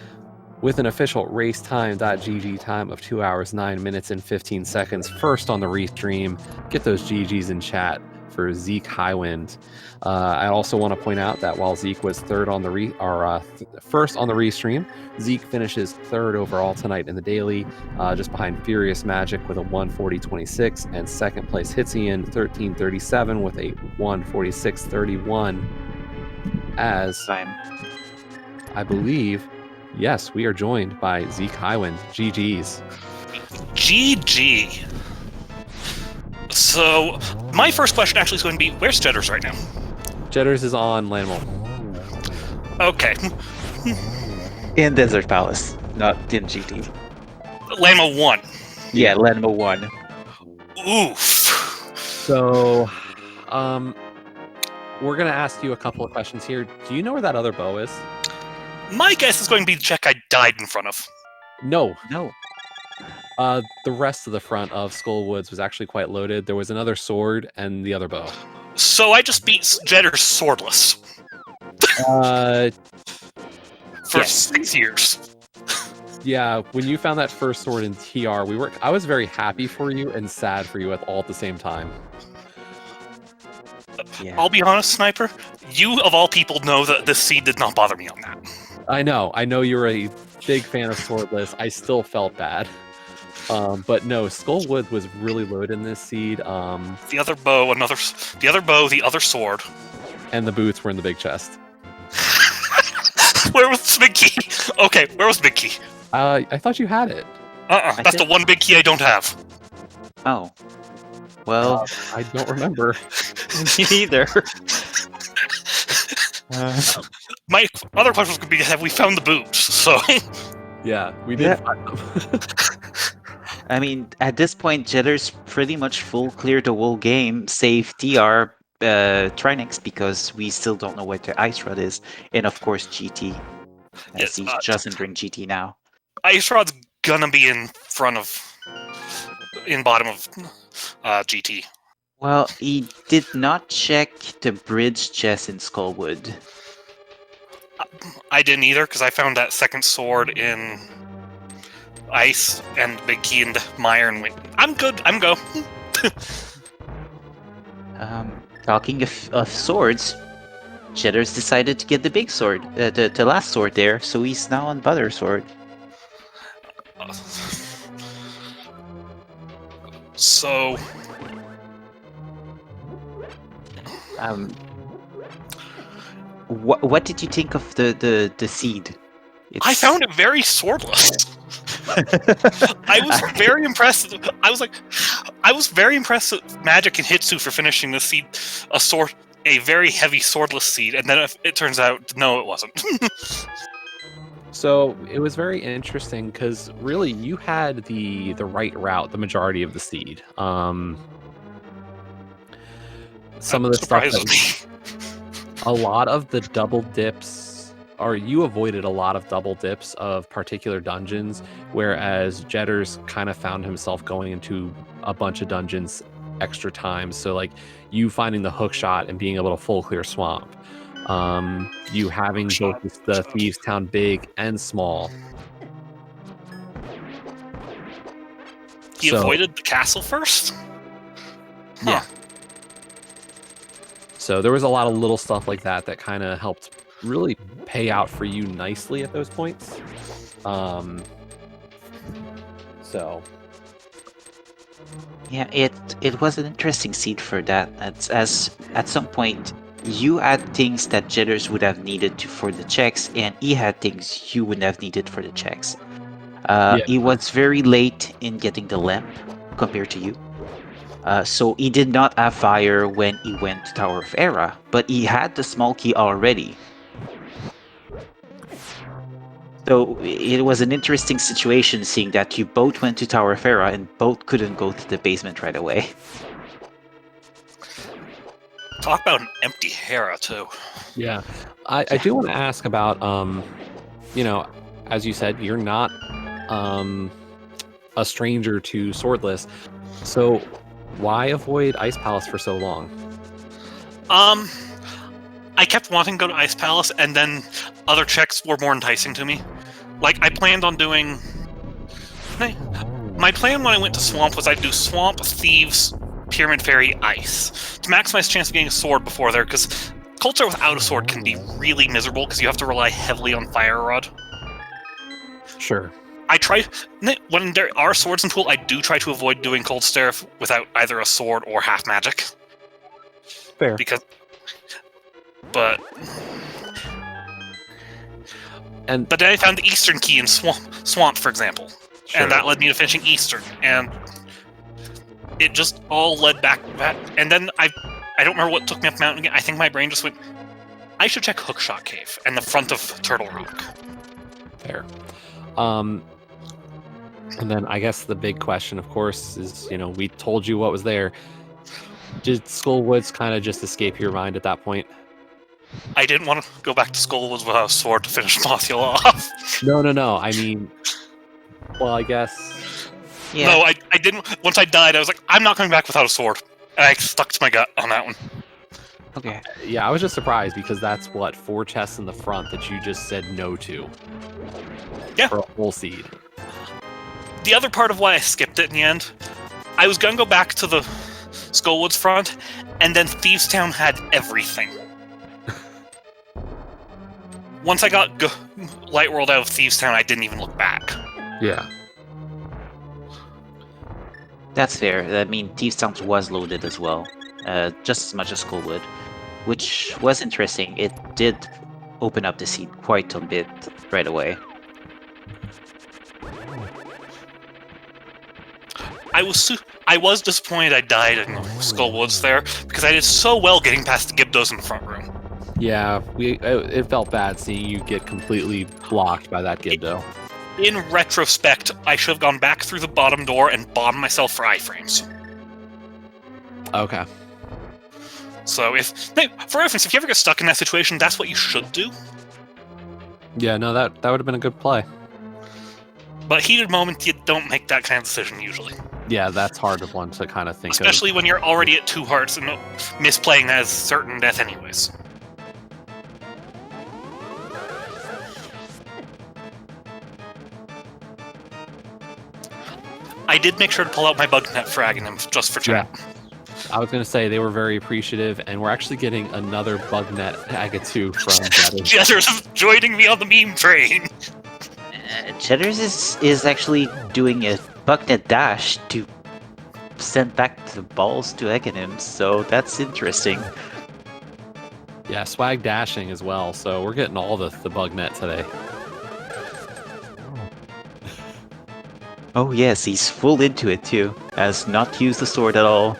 with an official racetime.gg time of 2 hours, 9 minutes, and 15 seconds. First on the restream. Get those GGs in chat for Zeke Highwind. I also want to point out that while Zeke was first on the restream, Zeke finishes third overall tonight in the daily, just behind Furious Magic with a 140.26, and second place Hitsian 13.37 with a 146.31. As I believe, yes, we are joined by Zeke Highwind. GG's. GG. So, my first question actually is going to be, where's Jetters right now? Jetters is on Lanimal. Okay. In Desert Palace, not in GT. Lama 1. Yeah, Lanimal 1. Oof. So, we're going to ask you a couple of questions here. Do you know where that other bow is? My guess is going to be the check I died in front of. No. No. The rest of the front of Skull Woods was actually quite loaded. There was another sword and the other bow. So I just beat Jetters swordless. For 6 years. Yeah, when you found that first sword in TR, I was very happy for you and sad for you all at the same time. Yeah. I'll be honest, Sniper. You, of all people, know that this seed did not bother me on that. I know you're a big fan of swordless. I still felt bad. But no, Skullwood was really loaded in this seed. The other bow, the other sword. And the boots were in the big chest. Where was the big key? Okay, where was the big key? I thought you had it. That's the one big key I don't have. Oh. Well, I don't remember. Me neither. My other question was going to be, have we found the boots? So. Yeah, we did find them. I mean, at this point, Jetter's pretty much full clear the whole game, save TR Trinix, because we still don't know where the Ice Rod is, and of course GT, as he's just entering GT now. Ice Rod's gonna be in bottom of GT. Well, he did not check the bridge chest in Skullwood. I didn't either, because I found that second sword in Ice and Big Key and Meyer and went, I'm good, I'm go. Talking of swords, Jetter's decided to get the big sword, the last sword there, so he's now on Butter Sword. So... What did you think of the seed? I found it very swordless. I was very impressed. I was very impressed with Magic and Hitsu for finishing the seed, a very heavy swordless seed, and then it turns out, no, it wasn't. So it was very interesting because really you had the right route, the majority of the seed. Some of the stuff, a lot of the double dips, or you avoided a lot of double dips of particular dungeons, whereas Jetter's kind of found himself going into a bunch of dungeons extra times. So like you finding the hook shot and being able to full clear swamp. You having both the Thieves Town big and small. He avoided the castle first? Yeah. So there was a lot of little stuff like that that kind of helped really pay out for you nicely at those points. So Yeah, it was an interesting seed for that. As at some point you had things that Jitters would have needed for the checks, and he had things you wouldn't have needed for the checks. Yeah. He was very late in getting the lamp compared to you. So he did not have fire when he went to Tower of Era, but he had the small key already. So it was an interesting situation seeing that you both went to Tower of Era and both couldn't go to the basement right away. Talk about an empty Hera too. Yeah. I do want to ask about, as you said, you're not a stranger to Swordless. So why avoid Ice Palace for so long? I kept wanting to go to Ice Palace, and then other checks were more enticing to me. Like, I planned on doing... My plan when I went to Swamp was I'd do Swamp, Thieves, Pyramid Fairy, Ice. To maximize chance of getting a sword before there, because Culture without a sword can be really miserable, because you have to rely heavily on Fire Rod. Sure. I try... When there are swords in pool, I do try to avoid doing Cold Stare without either a sword or half magic. Fair. But then I found the Eastern key in Swamp, for example. Sure. And that led me to finishing Eastern. And it just all led back to that. And then I don't remember what took me up mountain again. I think my brain just went, I should check Hookshot Cave and the front of Turtle Rock. Fair. And then I guess the big question, of course, is, we told you what was there. Did Skullwoods kind of just escape your mind at that point? I didn't want to go back to Skullwoods without a sword to finish Mothula off. No. I mean, well, I guess... Yeah. No, I didn't. Once I died, I was like, I'm not coming back without a sword. And I stuck to my gut on that one. Okay. Yeah, I was just surprised because that's, 4 chests in the front that you just said no to. Yeah. For a whole seed. The other part of why I skipped it in the end, I was going to go back to the Skullwoods front, and then Thievestown had everything. Once I got Light World out of Thievestown, I didn't even look back. Yeah. That's fair. I mean, Thievestown was loaded as well, just as much as Skullwood, which was interesting. It did open up the seed quite a bit right away. I was disappointed I died in Skullwoods there, because I did so well getting past the Gibdos in the front room. Yeah, it felt bad seeing you get completely blocked by that Gibdo. In retrospect, I should have gone back through the bottom door and bombed myself for iframes. Okay. So for reference, if you ever get stuck in that situation, that's what you should do. Yeah, no, that would have been a good play. But heated moment, you don't make that kind of decision usually. Yeah, that's hard of one to kind of think Especially when you're already at 2 hearts and misplaying that as certain death anyways. I did make sure to pull out my bug net for Aghanim just for chat. Yeah. I was going to say they were very appreciative, and we're actually getting another bug net Agatu from Jetters. Jetters is joining me on the meme train. Jetters is actually doing a Bucknet dash to send back the balls to Aghanim, so that's interesting. Yeah, swag dashing as well, so we're getting all the bug net today. Oh yes, he's full into it too. Has not used the sword at all.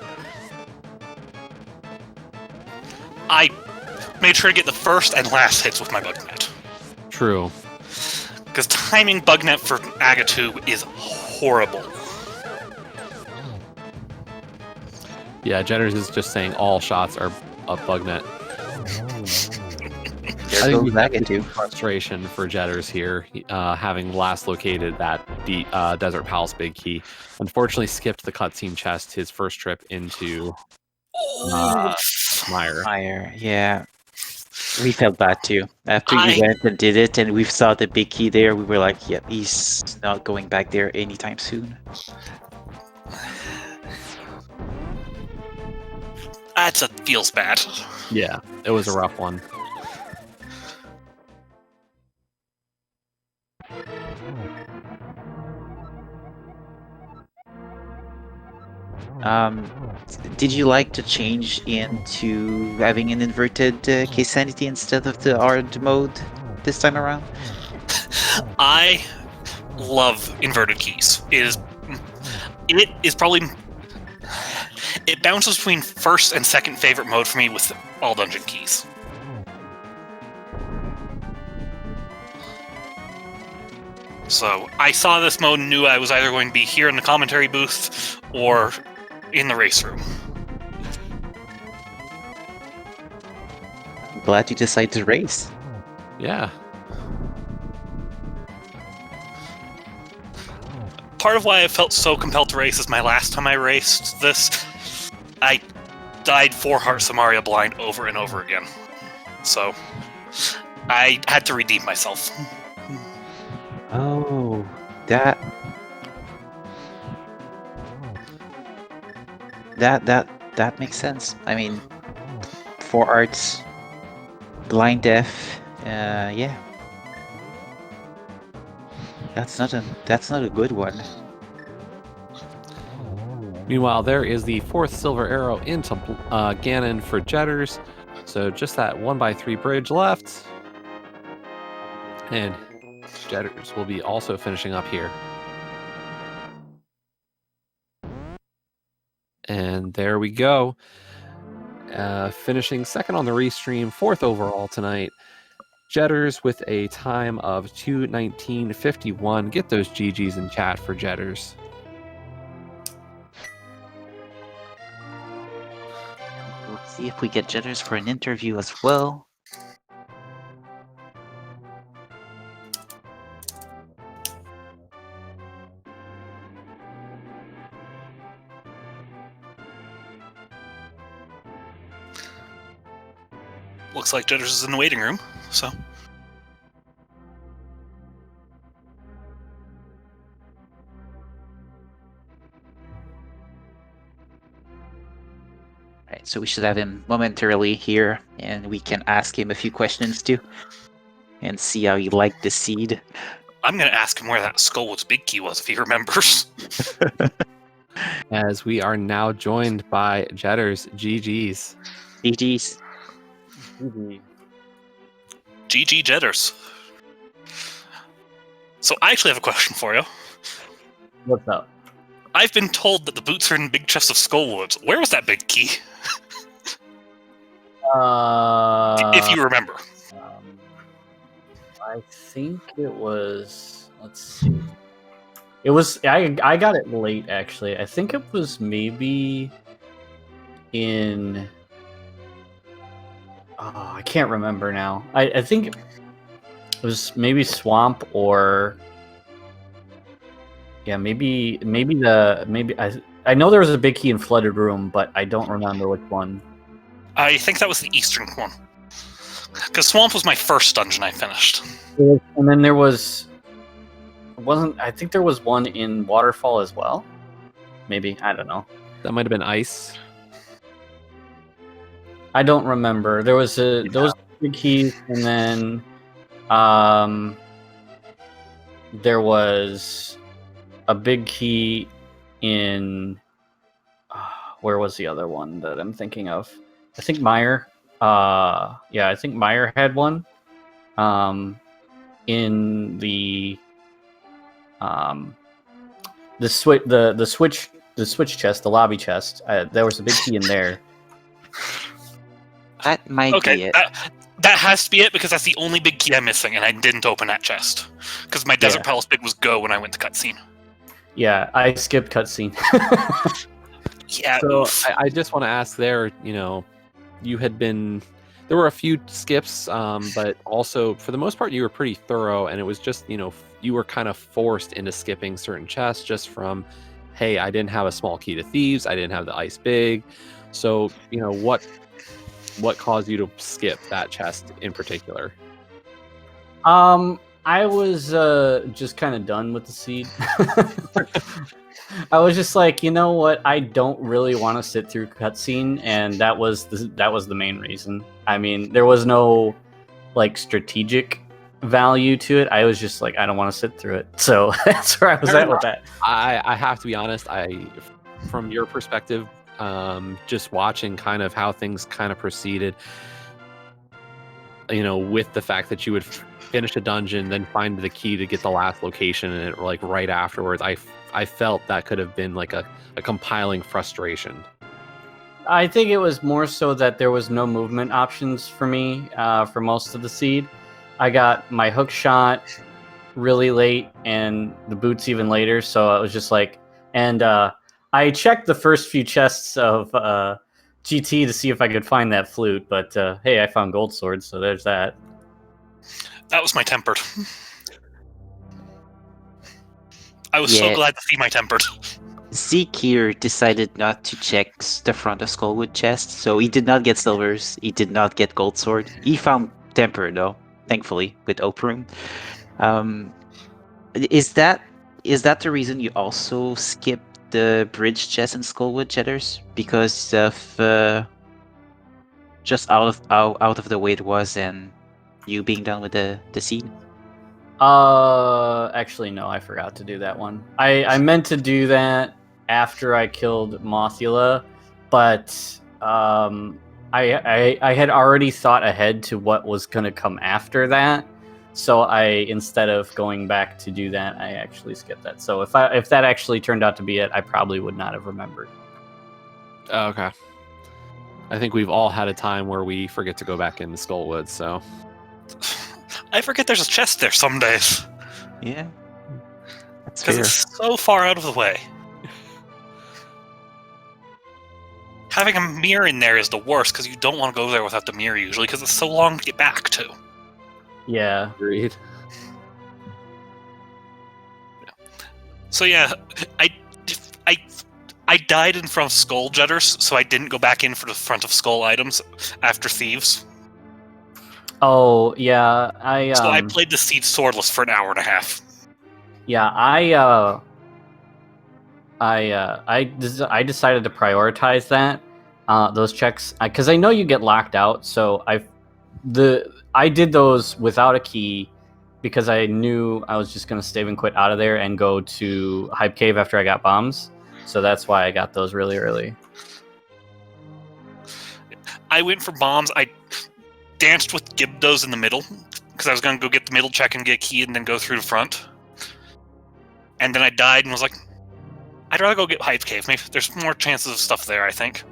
I made sure to get the first and last hits with my bug net. True. Because timing bug net for Agatu is horrible. Yeah, Jetters is just saying all shots are a bug net. I think we have a frustration for Jetters here, having last located that Desert Palace big key. Unfortunately, skipped the cutscene chest his first trip into Mire. Yeah. We felt bad too. After you went and did it, and we saw the big key there, we were like, yep, he's not going back there anytime soon. That feels bad. Yeah, it was a rough one. Did you like to change into having an inverted Keysanity instead of the hard mode this time around? I love inverted keys. It is probably it bounces between first and second favorite mode for me with all dungeon keys. So I saw this mode and knew I was either going to be here in the commentary booth or in the race room. I'm glad you decided to race. Yeah. Part of why I felt so compelled to race is my last time I raced this, I died 4 Hearts of Mario blind over and over again. So I had to redeem myself. Oh, that makes sense. I mean, 4 arts, blind deaf, yeah. That's not a good one. Meanwhile, there is the 4th silver arrow into Ganon for Jetters. So just that 1x3 bridge left. And Jetters will be also finishing up here. And there we go. Finishing second on the restream, 4th overall tonight. Jetters with a time of 2:19:51. Get those GGs in chat for Jetters. Let's see if we get Jetters for an interview as well. Looks like Jetters is in the waiting room, so. Right, so we should have him momentarily here, and we can ask him a few questions too, and see how he liked the seed. I'm going to ask him where that Skullwood's big key was if he remembers. As we are now joined by Jetters. GGs. GG's. GG Jetters. So I actually have a question for you. What's up? I've been told that the boots are in big chest of Skullwoods. Where was that big key? If you remember. I think it was. Let's see. It was. I got it late actually. I think it was maybe in. Oh, I can't remember now. I think it was maybe Swamp or. Yeah, maybe I know there was a big key in Flooded Room, but I don't remember which one. I think that was the eastern one. Because Swamp was my first dungeon I finished. And then there was I think there was one in Waterfall as well. Maybe, I don't know. That might have been Ice. I don't remember. There was those big keys, and then there was a big key in where was the other one that I'm thinking of? I think Meyer. I think Meyer had one. In the switch chest, the lobby chest. There was a big key in there. That might be it. That has to be it, because that's the only big key I'm missing, and I didn't open that chest. Because my Desert Palace big was go when I went to cutscene. Yeah, I skipped cutscene. Yeah. So I just want to ask there, you had been... There were a few skips, but also, for the most part, you were pretty thorough, and it was just, you were kind of forced into skipping certain chests just from, hey, I didn't have a small key to thieves, I didn't have the ice big. So, what caused you to skip that chest in particular? I was just kind of done with the seed. I was just like, you know what? I don't really want to sit through cutscene, and that was the main reason. I mean, there was no strategic value to it. I was just like, I don't want to sit through it. So that's where I was at with that. I have to be honest. from your perspective, just watching kind of how things kind of proceeded, with the fact that you would finish a dungeon, then find the key to get the last location, and it, like right afterwards, I felt that could have been like a compiling frustration. I think it was more so that there was no movement options for me for most of the seed. I got my hook shot really late and the boots even later, so it was just like, and I checked the first few chests of GT to see if I could find that flute, but hey, I found gold swords, so there's that. That was my tempered. I was so glad to see my tempered. Zeke here decided not to check the front of Skullwood chest, so he did not get silvers, he did not get gold sword. He found temper though, thankfully, with Operum. Is that the reason you also skipped the bridge chest in Skullwood, Jetters? Because of just out of the way it was and you being done with the seed? Actually no, I forgot to do that one. I meant to do that after I killed Mothula, but I had already thought ahead to what was going to come after that, so instead of going back to do that, I actually skipped that. So if that actually turned out to be it, I probably would not have remembered. Okay. I think we've all had a time where we forget to go back into Skullwood, so I forget there's a chest there some days. Yeah, that's because fair. it's so far out of the way. Having a mirror in there is the worst, because you don't want to go there without the mirror usually, because it's so long to get back to. Yeah. Agreed. So yeah, I died in front of Skull Jetters, so I didn't go back in for the front of Skull items after Thieves. Oh yeah, So I played the Seed Swordless for an hour and a half. Yeah, I decided to prioritize that those checks because I know you get locked out. So I did those without a key because I knew I was just gonna stave and quit out of there and go to Hype Cave after I got bombs. So that's why I got those really early. I went for bombs. I danced with Gibdos in the middle because I was gonna go get the middle check and get a key and then go through the front. And then I died and was like, I'd rather go get Hype Cave. Maybe there's more chances of stuff there, I think.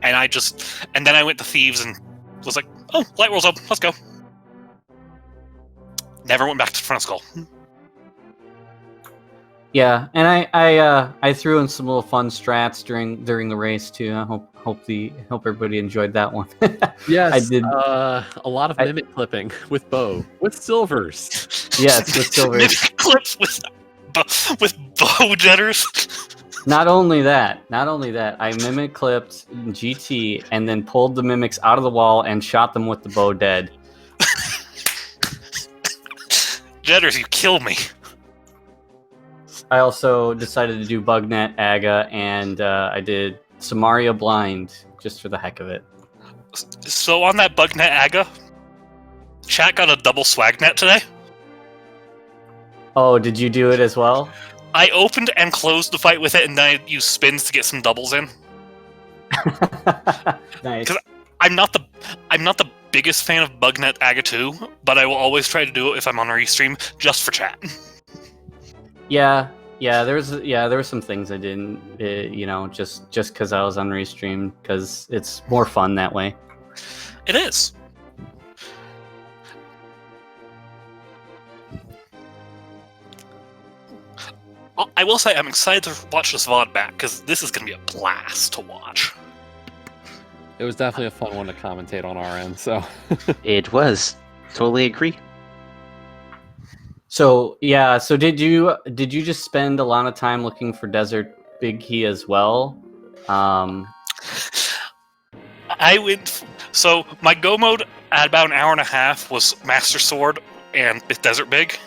And then I went to Thieves and was like, oh, Light World's open, let's go. Never went back to the front of Skull. Yeah, and I threw in some little fun strats during the race too. I hope everybody enjoyed that one. Yes, I did. A lot of mimic clipping with bow, with silvers. Yes, with silvers. Mimic clips with bow jetters. Not only that, I mimic clipped GT and then pulled the mimics out of the wall and shot them with the bow dead. Jetters, you kill me. I also decided to do Bugnet, Aga, and I did Samaria Blind just for the heck of it. So on that Bugnet Aga, chat got a double swagnet today. Oh, did you do it as well? I opened and closed the fight with it, and then I used spins to get some doubles in. Nice. I'm not the biggest fan of Bugnet Aga 2, but I will always try to do it if I'm on a restream just for chat. Yeah. There were some things I didn't, just because I was on restream, because it's more fun that way. It is. I will say I'm excited to watch this VOD back, because this is going to be a blast to watch. It was definitely a fun one to commentate on our end, so. It was. Totally agree. So yeah, so did you just spend a lot of time looking for Desert Big Key as well? So my go mode at about an hour and a half was Master Sword and Desert Big,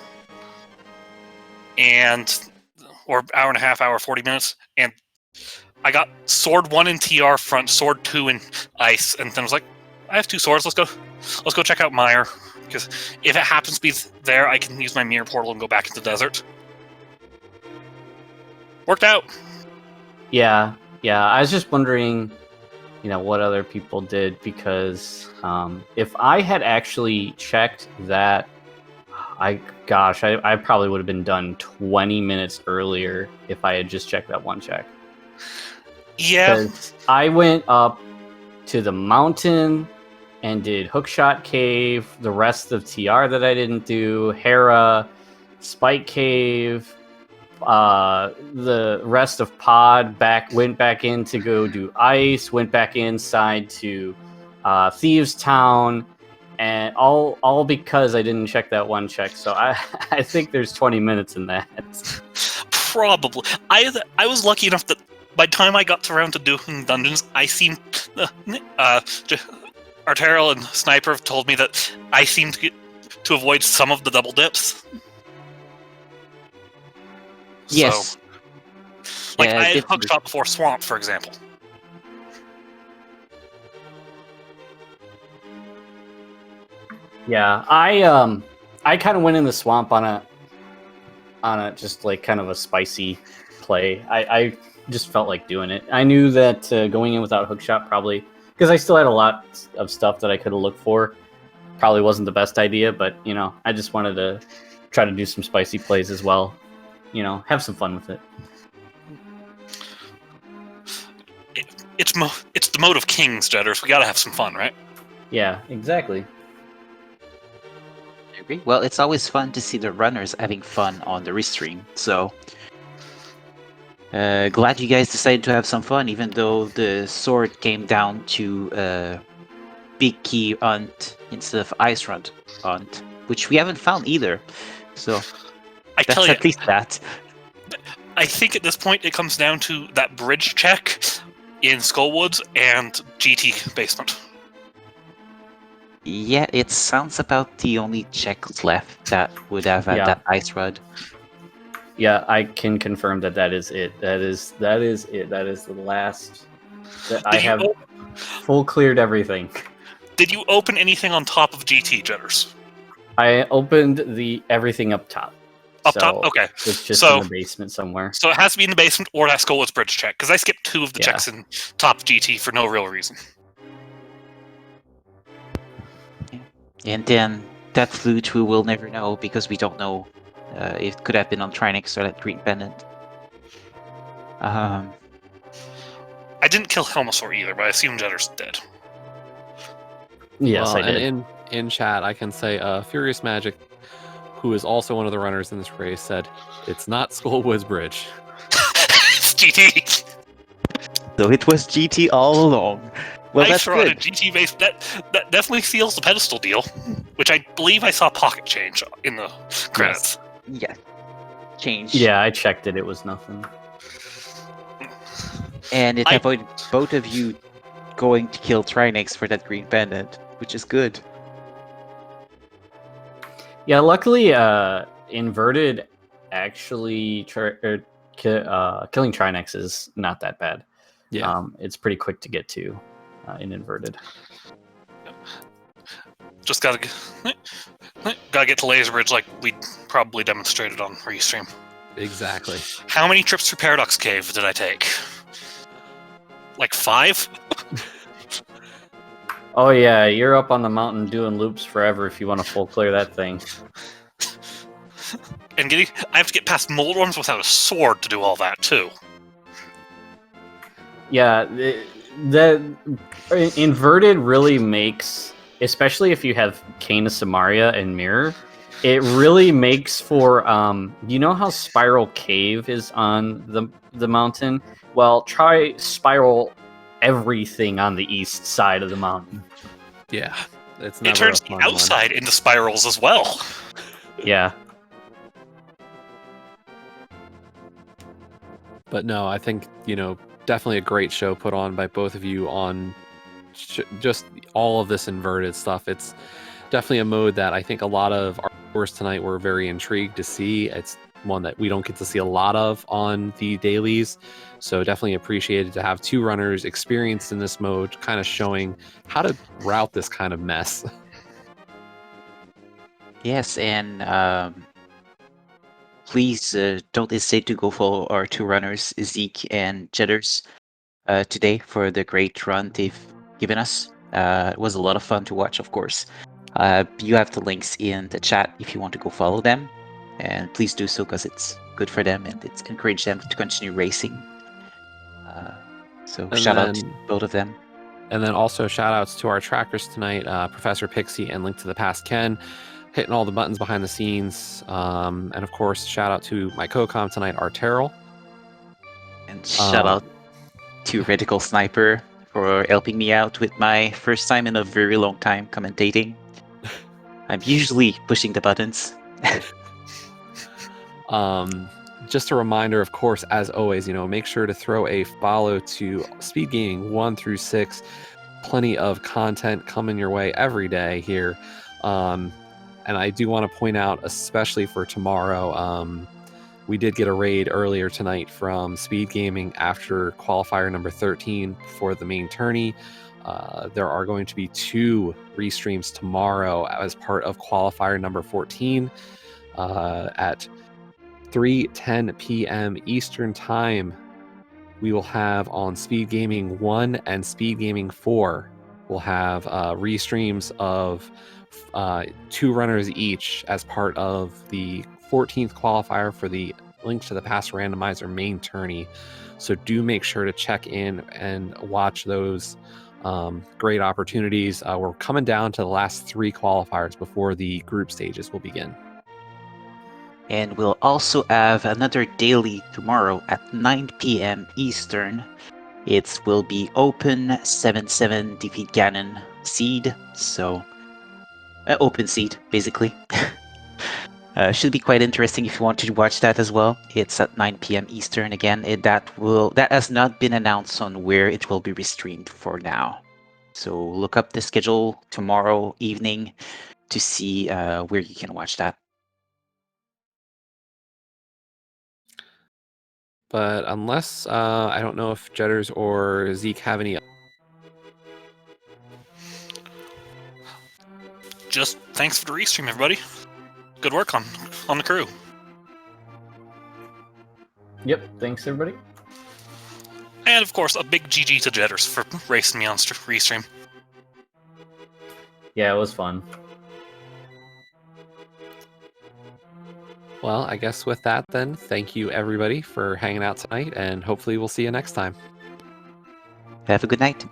or hour and a half, hour 40 minutes, and I got Sword 1 in TR front, Sword 2 in Ice, and then I was like, I have 2 swords, let's go check out Meyer. Because if it happens to be there, I can use my mirror portal and go back into the desert. Worked out. Yeah, I was just wondering, what other people did, because if I had actually checked that, I probably would have been done 20 minutes earlier if I had just checked that one check. Yeah. Because I went up to the mountain and did Hookshot Cave, the rest of TR that I didn't do, Hera, Spike Cave, the rest of Pod went back in to go do Ice, went back inside to Thieves Town, and all because I didn't check that one check. So I I think there's 20 minutes in that. Probably. I was lucky enough that by the time I got around to doing dungeons, I seemed Arterial and Sniper have told me that I seemed to avoid some of the double dips. Yes. So, like I had Hookshot before Swamp, for example. Yeah, I kind of went in the swamp on a just like kind of a spicy play. I just felt like doing it. I knew that going in without Hookshot probably, because I still had a lot of stuff that I could have looked for, probably wasn't the best idea, but I just wanted to try to do some spicy plays as well. Have some fun with it. It's the mode of kings, Jetters. We gotta have some fun, right? Yeah, exactly. I agree. Well, it's always fun to see the runners having fun on the restream. So glad you guys decided to have some fun, even though the sword came down to big key hunt instead of ice hunt, which we haven't found either. So that's at least that. I think at this point it comes down to that bridge check in Skullwoods and GT basement. Yeah, it sounds about the only check left that would have had that ice rod. Yeah, I can confirm that is it. That is it. That is the last. I have full cleared everything. Did you open anything on top of GT, Jetters? I opened everything up top. Top? Okay. It's just in the basement somewhere. So it has to be in the basement or that Skullwoods bridge check, because I skipped 2 of the checks in top GT for no real reason. Yeah. And then that flute we will never know, because we don't know it could have been on Trinix or that green pendant. I didn't kill Helmasaur either, but I assume Jetter's dead. Yes, I did. And in chat, I can say Furious Magic, who is also one of the runners in this race, said it's not Skullwoods Bridge. It's GT. So it was GT all along. Well, that's good. A GT base that definitely seals the pedestal deal, which I believe I saw pocket change in the credits. Yes. Change. Yeah, I checked it. It was nothing. And it avoided both of you going to kill Trinix for that green pendant, which is good. Yeah, luckily, inverted actually killing Trinix is not that bad. Yeah, it's pretty quick to get to in inverted. Just gotta get to Laser Bridge like we probably demonstrated on Restream. exactly. How many trips through Paradox Cave did I take? Like 5? Oh yeah, you're up on the mountain doing loops forever if you want to full clear that thing. And I have to get past mold worms without a sword to do all that too. Yeah, the inverted really makes, especially if you have Cane of Samaria and Mirror, it really makes for you know how Spiral Cave is on the mountain? Well, try Spiral everything on the east side of the mountain. Yeah, it turns the outside into spirals as well. Yeah. But no, I think, definitely a great show put on by both of you on just all of this inverted stuff. It's definitely a mode that I think a lot of our viewers tonight were very intrigued to see. It's one that we don't get to see a lot of on the dailies. So definitely appreciated to have 2 runners experienced in this mode, kind of showing how to route this kind of mess. Yes, and please don't hesitate to go follow our two runners, Zeke and Jedders, today for the great run they've given us. It was a lot of fun to watch, of course. You have the links in the chat if you want to go follow them, and please do so because it's good for them and it's encouraged them to continue racing. So And shout out then- to both of them. And then also shout outs to our trackers tonight, Professor Pixie and Link to the Past Ken, hitting all the buttons behind the scenes. And of course, shout out to my co-com tonight, Arterral. And shout out to Reticle Sniper for helping me out with my first time in a very long time commentating. I'm usually pushing the buttons. Just a reminder, of course, as always, make sure to throw a follow to Speed Gaming 1 through 6. Plenty of content coming your way every day here. And I do want to point out, especially for tomorrow, we did get a raid earlier tonight from Speed Gaming after qualifier number 13 for the main tourney. There are going to be 2 restreams tomorrow as part of qualifier number 14 at 3:10 p.m. Eastern Time. We will have on Speed Gaming 1 and Speed Gaming 4. We'll have restreams of 2 runners each as part of the 14th qualifier for the Link to the Past Randomizer main tourney. So do make sure to check in and watch those great opportunities. We're coming down to the last 3 qualifiers before the group stages will begin. And we'll also have another daily tomorrow at 9 p.m. Eastern. It will be open 7-7 defeat Ganon seed. So, open seed, basically. Should be quite interesting if you want to watch that as well. It's at 9 p.m. Eastern again. That has not been announced on where it will be restreamed for now. So look up the schedule tomorrow evening to see where you can watch that. But unless, I don't know if Jedders or Zeke have any. Just thanks for the restream, everybody. Good work on the crew. Yep, thanks everybody. And of course, a big GG to Jedders for racing me on restream. Yeah, it was fun. Well, I guess with that then, thank you everybody for hanging out tonight, and hopefully we'll see you next time. Have a good night.